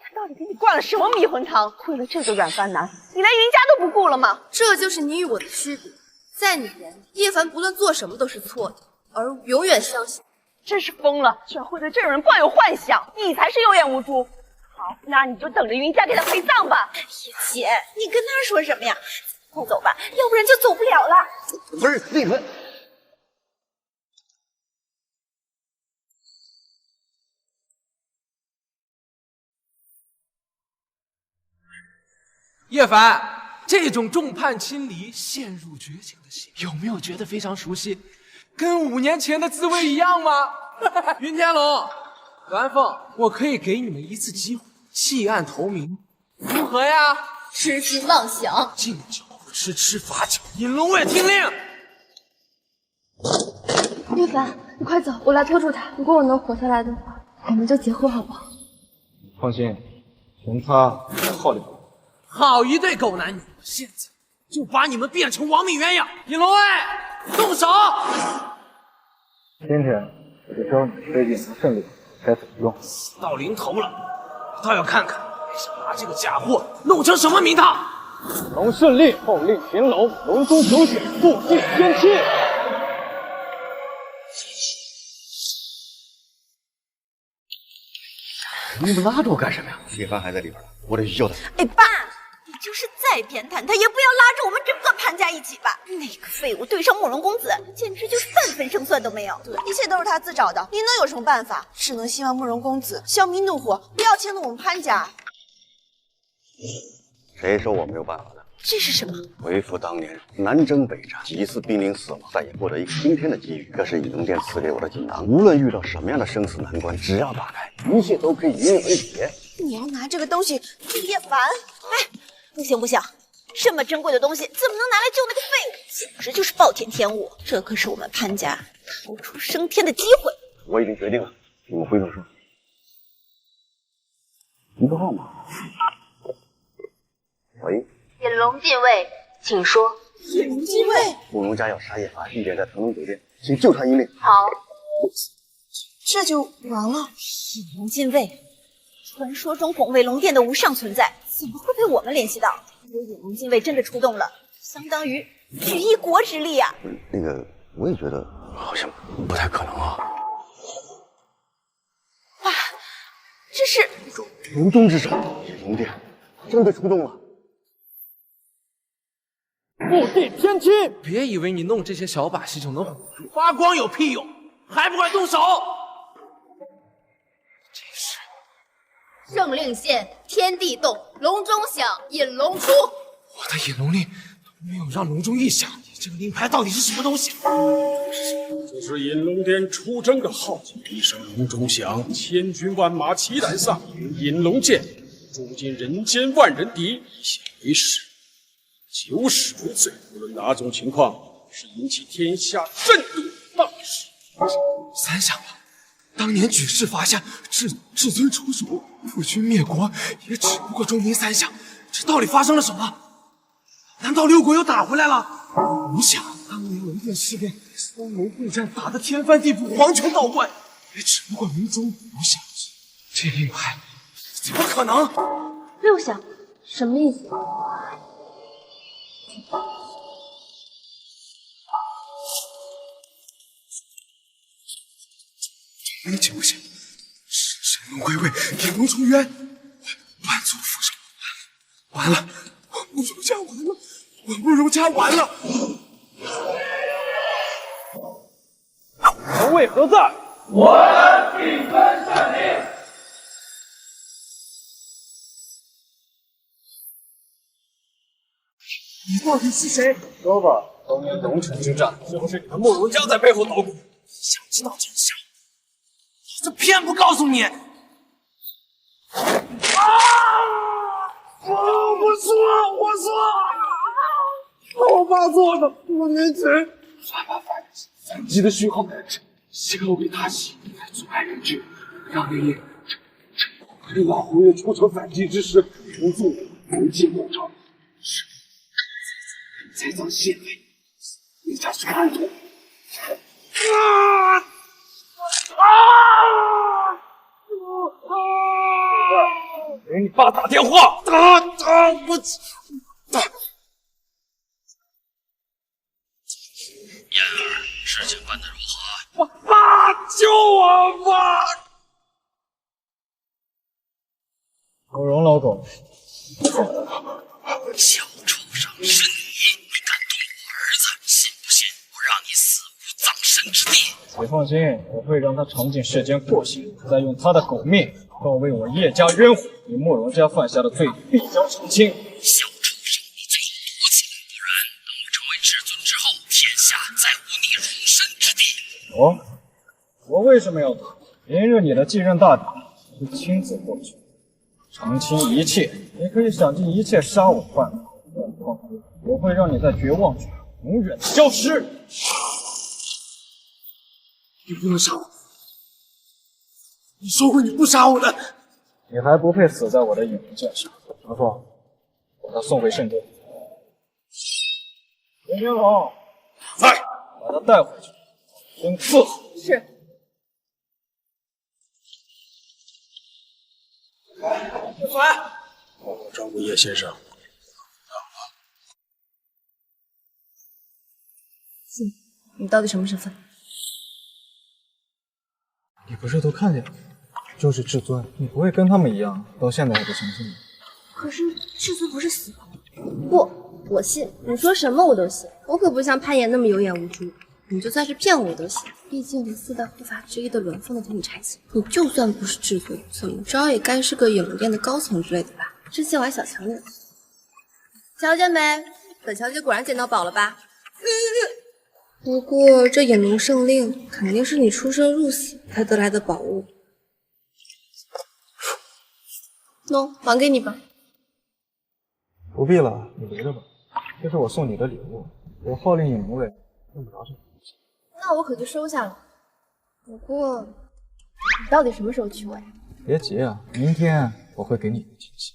他到底给你灌了什么迷魂汤？为了这个软饭男，你连云家都不顾了吗？这就是你与我的区别。在你眼里，叶凡不论做什么都是错的，而永远相信。真是疯了，居然会对这种人抱有幻想，你才是有眼无珠。好，那你就等着云家给他陪葬吧。姐，你跟他说什么呀？快走吧，要不然就走不了了。不是魏文，叶凡，这种众叛亲离、陷入绝境的戏，有没有觉得非常熟悉？跟5年前的滋味一样吗？云天龙、栾凤，我可以给你们一次机会，弃暗投明，如何呀？痴心妄想，敬酒不吃吃罚酒，引龙卫听令。叶凡，你快走，我来拖住他。如果我能活下来的话，我们就结婚好不好？放心，从他号令。好一对狗男女！现在就把你们变成亡命鸳鸯！引龙卫，动手！今天我就教你这引龙圣令该怎么用。死到临头了，我倒要看看你想把这个假货弄成什么名堂！龙圣令，后令擒龙，龙中求血，复尽天气。你们拉着我干什么呀？叶凡还在里边呢，我得去救他。哎，爸，你就是再偏袒他，也不要拉着我们整个潘家一起吧。那个废物对上慕容公子，简直就是半分胜算都没有。对，一切都是他自找的，你能有什么办法？只能希望慕容公子消弭怒火，不要牵动我们潘家。谁说我没有办法的？这是什么？为父当年南征北战，几次濒临死亡，再也获得一个惊天的机遇。这是引龙殿赐给我的锦囊，无论遇到什么样的生死难关，只要打开，一切都可以迎刃而解。你要拿这个东西救叶凡？哎，不行不行，这么珍贵的东西怎么能拿来救那个废物？简直就是暴殄天物！这可是我们潘家逃出升天的机会。我已经决定了，你们回头说。一个号码。喂。引龙禁卫，请说。引龙禁卫，慕容家要杀叶凡，地点在腾龙酒店，请就传一令。好，这就完了。引龙禁卫，传说中拱卫龙殿的无上存在，怎么会被我们联系到？如果引龙禁卫真的出动了，相当于举一国之力啊！那个，我也觉得好像不太可能啊。爸，这是龙中之首，引龙殿真的出动了。复地天机！别以为你弄这些小把戏就能唬住，发光有屁用？还不快动手！真是。圣令现，天地动，龙钟响，引龙出。我的引龙令都没有让龙中一响，你这个令牌到底是什么东西？这是引龙殿出征的号角，一声隆钟响，千军万马齐来丧迎引龙剑，铸尽人间万人敌，以显为誓。九死无罪，无论哪种情况，是引起天下震动大事。三想啊，当年举世伐夏，至尊出手，破军灭国，也只不过钟鸣三响。这到底发生了什么？难道六国又打回来了？无想，当年龙殿事变，双龙会战，打得天翻地覆，皇权倒灌，也只不过云中无想。这令牌怎么可能？六想，什么意思？没九醒，神龙归位，引龙重渊，万族复生，完了，我慕容家完了，我慕容家完了。王位何在？我等定分胜利。你到底是谁？说吧，当年龙城之战，是不是你们慕容家在背后捣鼓？想知道真相，老子偏不告诉你！我说，我爸做的，5年前他把反击的讯号泄露给大喜，再阻碍人质，让那夜趁老侯爷出城反击之时，同助南进攻城，栽赃陷害，你家是叛徒！给你爸打电话！燕儿，事情办得如何？爸，救我吧！慕容老狗，小畜生是你！你敢动我儿子，信不信我让你死无葬身之地？你放心，我会让他尝尽世间酷刑，再用他的狗命告慰我叶家冤魂，你慕容家犯下的罪必将偿清。小畜生，你最好躲起来，不然等我成为至尊之后，天下再无你容身之地。我为什么要躲？明日你的继任大典会亲自过去，偿清一切，你可以想尽一切杀我的办法，我会让你在绝望中永远的消失。你不能杀我！你说过你不杀我的。你还不配死在我的引龙剑上。何况，把他送回圣殿。林天龙，在，把他带回去，听伺候。是。不传，好好照顾叶先生。你到底什么身份？你不是都看见了？就是至尊，你不会跟他们一样，到现在还不相信吗？可是至尊不是死了？不，我信，你说什么我都信。我可不像攀岩那么有眼无珠，你就算是骗我都行。毕竟连4代护法之一的轮凤都给你拆起，你就算不是至尊，怎么着也该是个引龙殿的高层之类的吧？之前我还小瞧你了。瞧见没？本小姐果然捡到宝了吧？不过这引龙圣令肯定是你出生入死才得来的宝物。喏，还给你吧。不必了，你留着吧，这是我送你的礼物。我号令引龙卫，用不着这个。那我可就收下了。不过，你到底什么时候娶我呀？别急啊，明天我会给你一个惊喜。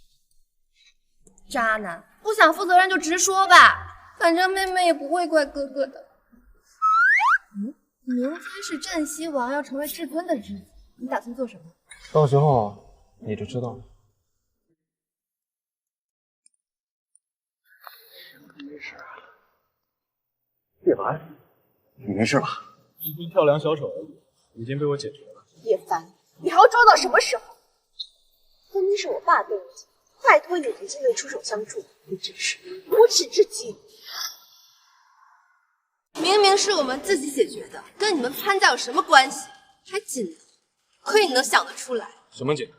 渣男，不想负责任就直说吧，反正妹妹也不会怪哥哥的。明天是镇西王要成为至尊的日子，你打算做什么？到时候你就知道了。没事啊，叶凡，你没事吧？一尊跳梁小丑而已，已经被我解决了。叶凡，你还要装到什么时候？分明是我爸对不起，拜托引龙禁卫出手相助，你真是无耻至极。明明是我们自己解决的，跟你们潘家有什么关系？还锦囊，亏你能想得出来。什么锦囊？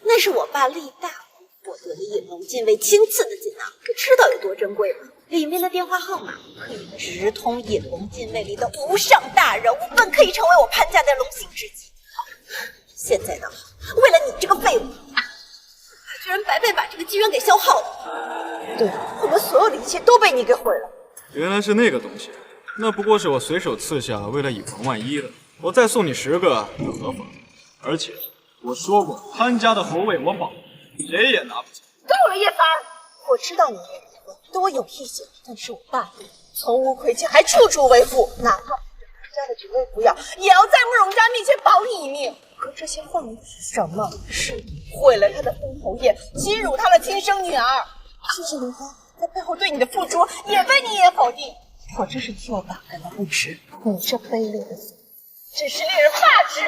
那是我爸立大功获得的引龙禁卫亲赐的锦囊，你知道有多珍贵吗？里面的电话号码可以直通引龙禁卫里的无上大人物，本可以成为我潘家的龙兴之基。现在呢，为了你这个废物，他居然白白把这个机缘给消耗了。对，我们所有的一切都被你给毁了。原来是那个东西，那不过是我随手刺下，为了以防万一的。我再送你10个又何妨？而且我说过，潘家的侯位我保，谁也拿不走。够了，叶凡！我知道你愿意婚，对我有意见，但是我大爷从无亏欠，还处处为父，哪怕潘家的爵位不要，也要在慕容家面前保你一命。可这些换来的是什么？是你毁了他的封侯宴，欺辱他的亲生女儿。谢谢林芳在背后对你的付出也被你也否定，我真是替我爸感到不值。你这卑劣的死，只是令人发指。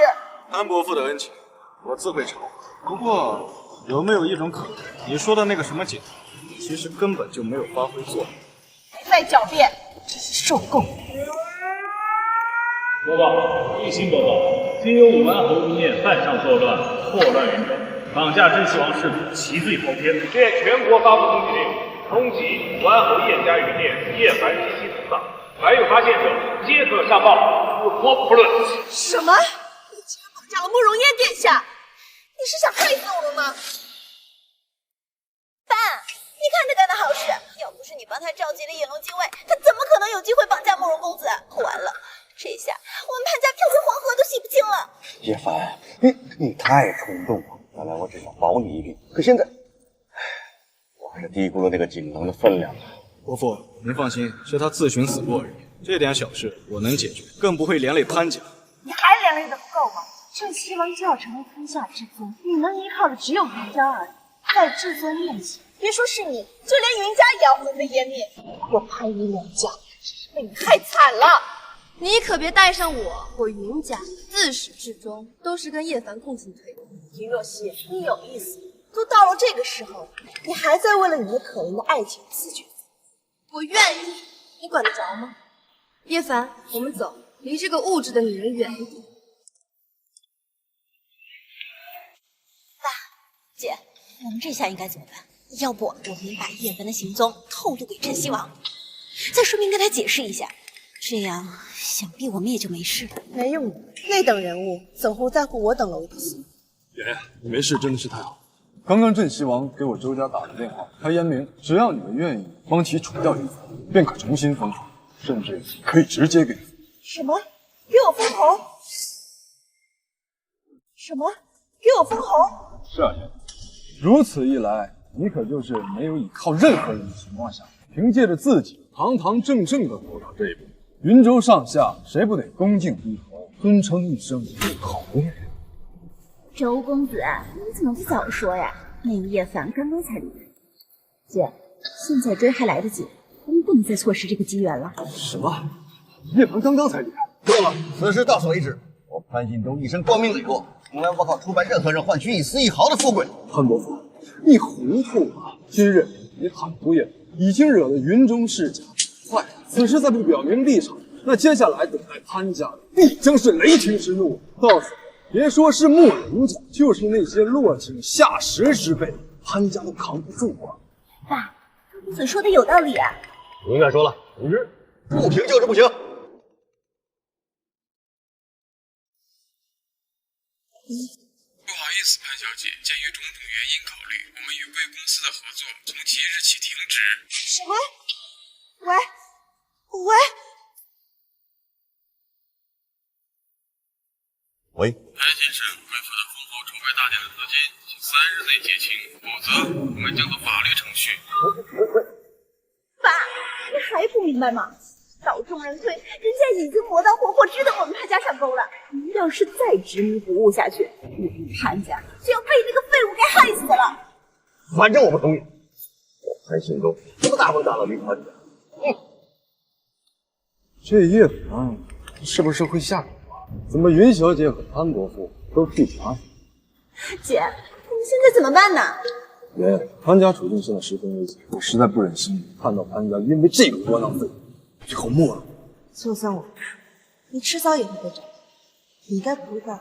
潘伯父的恩情，我自会偿还。不过，有没有一种可能，你说的那个什么解，其实根本就没有发挥作用？还在狡辩，真是受够了。播报，一心播报，今有武安侯吴念犯上作乱，祸乱云州，绑架真西王世子，其罪滔天，现全国发布通缉令，通缉武安侯叶家余孽叶凡及其死丧，凡有发现者，皆可上报，不拖不论。什么？你竟然绑架了慕容嫣殿下？你是想害死我们吗？爸，你看他干的好事，要不是你帮他召集了引龙禁卫，他怎么可能有机会绑架慕容公子？完了，这下我们潘家跳进黄河都洗不清了。叶凡，你太冲动了，本来我只想保你一命，可现在，我还是低估了那个锦囊的分量了。伯父，您放心，是他自寻死路而已，这点小事我能解决，更不会连累潘家。你还连累的不够吗？这西王就要成为天下至尊，你能依靠的只有云家而已。在至尊面前，别说是你，就连云家也要灰飞烟灭。我潘云两家真是被你害惨了。你可别带上我云家自始至终都是跟叶凡共进退的。林若曦，你有意思，都到了这个时候，你还在为了你那可怜的爱情自绝。我愿意，你管得着吗？叶凡，我们走，离这个物质的女人远一点。姐，我们这下应该怎么办？要不我们把叶凡的行踪透露给镇西王，再顺便跟他解释一下，这样想必我们也就没事了。没用的，那等人物怎会在乎我等楼的心？爷，你没事真的是太好了。刚刚镇西王给我周家打了电话，他言明只要你们愿意帮其除掉叶凡，便可重新封侯，甚至可以直接给你。什么？给我封侯？什么？给我封侯？是啊，爷。如此一来，你可就是没有依靠任何人的情况下，凭借着自己堂堂正正的走到这一步。云州上下谁不得恭敬低头，尊称一声侯爷？周公子，你怎么不早说呀？那个叶凡刚刚才离开。姐，现在追还来得及，我们不能再错失这个机缘了。什么？叶凡刚刚才离开？够了，此事到此为止。我潘信忠一身光明磊落，从来不靠出卖任何人换取一丝一毫的富贵。潘伯父，你糊涂了！今日你坦途也已经惹得云中世家坏，此事再不表明立场，那接下来等待潘家的必将是雷霆之怒。到时别说是慕容家，就是那些落井下石之辈，潘家都扛不住啊！爸，周公子说的有道理啊。不用再说了，总之不行就是不行。不好意思，潘小姐，鉴于种种原因考虑，我们与贵公司的合作从即日起停止。什么？喂？喂？潘先生，贵府的封侯筹备大典的资金，请3日内结清，否则我们将走法律程序。爸，你还不明白吗？道众人推，人家已经磨刀霍霍，只等我们潘家上钩了。你要是再执迷不悟下去，我们潘家就要被那个废物给害死了。反正我不同意。我潘信忠什么大风大浪没看见？这叶凡是不是会下手啊？怎么云小姐和潘伯父都替他？姐，我们现在怎么办呢？爷，潘家处境现在十分危险，我实在不忍心看到潘家因为这个窝囊废最后没了。就算我不说，你迟早也会被找到。你应该不会干。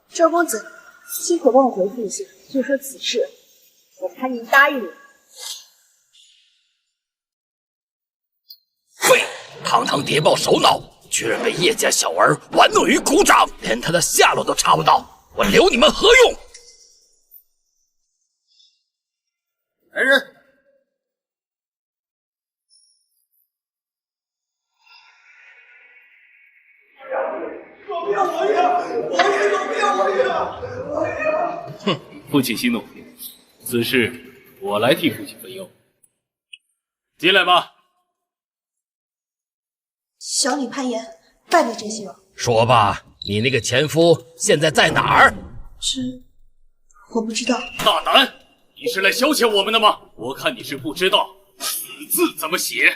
周公子，辛苦帮我回复一下，就说此事我潘宁答应你。堂堂谍报首脑，居然被叶家小儿玩弄于股掌，连他的下落都查不到，我留你们何用？来人！哼，父亲息怒，此事我来替父亲分忧。进来吧。小李攀岩，拜别真心了。说吧，你那个前夫现在在哪儿？我不知道。大胆！你是来消遣我们的吗？我看你是不知道“死”字怎么写。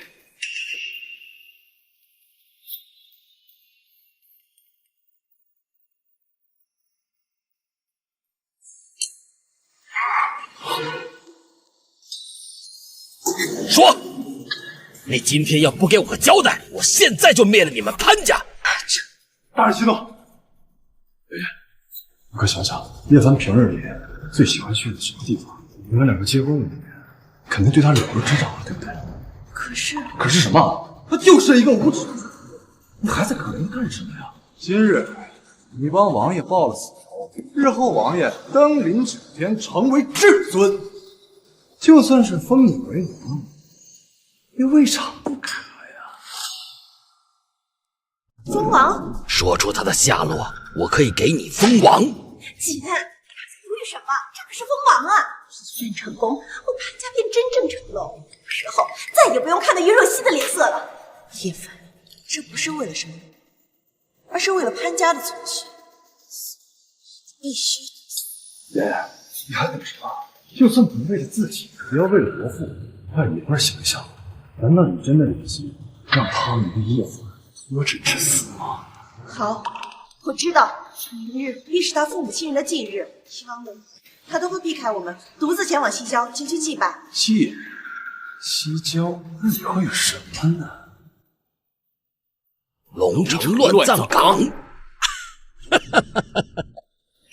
说，你今天要不给我个交代，我现在就灭了你们潘家！大人息怒。你快想想，叶凡平日里最喜欢去的什么地方？你们两个结婚5年，肯定对他了如指掌了，对不对？可是什么？他就是一个无耻之徒，你还在可怜他干什么呀？今日你帮王爷报了死仇，日后王爷登临指天，成为至尊，就算是封你为王，也未尝不可呀。封王？说出他的下落，我可以给你封王。姐，为什么？这可是封王啊！一旦成功，我潘家便真正成龙，到时候再也不用看到云若曦的脸色了。叶凡，这不是为了什么，而是为了潘家的存续。必须得死！爷爷，你还等什么？就算不为了自己，也要为了伯父换爷们形象。难道你真的忍心让他们的叶凡无耻致死吗？好，我知道，明日必是他父母亲人的忌日，希望呢，他都会避开我们，独自前往西郊前去祭拜。忌日？西郊那里会有什么呢？龙城乱葬岗。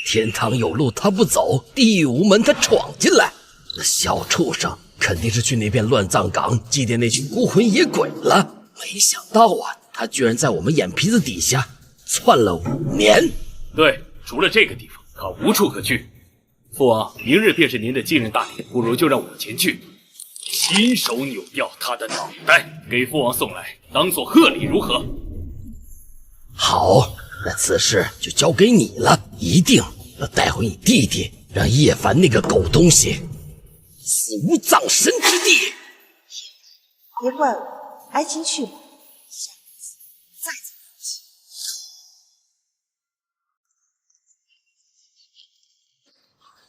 天堂有路他不走，地狱无门他闯进来。那小畜生肯定是去那边乱葬岗祭奠那群孤魂野鬼了。没想到啊，他居然在我们眼皮子底下窜了5年。对，除了这个地方，他无处可去。父王，明日便是您的继任大典，不如就让我前去，亲手扭掉他的脑袋，给父王送来，当做贺礼，如何？好，那此事就交给你了，一定要带回你弟弟，让叶凡那个狗东西死无葬身之地。别怪我，爱情去吧，下次再走一起。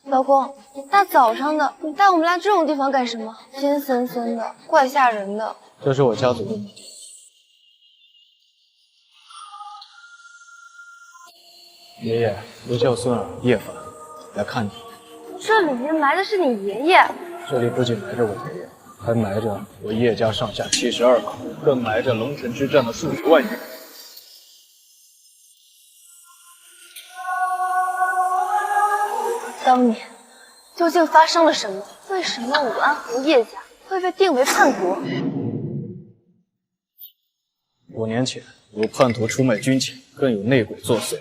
老公，大早上的，你带我们来这种地方干什么？阴森森的，怪吓人的。这是我家族的墓地。爷爷，我叫孙儿叶凡，来看你。这里面埋的是你爷爷？这里不仅埋着我爷爷，还埋着我叶家上下72口，更埋着龙城之战的数十万人。当年究竟发生了什么？为什么武安侯叶家会被定为叛国？5年前，有叛徒出卖军钱，更有内鬼作祟，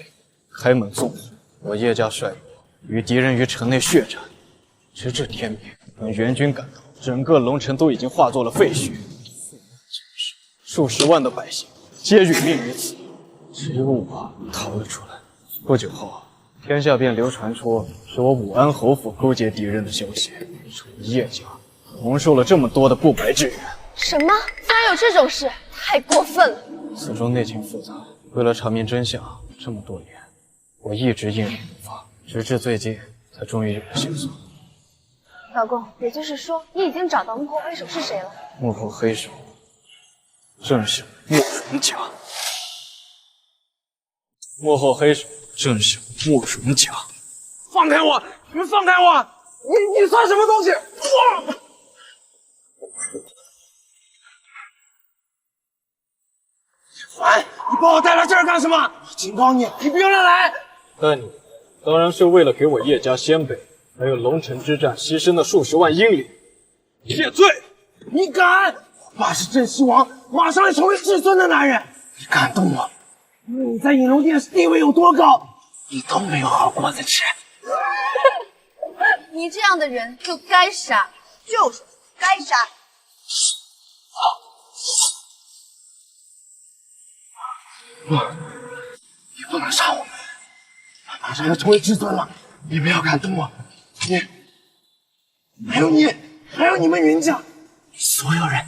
开门送人。我叶家率部与敌人于城内血战，直至天明。等援军赶到，整个龙城都已经化作了废墟，数十万的百姓皆殒命于此，只有我逃了出来。不久后，天下便流传出是我武安侯府勾结敌人的消息，说叶家蒙受了这么多的不白之冤。什么？竟然有这种事，太过分了！此中内情复杂，为了查明真相，这么多年，我一直隐忍不发，直至最近才终于有了线索。老公，也就是说，你已经找到幕后黑手是谁了？幕后黑手正是慕容家。幕后黑手正是慕容家。放开我！你们放开我！你算什么东西？凡，你把我带来这儿干什么？我警告你，你不用来！带你当然是为了给我叶家先辈，还有龙城之战牺牲的数十万英灵谢罪。你敢！爸是镇西王，马上要成为至尊的男人。你敢动我，无论你在隐龙殿地位有多高，你都没有好果子吃。你这样的人就该杀，就是该杀。不，你不能杀我，我马上要成为至尊了，你不要敢动我。还有你们云家，所有人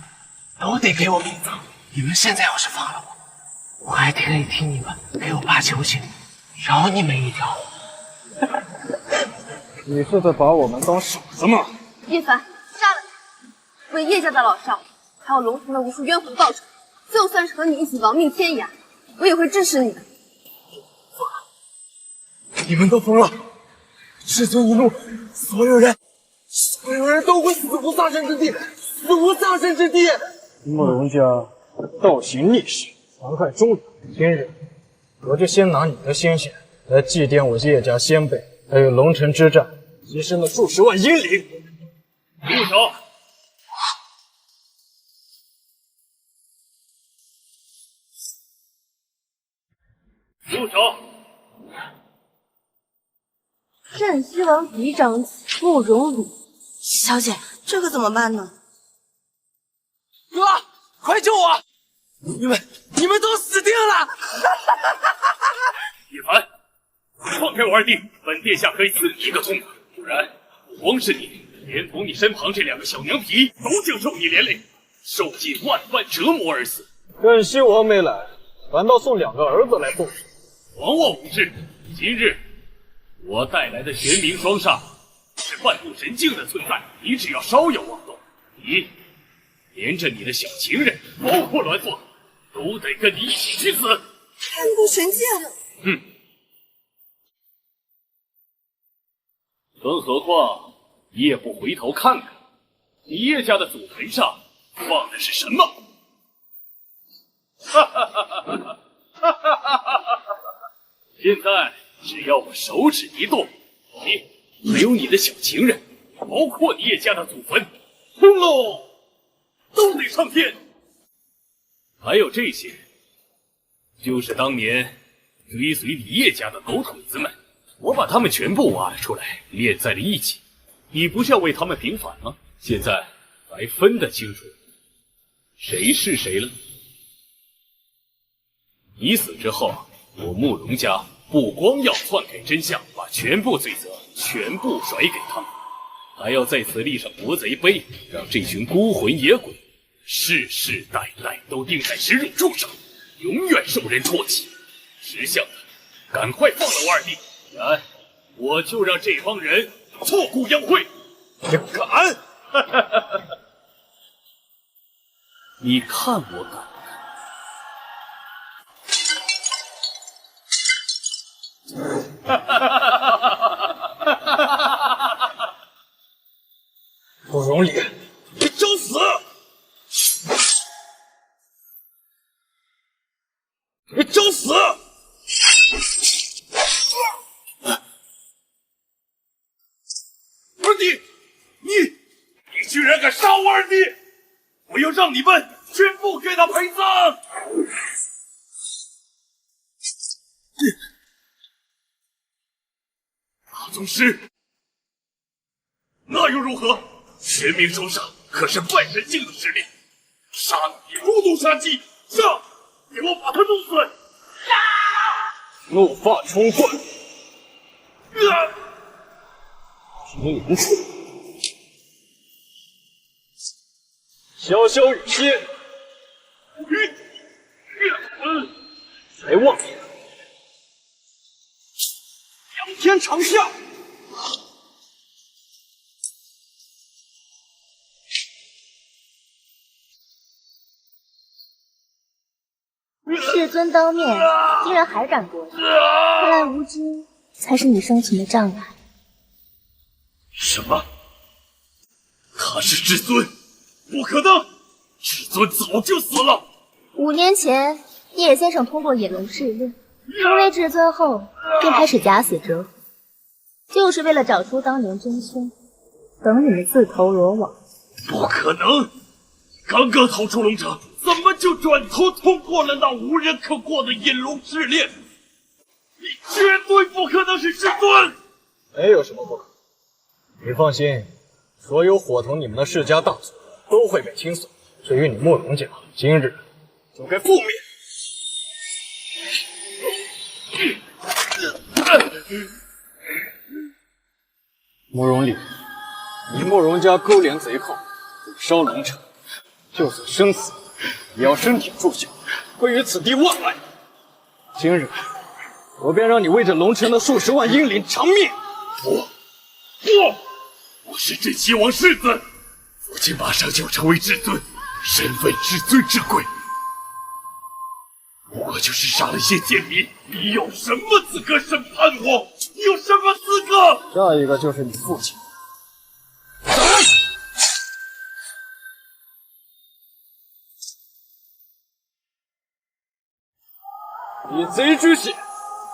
都得给我面子。你们现在要是放了我，我还可以替你们给我爸求情，饶你们一条。你是在把我们当傻子吗？叶凡，杀了他，为叶家的老少，还有龙城的无数冤魂报仇。就算是和你一起亡命天涯，我也会支持你的。你们都疯了！至尊一怒，所有人都会死无葬身之地，死无葬身之地。慕容家倒行逆施，残害忠良。今日我就先拿你的鲜血来祭奠我叶家先辈，还有龙城之战牺牲了数十万英灵。住手！住手！镇西王嫡长子慕容羽，小姐，这可怎么办呢？哥，快救我！你们都死定了！叶凡，放开我二弟，本殿下可以赐你一个痛快，不然不光是你，连同你身旁这两个小娘皮都将受你连累，受尽万般折磨而死。镇西王没来，反倒送两个儿子来送死，枉我无知！今日我带来的玄冥双煞是半步神境的存在，你只要稍有妄动，你连着你的小情人，包括栾凤，都得跟你一起去死。半步神境。更何况你也不回头看看，你叶家的祖坟上放的是什么？哈哈哈哈哈！哈哈哈哈哈！现在只要我手指一动，你还有你的小情人，包括你叶家的祖坟，轰隆，都得上天。还有这些，就是当年追随你叶家的狗腿子们，我把他们全部挖了出来，列在了一起。你不是要为他们平反吗？现在才分得清楚谁是谁了。你死之后，我慕容家不光要篡改真相，把全部罪责全部甩给他们，还要在此立上国贼碑，让这群孤魂野鬼世世代代都钉在耻辱柱上，永远受人唾弃。识相的，赶快放了我二弟，不然我就让这帮人挫骨扬灰。你敢？你看我敢？慕容礼，你找死！你找死！二弟，你居然敢杀我二弟！我要让你们全部给他陪葬！大宗师，那又如何？玄冥双煞可是半神境的实力，杀你如同杀鸡！上，给我把他弄死！怒发冲冠，平云处，潇潇雨歇，才妄言，仰天长啸。至尊当面，竟然还敢过来，看来无知才是你生存的障碍。什么？他是至尊？不可能！至尊早就死了。5年前，叶先生通过野龙试炼，成为至尊后，便开始假死折合，就是为了找出当年真凶，等你们自投罗网。不可能！刚刚逃出龙城，怎么就转头通过了那无人可过的引龙试炼？你绝对不可能是师尊！没有什么不可。你放心，所有伙同你们的世家大族都会被清算。至于你慕容家，今日就该覆灭。慕容礼，你慕容家勾连贼寇，火烧龙城，就算生死，也要身体住下，归于此地万爱。今日，我便让你为这龙城的数十万英灵偿命。我是镇西王世子，父亲马上就要成为至尊，身份至尊之贵。我就是杀了谢剑民，你有什么资格审判我？你有什么资格？下一个就是你父亲。以贼之血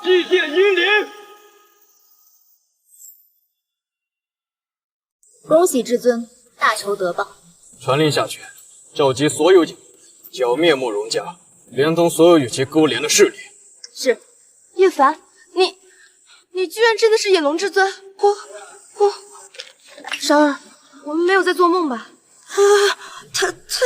祭奠英灵。恭喜至尊，大仇得报。传令下去，召集所有影，剿灭慕容家，连同所有与其勾连的势力。是。叶凡，你居然真的是野龙至尊！我，珊儿，我们没有在做梦吧？他，至尊！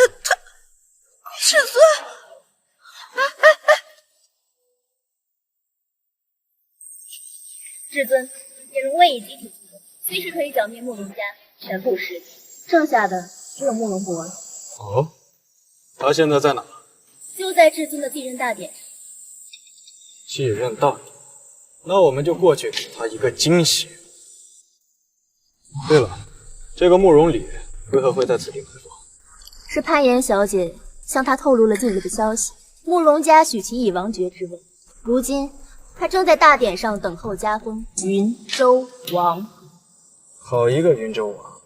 至尊，野龙卫已集体随时可以剿灭慕容家全部势力，剩下的只有慕容博了。哦，他现在在哪？就在至尊的继任大典上。继任大典，那我们就过去给他一个惊喜。对了，这个慕容礼为何会在此地埋伏？是攀岩小姐向他透露了近日的消息，慕容家许其以王爵之位，如今他正在大典上等候加封云州王。好一个云州王！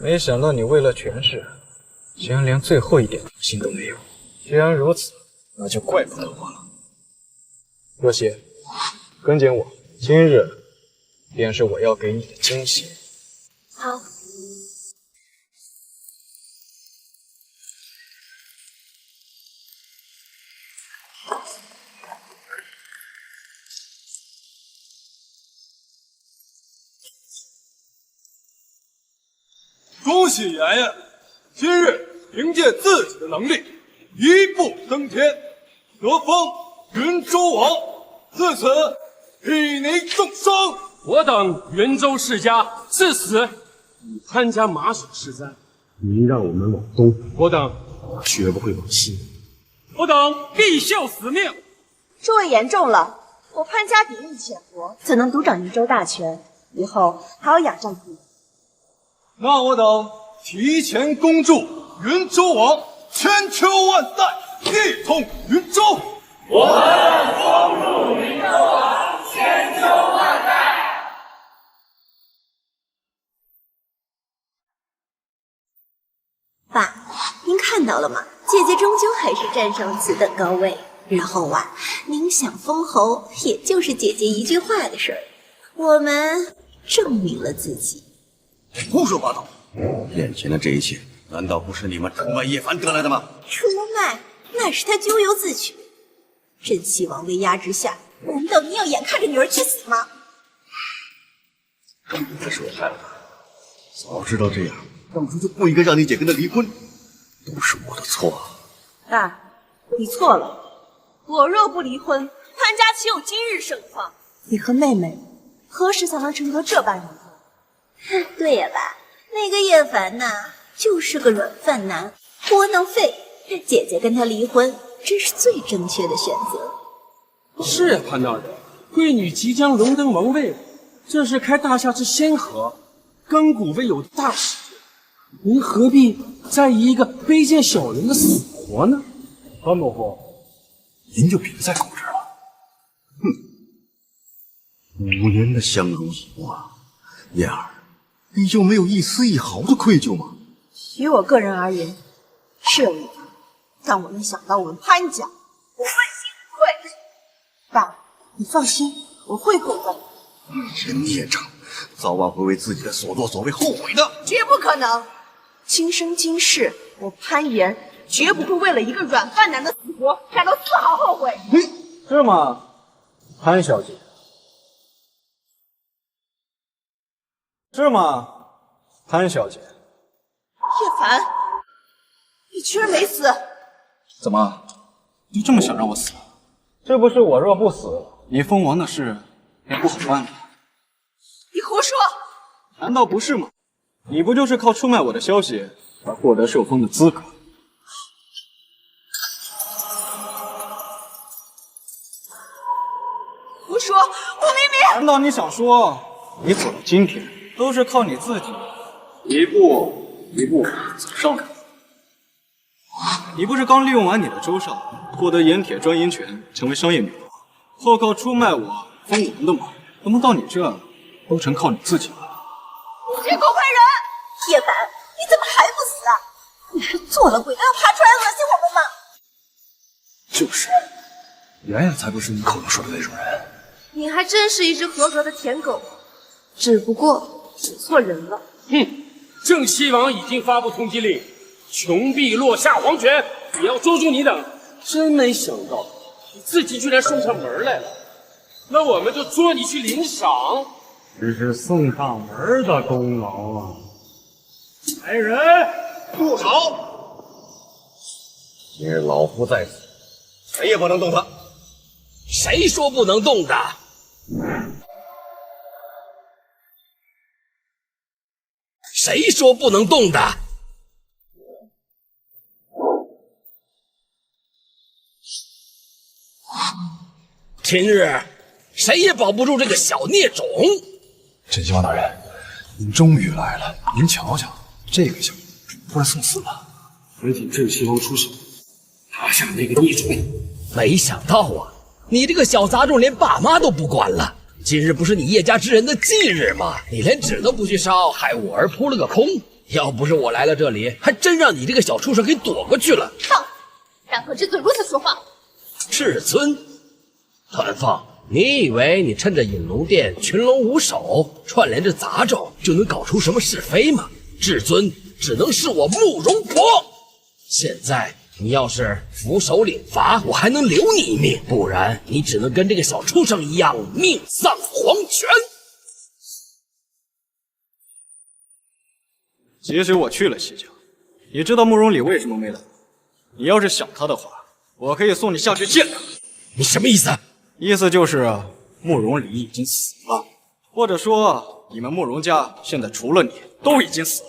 没想到你为了权势，竟然连最后一点良心都没有。既然如此，那就怪不得我了。若曦，跟紧我，今日便是我要给你的惊喜。好。恭喜妍妍，今日凭借自己的能力，一步登天，得封云州王，自此睥睨众生。我等云州世家至此与潘家马首是瞻。您让我们往东，我等绝不会往西。我等必效死命。诸位言重了，我潘家底蕴浅薄，怎能独掌云州大权？以后还要仰仗你。那我等提前恭祝云州王千秋万代，一统云州。我们恭祝云州王千秋万代。爸，您看到了吗？姐姐终究还是站上此等高位。然后啊，您想封侯，也就是姐姐一句话的事儿。我们证明了自己。胡说八道！眼前的这一切，难道不是你们出卖叶凡得来的吗？出卖那是他咎由自取。镇西王威压之下，难道您要眼看着女儿去死吗？这是我害了他。早知道这样，当初就不应该让你姐跟他离婚，都是我的错。爸，你错了。我若不离婚，潘家岂有今日盛况？你和妹妹何时才能成得这般人物？对呀，爸，那个叶凡呐，就是个软饭男，窝囊废。姐姐跟他离婚，真是最正确的选择。是啊，潘大人，贵女即将荣登王位，这是开大夏之先河，亘古未有的大事。您何必在意一个卑贱小人的死活呢？潘某夫，您就别再狗日了。5年的相濡以沫啊，燕儿，你就没有一丝一毫的愧疚吗？于我个人而言，是有一点，但我没想到我们潘家，我问心无愧。爸，你放心，我会过问。你这孽障，早晚会为自己的所作所为后悔的。绝不可能！今生今世，我潘岩绝不会为了一个软饭男的死活感到丝毫后悔。是吗，潘小姐？是吗，潘小姐？叶凡，你居然没死！怎么，就这么想让我死？这不是我若不死，你封王的事也不好办了。你胡说！难道不是吗？你不就是靠出卖我的消息而获得受封的资格？胡说！我明明……难道你想说，你走到今天都是靠你自己一步一步走上来的？你不是刚利用完你的周少，获得盐铁专营权，成为商业女王，后靠出卖我封王的吗？怎么到你这都成靠你自己了？你这狗派人！叶凡，你怎么还不死啊？你是做了鬼都要爬出来恶心我们吗？就是，妍妍才不是你口中说的那种人。你还真是一只合格的舔狗，只不过指错人了。哼，正西王已经发布通缉令，穷毙落下皇权，也要捉住你等。真没想到，你自己居然送上门来了。那我们就捉你去领赏。只是送上门的功劳啊！来人，住手！今日老夫在此，谁也不能动他。谁说不能动的？谁说不能动的？今日谁也保不住这个小孽种。镇西王大人，您终于来了。您瞧瞧，这个小不是送死了。还请镇西王出手，拿下那个孽种。没想到啊，你这个小杂种连爸妈都不管了。今日不是你叶家之人的忌日吗？你连纸都不去烧，害我儿扑了个空。要不是我来了这里，还真让你这个小畜生给躲过去了。放肆！然何至尊如此说话？至尊，团凤，你以为你趁着隐龙殿群龙无首，串联着杂种，就能搞出什么是非吗？至尊只能是我慕容博。现在你要是俯首领罚，我还能留你一命；不然，你只能跟这个小畜生一样，命丧黄泉。即使我去了西江，你知道慕容礼为什么没来？你要是想他的话，我可以送你下去见他。你什么意思？意思就是慕容礼已经死了，或者说你们慕容家现在除了你都已经死了。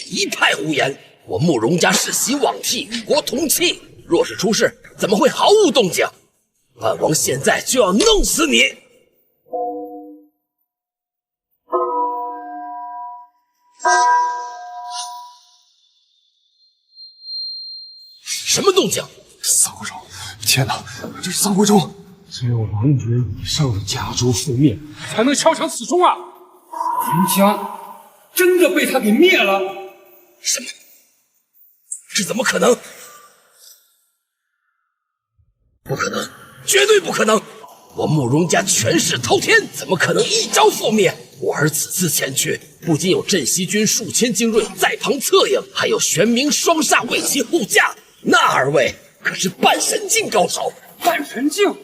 一派胡言！我慕容家世袭罔替，与国同期，若是出事，怎么会毫无动静？本王现在就要弄死你！什么动静？丧徽州！天哪，这是丧徽州！只有王爵以上的家族覆灭，才能敲响此钟啊！云家真的被他给灭了？什么？这怎么可能？不可能，绝对不可能！我慕容家权势滔天，怎么可能一朝覆灭？我儿此次前去，不仅有镇西军数千精锐在旁策应，还有玄冥双煞为其护驾。那二位可是半神境高手。半神境？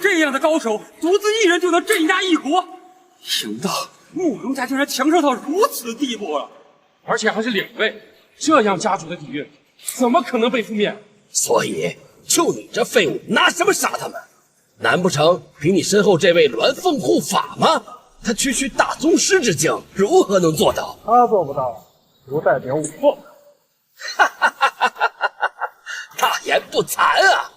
这样的高手，独自一人就能镇压一国？想不到慕容家竟然强盛到如此地步了，而且还是2位，这样家族的底蕴，怎么可能被覆灭？所以，就你这废物，拿什么杀他们？难不成凭你身后这位鸾凤护法吗？他区区大宗师之境，如何能做到？他做不到，不代表我做。大言不惭啊！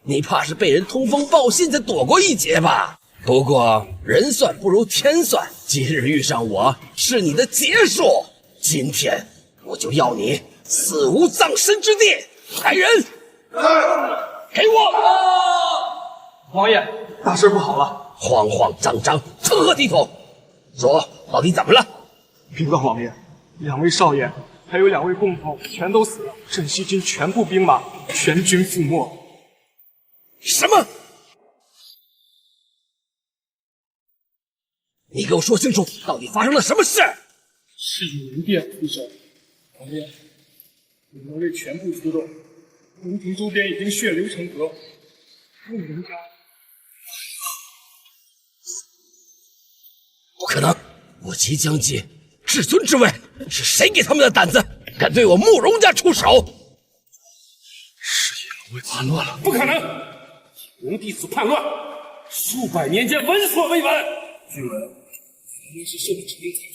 你怕是被人通风报信才躲过一劫吧？不过人算不如天算，今日遇上我是你的劫数，今天我就要你死无葬身之地！来人，给我！王爷，大事不好了！慌慌张张，成何体统？说，到底怎么了？禀告王爷，2位少爷还有2位供奉全都死了，镇西军全部兵马全军覆没。什么？你给我说清楚，到底发生了什么事？是引龙殿副手王亮，引龙卫全部出动，龙城周边已经血流成河，慕容家不可能！我即将继至尊之位，是谁给他们的胆子，敢对我慕容家出手？是引龙卫叛乱了！不可能！引龙弟子叛乱，数百年间闻所未闻。据闻，原因是受指令才出。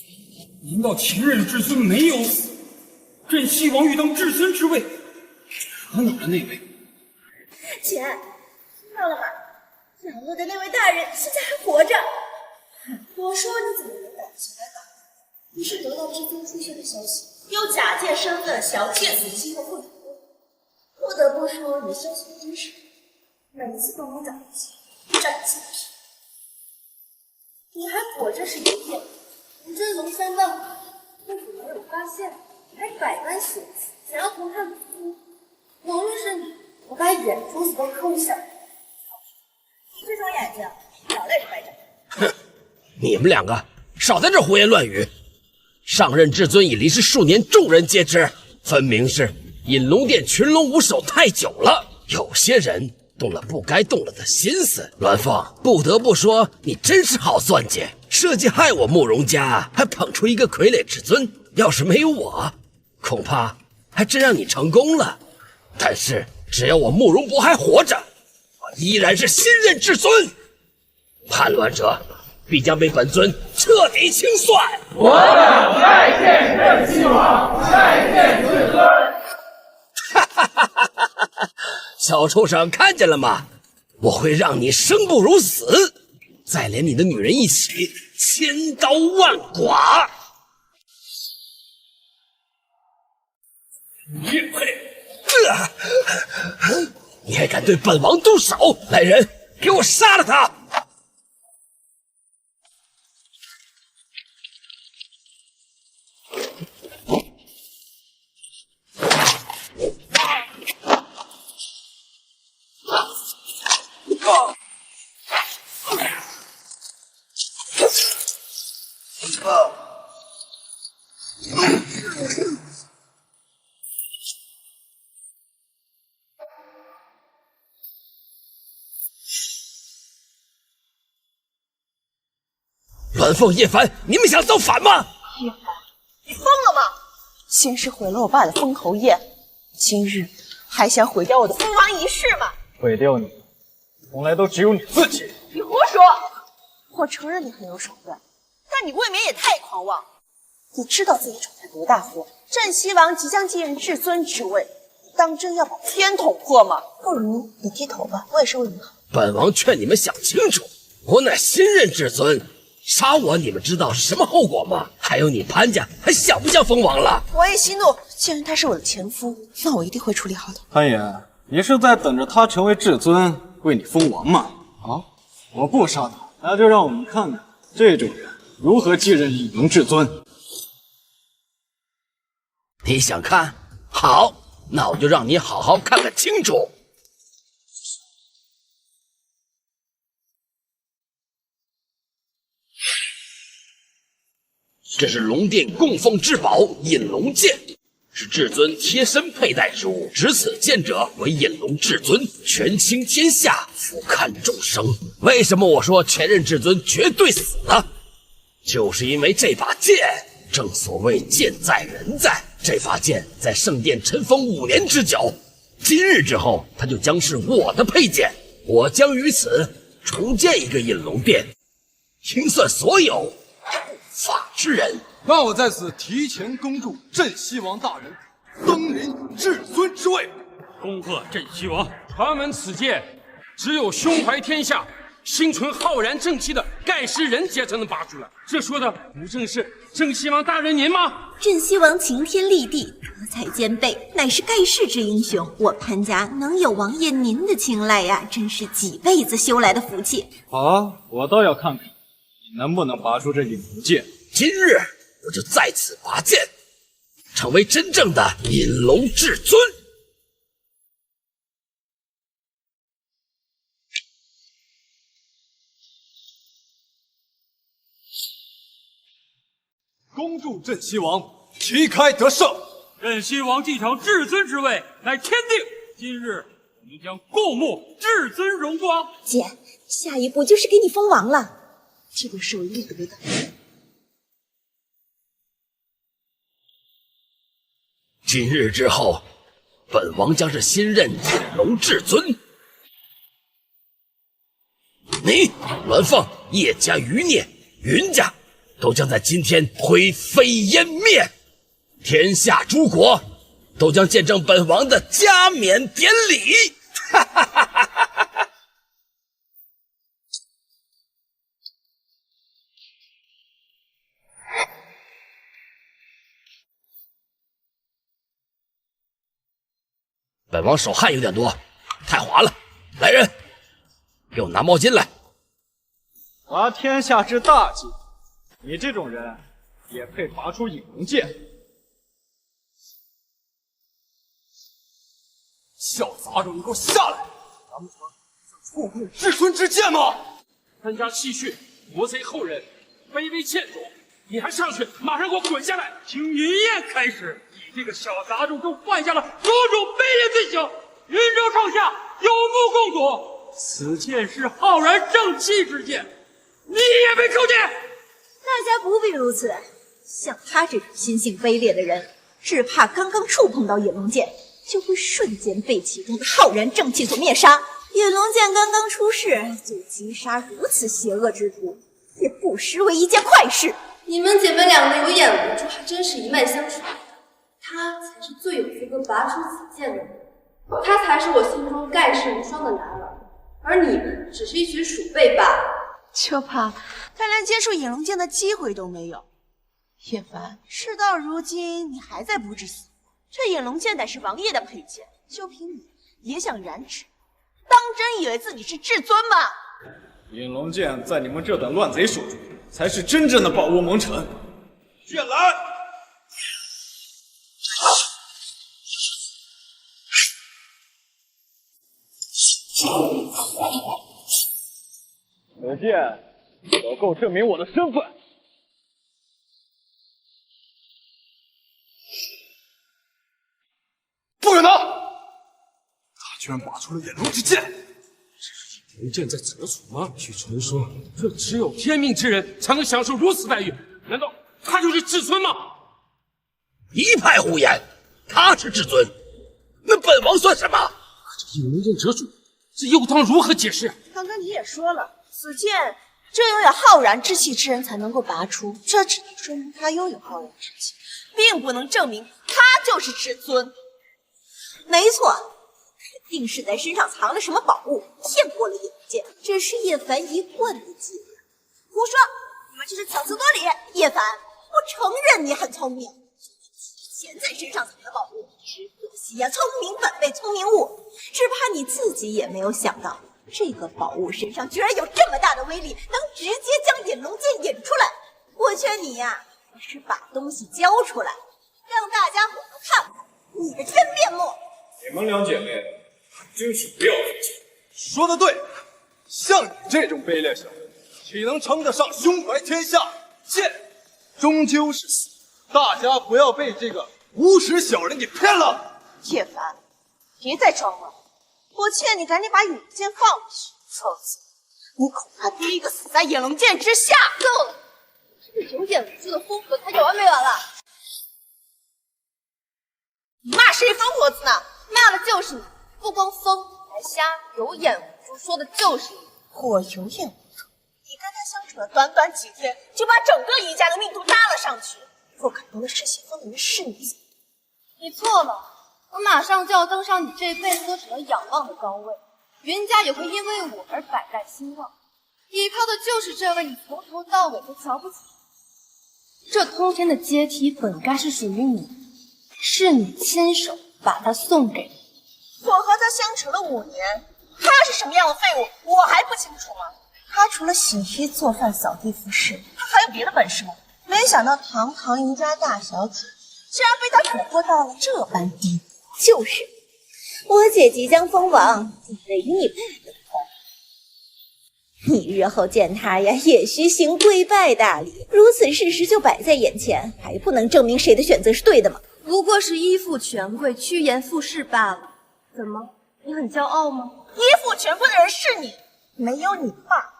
难道前任至尊没有死？朕希望欲当至尊之位，惹恼了那位。姐，听到了吗？恼怒的那位大人现在还活着。我说你怎么有胆子来打？你是得到至尊出现的消息，又假借身份想要借此机会混出来。不得不说，你消息真实，每次都能找一些战绩品。你还果真是有眼，你这龙三道不仅没有发现，还百般险刺，想要同上你。无论是你，我把眼珠子都抠下来。你这双眼睛，脑袋是白长。哼！你们两个少在这胡言乱语！上任至尊已离世数年，众人皆知，分明是引龙殿群龙无首太久了，有些人动了不该动了的心思。栾凤，不得不说，你真是好算计，设计害我慕容家，还捧出一个傀儡至尊。要是没有我，恐怕还真让你成功了。但是只要我慕容博还活着，我依然是新任至尊。叛乱者必将被本尊彻底清算。我等再见正西王，再见至尊。小畜生，看见了吗？我会让你生不如死，再连你的女人一起千刀万剐。叶佩，你还敢对本王动手？来人，给我杀了他！栾凤、叶凡，你们想造反吗？叶凡，你疯了吗？先是毁了我爸的封侯宴，今日还想毁掉我的封王仪式吗？毁掉你，从来都只有你自己。你胡说！我承认你很有手段，但你未免也太狂妄。你知道自己闯下多大祸？镇西王即将继任至尊之位，你当真要把天捅破吗？不如你低头吧，我也是为你好。本王劝你们想清楚，我乃新任至尊，杀我你们知道是什么后果吗？还有你潘家还想不想封王了？我也息怒，既然他是我的前夫，那我一定会处理好的。潘爷，你是在等着他成为至尊为你封王吗？啊！我不杀他，那就让我们看看这种人如何继任以龙至尊。你想看？好，那我就让你好好看看清楚。这是龙殿供奉至宝引龙剑，是至尊贴身佩戴之物，执此剑者为引龙至尊，权倾天下，俯瞰众生。为什么我说前任至尊绝对死了？就是因为这把剑，正所谓剑在人在，这把剑在圣殿尘封5年之久，今日之后，它就将是我的佩剑。我将于此重建一个引龙殿，清算所有不法之人。让我在此提前恭祝镇西王大人登临至尊之位。恭贺镇西王！传闻此剑只有胸怀天下、心存浩然正气的盖世人杰才能拔出来。这说的不正是镇西王大人您吗？镇西王擎天立地，德才兼备，乃是盖世之英雄。我潘家能有王爷您的青睐呀，真是几辈子修来的福气。好啊，我倒要看看你能不能拔出这引龙剑。今日我就在此拔剑，成为真正的引龙至尊。恭恭祝镇西王旗开得胜。镇西王继承至尊之位乃天定，今日我们将共沐至尊荣光。姐，下一步就是给你封王了，这都是我应得的。今日之后，本王将是新任隐龙至尊。你、栾凤、叶家、余孽、云家，都将在今天灰飞烟灭。天下诸国都将见证本王的加冕典礼。哈哈哈哈哈哈！本王手汗有点多，太滑了。来人，给我拿毛巾来。拔天下之大计，你这种人也配拔出隐龙剑？小杂种，你给我下来！难不成触碰至尊之剑吗？潘家气血，国贼后人，卑微欠种，你还上去？马上给我滚下来！请云宴开始。你这个小杂种，就犯下了种种卑劣罪行，云州上下有目共睹。此剑是浩然正气之剑，你也没扣见。大家不必如此，像他这种心性卑劣的人，只怕刚刚触碰到隐龙剑，就会瞬间被其中的浩然正气所灭杀。隐龙剑刚刚出世，就击杀如此邪恶之徒，也不失为一件快事。你们姐妹两个有眼无珠，还真是一脉相承。他才是最有资格拔出此剑的人，他才是我心中盖世无双的男儿，而你们只是一群鼠辈罢了。就怕他连接触隐龙剑的机会都没有。叶凡，事到如今，你还在不知死活。这隐龙剑乃是王爷的佩剑，就凭你也想染指？当真以为自己是至尊吗？隐龙剑在你们这等乱贼手中，才是真正的宝物蒙尘。剑来！此剑足够证明我的身份。不可能！他居然拔出了隐龙之剑！这是隐龙剑在折损吗？据传说，这只有天命之人才能享受如此待遇。难道他就是至尊吗？一派胡言！他是至尊，那本王算什么？可这隐龙剑折损，这又当如何解释呀？刚刚你也说了，此剑只拥有浩然之气之人才能够拔出，这只能说明他拥有浩然之气，并不能证明他就是至尊。没错，肯定是在身上藏了什么宝物，骗过了隐龙剑。这是叶凡一贯的伎俩。胡说！你们这是强词夺理。叶凡，我承认你很聪明，提前在身上藏的宝物，只可惜呀，聪明反被聪明误。只怕你自己也没有想到，这个宝物身上居然有这么大的威力，能直接将隐龙剑引出来。我劝你呀，还是把东西交出来，让大家伙都看看你的真面目。你们两姐妹真是不要嘴贱。说得对，像你这种卑劣小人，岂能称得上胸怀天下？剑终究是死，大家不要被这个无耻小人给骗了。叶凡，别再装了，我劝你赶紧把隐龙剑放回去，否则你恐怕第一个死在隐龙剑之下。够了，这有眼无珠的疯婆子还有完没完了？你骂谁疯婆子呢？骂的就是你，不光疯还瞎，有眼无珠，说的就是你。我有眼无珠，你跟他相处了短短几天，就把整个余家的命都搭了上去。若感动了是邪风的人是你，你错了，我马上就要登上你这辈子都只能仰望的高位，云家也会因为我而百代兴旺，依靠的就是这位你从头到尾都瞧不起。这通天的阶梯本该是属于你，是你亲手把它送给我。我和他相处了5年，他是什么样的废物，我还不清楚吗？他除了洗衣做饭、扫地服侍，他还有别的本事吗？没想到堂堂余家大小姐，竟然被他蛊惑到了这般地步。就是，我姐即将封王，姐姐与你不同。你日后见他呀，也需行跪拜大礼。如此事实就摆在眼前，还不能证明谁的选择是对的吗？不过是依附权贵、趋炎附势罢了。怎么，你很骄傲吗？依附权贵的人是你，没有你爸，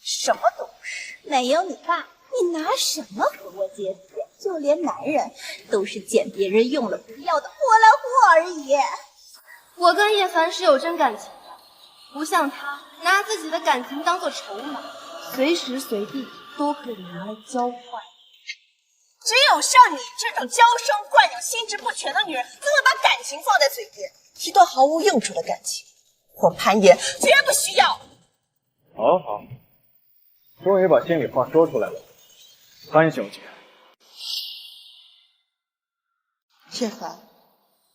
什么都不是。没有你爸，你拿什么和我接吻？就连男人都是捡别人用了不要的破烂货而已。我跟叶凡是有真感情的，不像他拿自己的感情当做筹码，随时随地都可以拿来交换。只有像你这种娇生惯养、心智不全的女人，才会把感情放在嘴边。一段毫无用处的感情，我潘岩绝不需要。好好，终于把心里话说出来了，潘小姐。叶凡，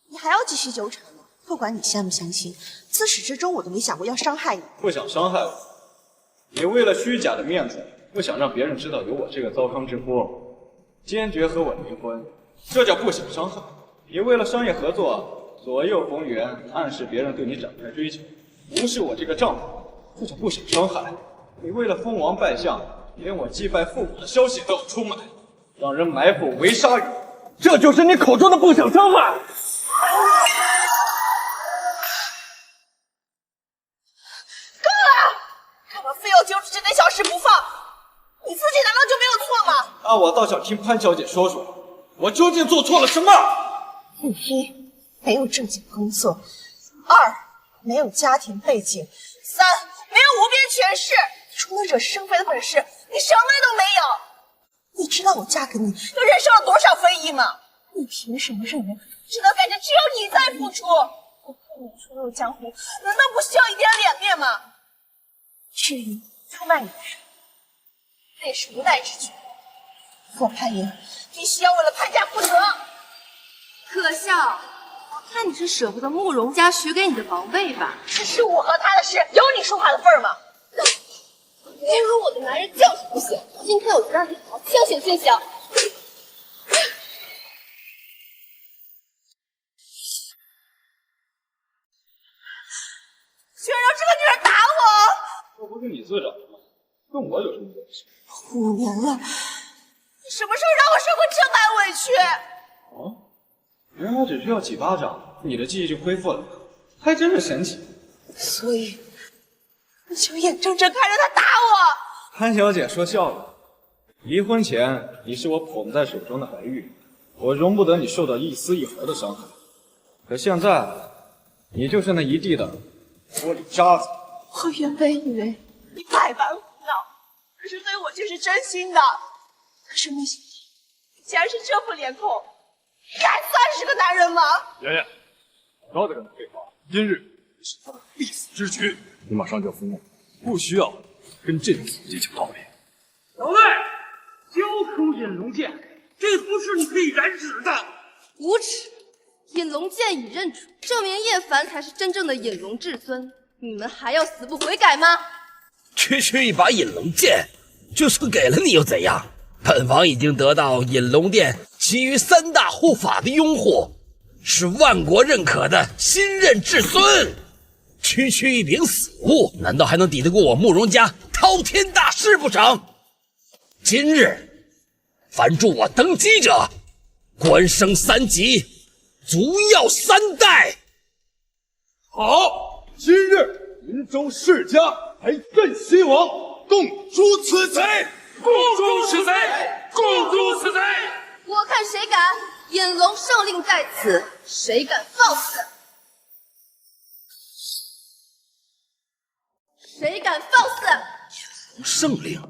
你还要继续纠缠吗？不管你相不相信，自始至终我都没想过要伤害你。不想伤害我，也为了虚假的面子，不想让别人知道有我这个糟糠之夫，坚决和我离婚，这叫不想伤害。也为了商业合作，左右逢源，暗示别人对你展开追求，无视我这个丈夫，这叫不想伤害。你为了封王拜相，连我祭拜父母的消息都要出卖，让人埋伏围杀我，这就是你口中的不想伤害。够了！干嘛非要揪住这件小事不放？你自己难道就没有错吗？那我倒想听潘小姐说说，我究竟做错了什么？一，没有正经工作；二，没有家庭背景；三，没有无边权势。除了惹是生非的本事，你什么都没有。你知道我嫁给你又忍受了多少非议吗？你凭什么认为这段感情只有你在付出？我看你出入江湖，难道不需要一点脸面吗？至于出卖你的事，那也是无奈之举。我潘岩必须要为了潘家负责。可笑，我看你是舍不得慕容家许给你的宝贝吧？这是我和他的事，有你说话的份儿吗？侮辱我的男人就是不行，今天我就让你好好清醒清醒。居然让这个女人打我！这不是你自找的吗？跟我有什么关系5年了，你什么时候让我受过这般委屈？哦，原来只需要几巴掌，你的记忆就恢复了，还真是神奇。所以你就眼睁睁看着他打我？潘小姐说笑了，离婚前你是我捧在手中的白玉，我容不得你受到一丝一毫的伤害。可现在，你就是那一地的玻璃渣子。我原本以为你百般胡闹，可是对我却是真心的。可是没想到，你竟然是这副脸孔，你还算是个男人吗？妍妍，不要再跟他废话，今日是他的必死之举，你马上就要封王，不需要跟这种死计较道理。老赖，交出引龙剑，这不是你可以染指的。无耻！引龙剑已认主，证明叶凡才是真正的引龙至尊。你们还要死不悔改吗？区区一把引龙剑，就算给了你又怎样？本王已经得到引龙殿其余3大护法的拥护，是万国认可的新任至尊。区区一柄死物，难道还能抵得过我慕容家滔天大事不成？今日凡助我登基者，官升3级，足耀3代。好，今日云州世家还朕西王共诛此贼！共诛此贼！共诛此贼！我看谁敢！引龙圣令在此，谁敢放肆？谁敢放肆？圣令？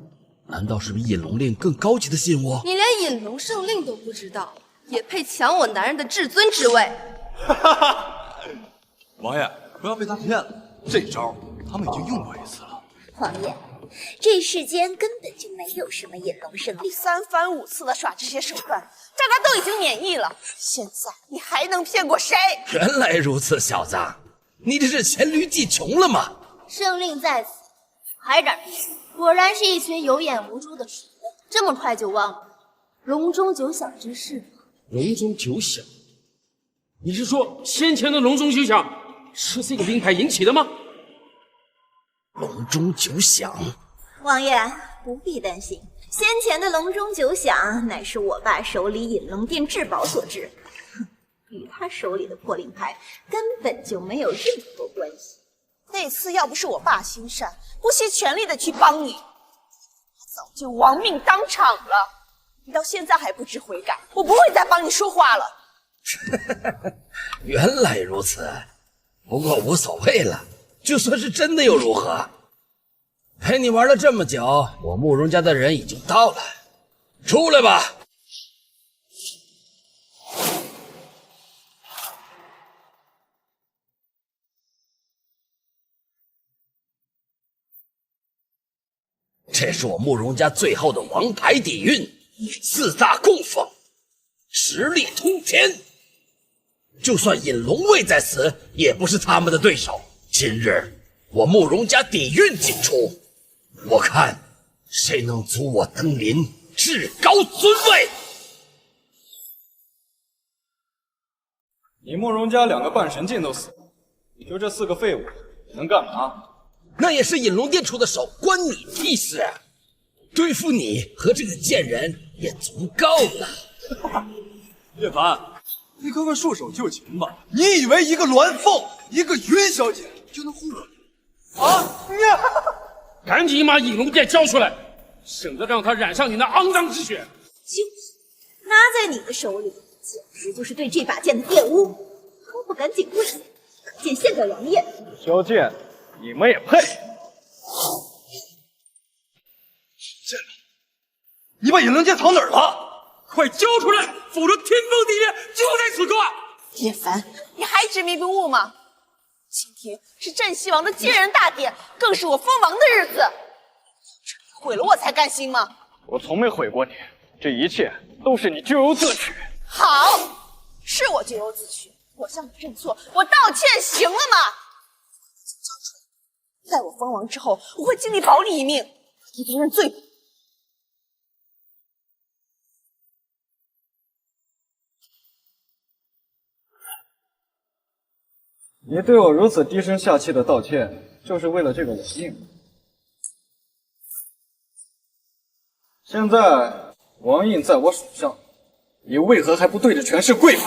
难道是比引龙令更高级的信物？你连引龙圣令都不知道，也配抢我男人的至尊之位？哈哈哈！王爷，不要被他骗了，这招他们已经用过一次了。王爷，这世间根本就没有什么引龙圣令，3番5次的耍这些手段，大家都已经免疫了。现在你还能骗过谁？原来如此，小子，你这是黔驴技穷了吗？圣令在此，还敢逼我？果然是一群有眼无珠的鼠，这么快就忘了笼中九响之事吗？笼中九响？你是说先前的笼中九响是这个冰牌引起的吗？隆中九响。王爷不必担心，先前的隆中九响乃是我爸手里隐龙殿至宝所致，与他手里的破令牌根本就没有任何关系。那次要不是我爸心善，不惜全力的去帮你，早就亡命当场了。你到现在还不知悔改，我不会再帮你说话了。原来如此，不过无所谓了，就算是真的又如何？陪你玩了这么久，我慕容家的人已经到了，出来吧。这是我慕容家最后的王牌底蕴，4大供奉，实力通天。就算尹龙卫在此，也不是他们的对手。今日我慕容家底蕴尽出，我看谁能阻我登临至高尊位。你慕容家2个半神境都死了，就这4个废物能干嘛？那也是尹龙殿出的手，关你屁事！对付你和这个贱人也足够了。叶凡，你快快束手就擒吧！你以为一个鸾凤，一个云小姐就能护我？啊！赶紧把尹龙殿交出来，省得让他染上你那肮脏之血。就是拿在你的手里，简直就是对这把剑的玷污，还不赶紧跪下，可见现在王爷。萧剑，你们也配？贱人，你把引龙剑藏哪儿了？快交出来，否则天崩地裂就在此刻！叶凡，你还执迷不悟吗？今天是镇西王的接人大典，更是我封王的日子，毁了我才甘心吗？我从没毁过你，这一切都是你咎由自取。好，是我咎由自取，我向你认错，我道歉，行了吗？在我封王之后，我会尽力保你一命，替别人罪。你对我如此低声下气的道歉，就是为了这个王印。现在王印在我手上，你为何还不对着权势跪拜？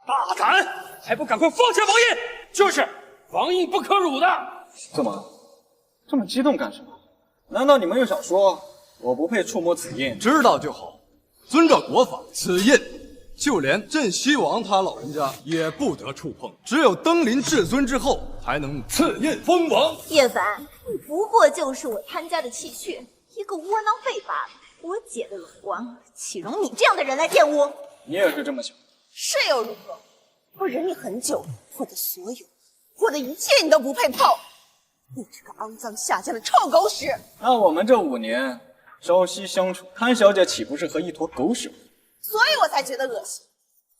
大胆，还不赶快放下王印！就是王印不可辱的。怎么这么激动干什么？难道你们又想说我不配触摸此印？知道就好。遵照国法，此印就连镇西王他老人家也不得触碰，只有登临至尊之后，才能赐印封王。叶凡，你不过就是我潘家的弃婿，一个窝囊废罢了。我姐的荣光，岂容你这样的人来玷污？你也是这么想？是又如何？我忍你很久了，我的所有，我的一切你都不配碰！你这个肮脏下贱的臭狗屎！那我们这5年朝夕相处，潘小姐岂不是和一坨狗屎？所以我才觉得恶心。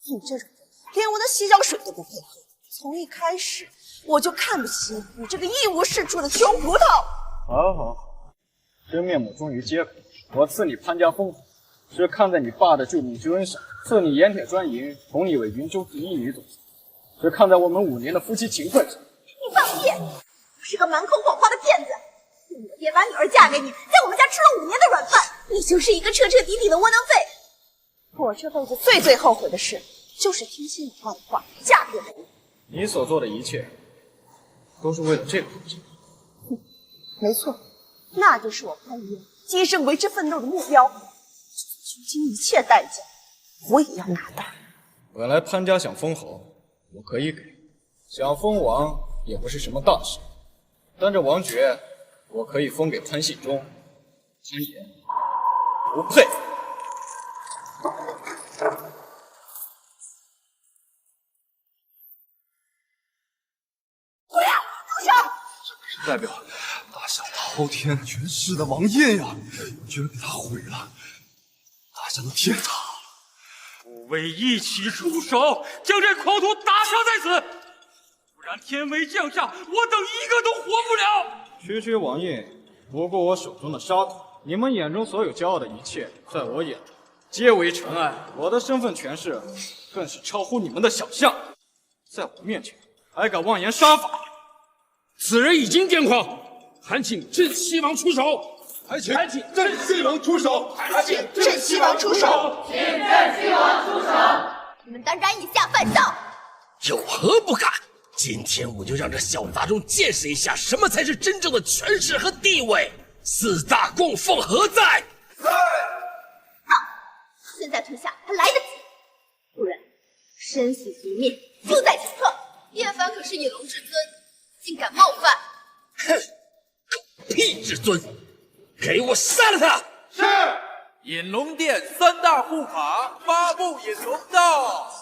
你这种人，连我的洗脚水都不配喝。从一开始我就看不起你这个一无是处的穷葡萄。好，好，真面目终于揭开。我赐你潘家封侯，是看在你爸的救命之恩上；赐你盐铁专营，封你为云州第1女总裁，是看在我们5年的夫妻情分上。你放屁！我是个满口谎话的骗子。我爹把女儿嫁给你，在我们家吃了5年的软饭，你就是一个彻彻底底的窝囊废。我这辈子最后悔的事，就是听信我爸的话，嫁给了你。你所做的一切，都是为了这个东西。没错，那就是我潘爷今生为之奋斗的目标。就算穷尽一切代价，我也要拿到。本来潘家想封侯，我可以给；想封王也不是什么大事。但这王爵，我可以封给潘信忠、潘岩，不配。不要！住手！这是代表大夏滔天权势的王印呀，居然给他毁了，大夏的天塌了！五位一起出手，将这狂徒打伤在此，不然天威降下，我等一个都活不了。区王印不过我手中的沙土，你们眼中所有骄傲的一切，在我眼中皆为尘埃。我的身份权势更是超乎你们的想象，在我面前还敢妄言杀法！此人已经癫狂，还请镇西王出手！还请镇西王出手！还请镇西王出手！请镇西王出手！你们当然以下犯上，有何不敢？今天我就让这小杂种见识一下什么才是真正的权势和地位。四大供奉何在？在。现在退下还来得及，不然生死局面就在此刻。叶凡可是引龙至尊，竟敢冒犯！哼，狗屁至尊！给我杀了他！是。引龙殿3大护法发布引龙道。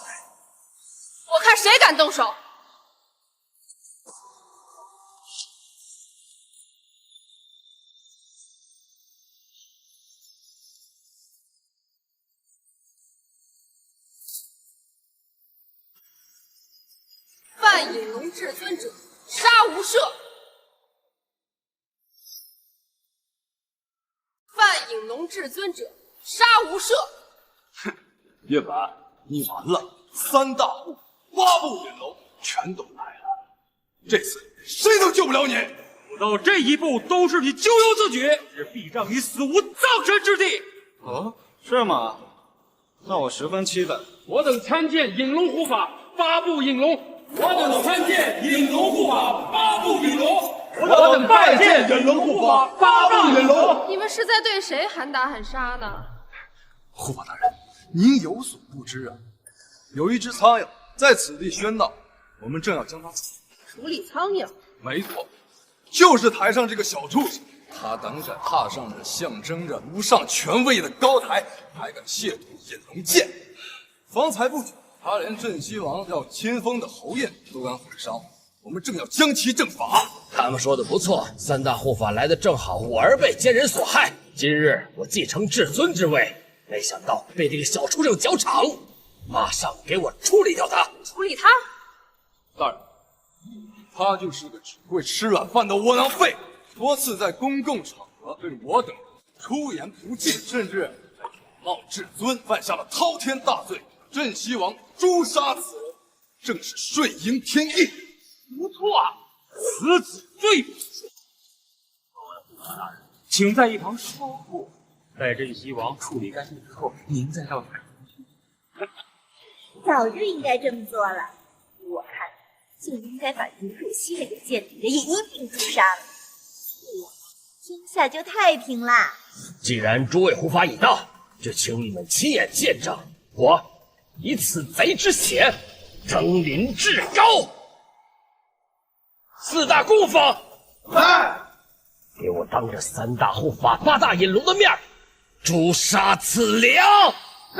我看谁敢动手！犯引龙至尊者，杀无赦！犯引龙至尊者，杀无赦！哼，叶凡，你完了！3大护8部引龙全都来了，这次谁都救不了你！不到这一步，都是你咎由自取，是避障于死无葬身之地。哦，是吗？那我十分期待。我等参见引龙护法8部引龙。我等参见引龙护法8部引龙。我等拜见引龙护法8部引龙。你们是在对谁喊打喊杀呢？护法大人，您有所不知啊，有一只苍蝇在此地喧闹，我们正要将它处理苍蝇。没错，就是台上这个小畜生，他胆敢踏上这象征着无上权威的高台，还敢亵渎引龙剑。方才不久，他连镇西王要亲封的侯印都敢毁伤，我们正要将其正法。他们说的不错，3大护法来的正好，我儿被奸人所害。今日我继承至尊之位，没想到被这个小畜生搅场，马上给我处理掉他！处理他！大人，他就是个只会吃软饭的窝囊废，多次在公共场合对我等出言不敬，甚至在辱冒至尊，犯下了滔天大罪。镇西王诛杀此人，正是顺应天意。不错啊，此子最不错。护法大人，请在一旁稍后，待镇西王处理干净之后，您再到此。早就应该这么做了。我看就应该把云若曦这个贱女人也一并诛杀了，天下就太平啦。既然诸位护法已到，就请你们亲眼见证我以此贼之血登临至高。4大供奉，来，给我当着3大护法8大引龙的面诛杀此良。是。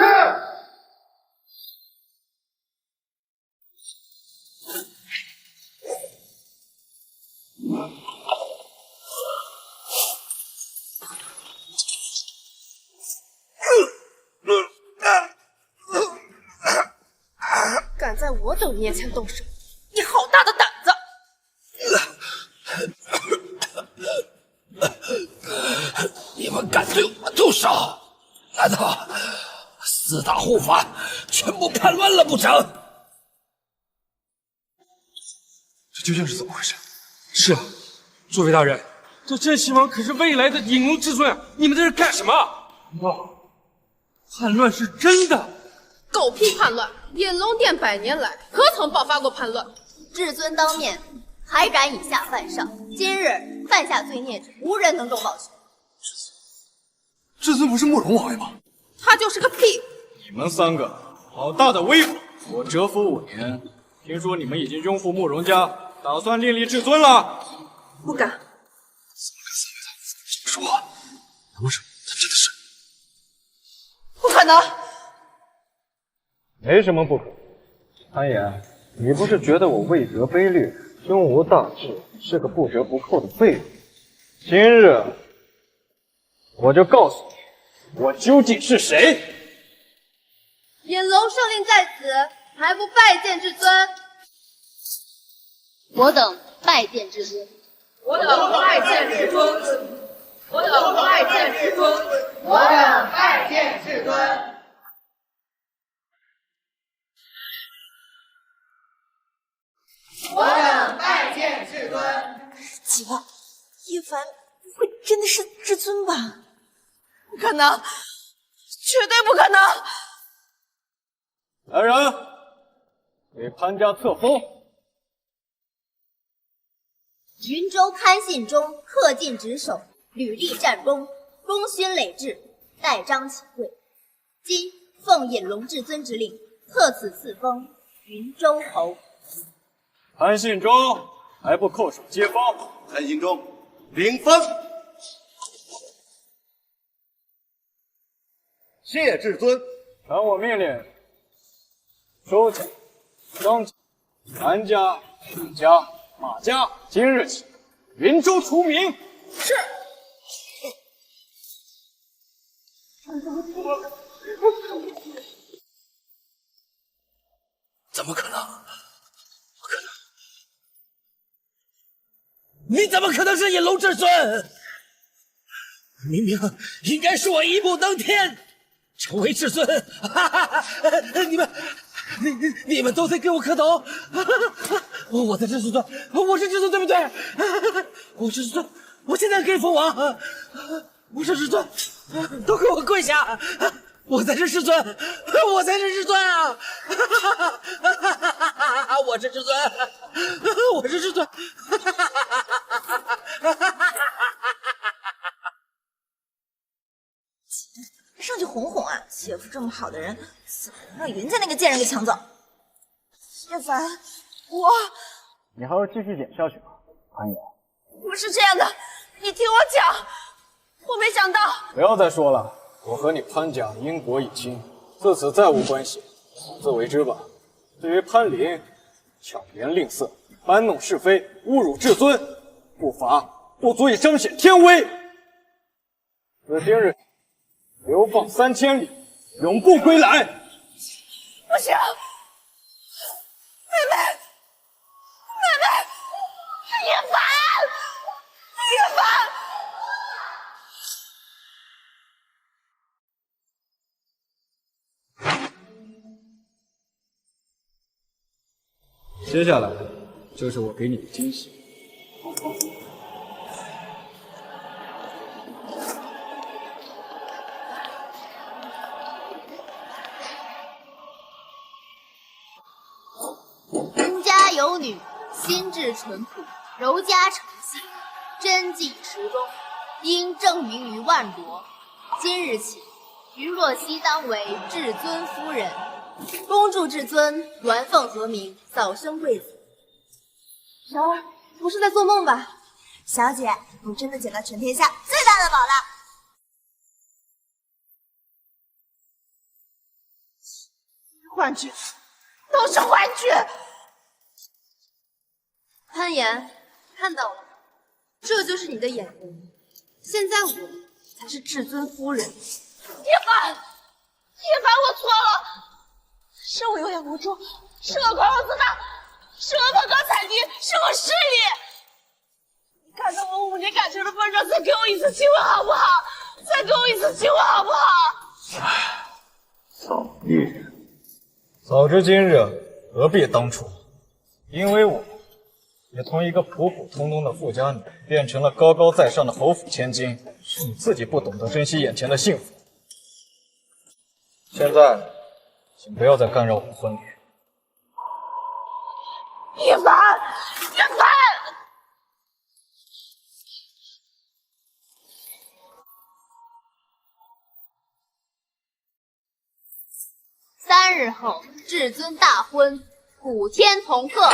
敢在我等面前动手，你好大的胆子！你们敢对我动手？难道4大护法全部叛乱了不成？这究竟是怎么回事？是啊，诸位大人，这镇西王可是未来的引龙至尊啊！你们在这干什么？叛乱是真的？狗屁叛乱！引龙殿100年来何曾爆发过叛乱？至尊当面，还敢以下犯上，今日犯下罪孽者，无人能够保全。至尊不是慕容王爷吗？他就是个屁！你们3个好大的威风！我蛰伏5年，听说你们已经拥护慕容家，打算另立至尊了？不敢。怎么跟3位大护法这么说话？难不成他真的是？不可能！没什么不可。安言，你不是觉得我位格卑劣，胸无大志，是个不折不扣的废物？今日我就告诉你，我究竟是谁！引龙圣令在此，还不拜见至尊？我等拜见至尊。我等拜见至尊。我等拜见至尊。我等拜见至尊。我等拜见至尊。起了，叶凡不会真的是至尊吧？不可能，绝对不可能！来人，给潘家册封。云州潘信忠恪尽职守，屡立战功，功勋累至，待章启贵。今奉引龙至尊之令，特此赐封云州侯。潘信忠还不叩首接封？潘信忠领封。谢至尊。传我命令，周家、张家、韩家、许家、马家，今日起云州除名。是。怎么可能？不可能！你怎么可能是引龙至尊？明明应该是我一步登天，成为至尊！你们都得给我磕头！我才是至尊，我是至尊，对不对？我是至尊，我现在可以封王！我是至尊，都给我跪下！我才是至尊，我才是至尊啊！我是至尊，我是至尊。上去哄哄啊！姐夫这么好的人，怎么能让云家那个贱人给抢走？叶凡，你还要继续演下去吗，潘岩？不是这样的，你听我讲，我没想到。不要再说了，我和你潘家因果已清，自此再无关系，好自为之吧。至于潘林，巧言令色，搬弄是非，侮辱至尊，不罚不足以彰显天威。自今日流放3000里，永不归来。不行，妹妹，叶凡，叶凡。接下来就是我给你的惊喜。人家有女，心智淳朴，柔家诚信，贞绩持忠，应正名于万国。今日起，云若曦当为至尊夫人。恭祝至尊鸾凤和鸣，早生贵子。瑶儿，不是在做梦吧？小姐，你真的捡到全天下最大的宝了！幻觉，都是幻觉！潘岩，看到了吗？这就是你的眼红。现在我才是至尊夫人。叶凡，我错了。是我有眼无珠，是我狂妄自大，是我道高踩低，是我失礼。你看在我5年感情的份上，再给我一次机会好不好？再给我一次机会好不好？造孽！早知今日，何必当初？因为我也从一个普普通通的富家女，变成了高高在上的侯府千金，是你自己不懂得珍惜眼前的幸福。现在，请不要再干扰我的婚礼。叶凡，3日后，至尊大婚，普天同贺。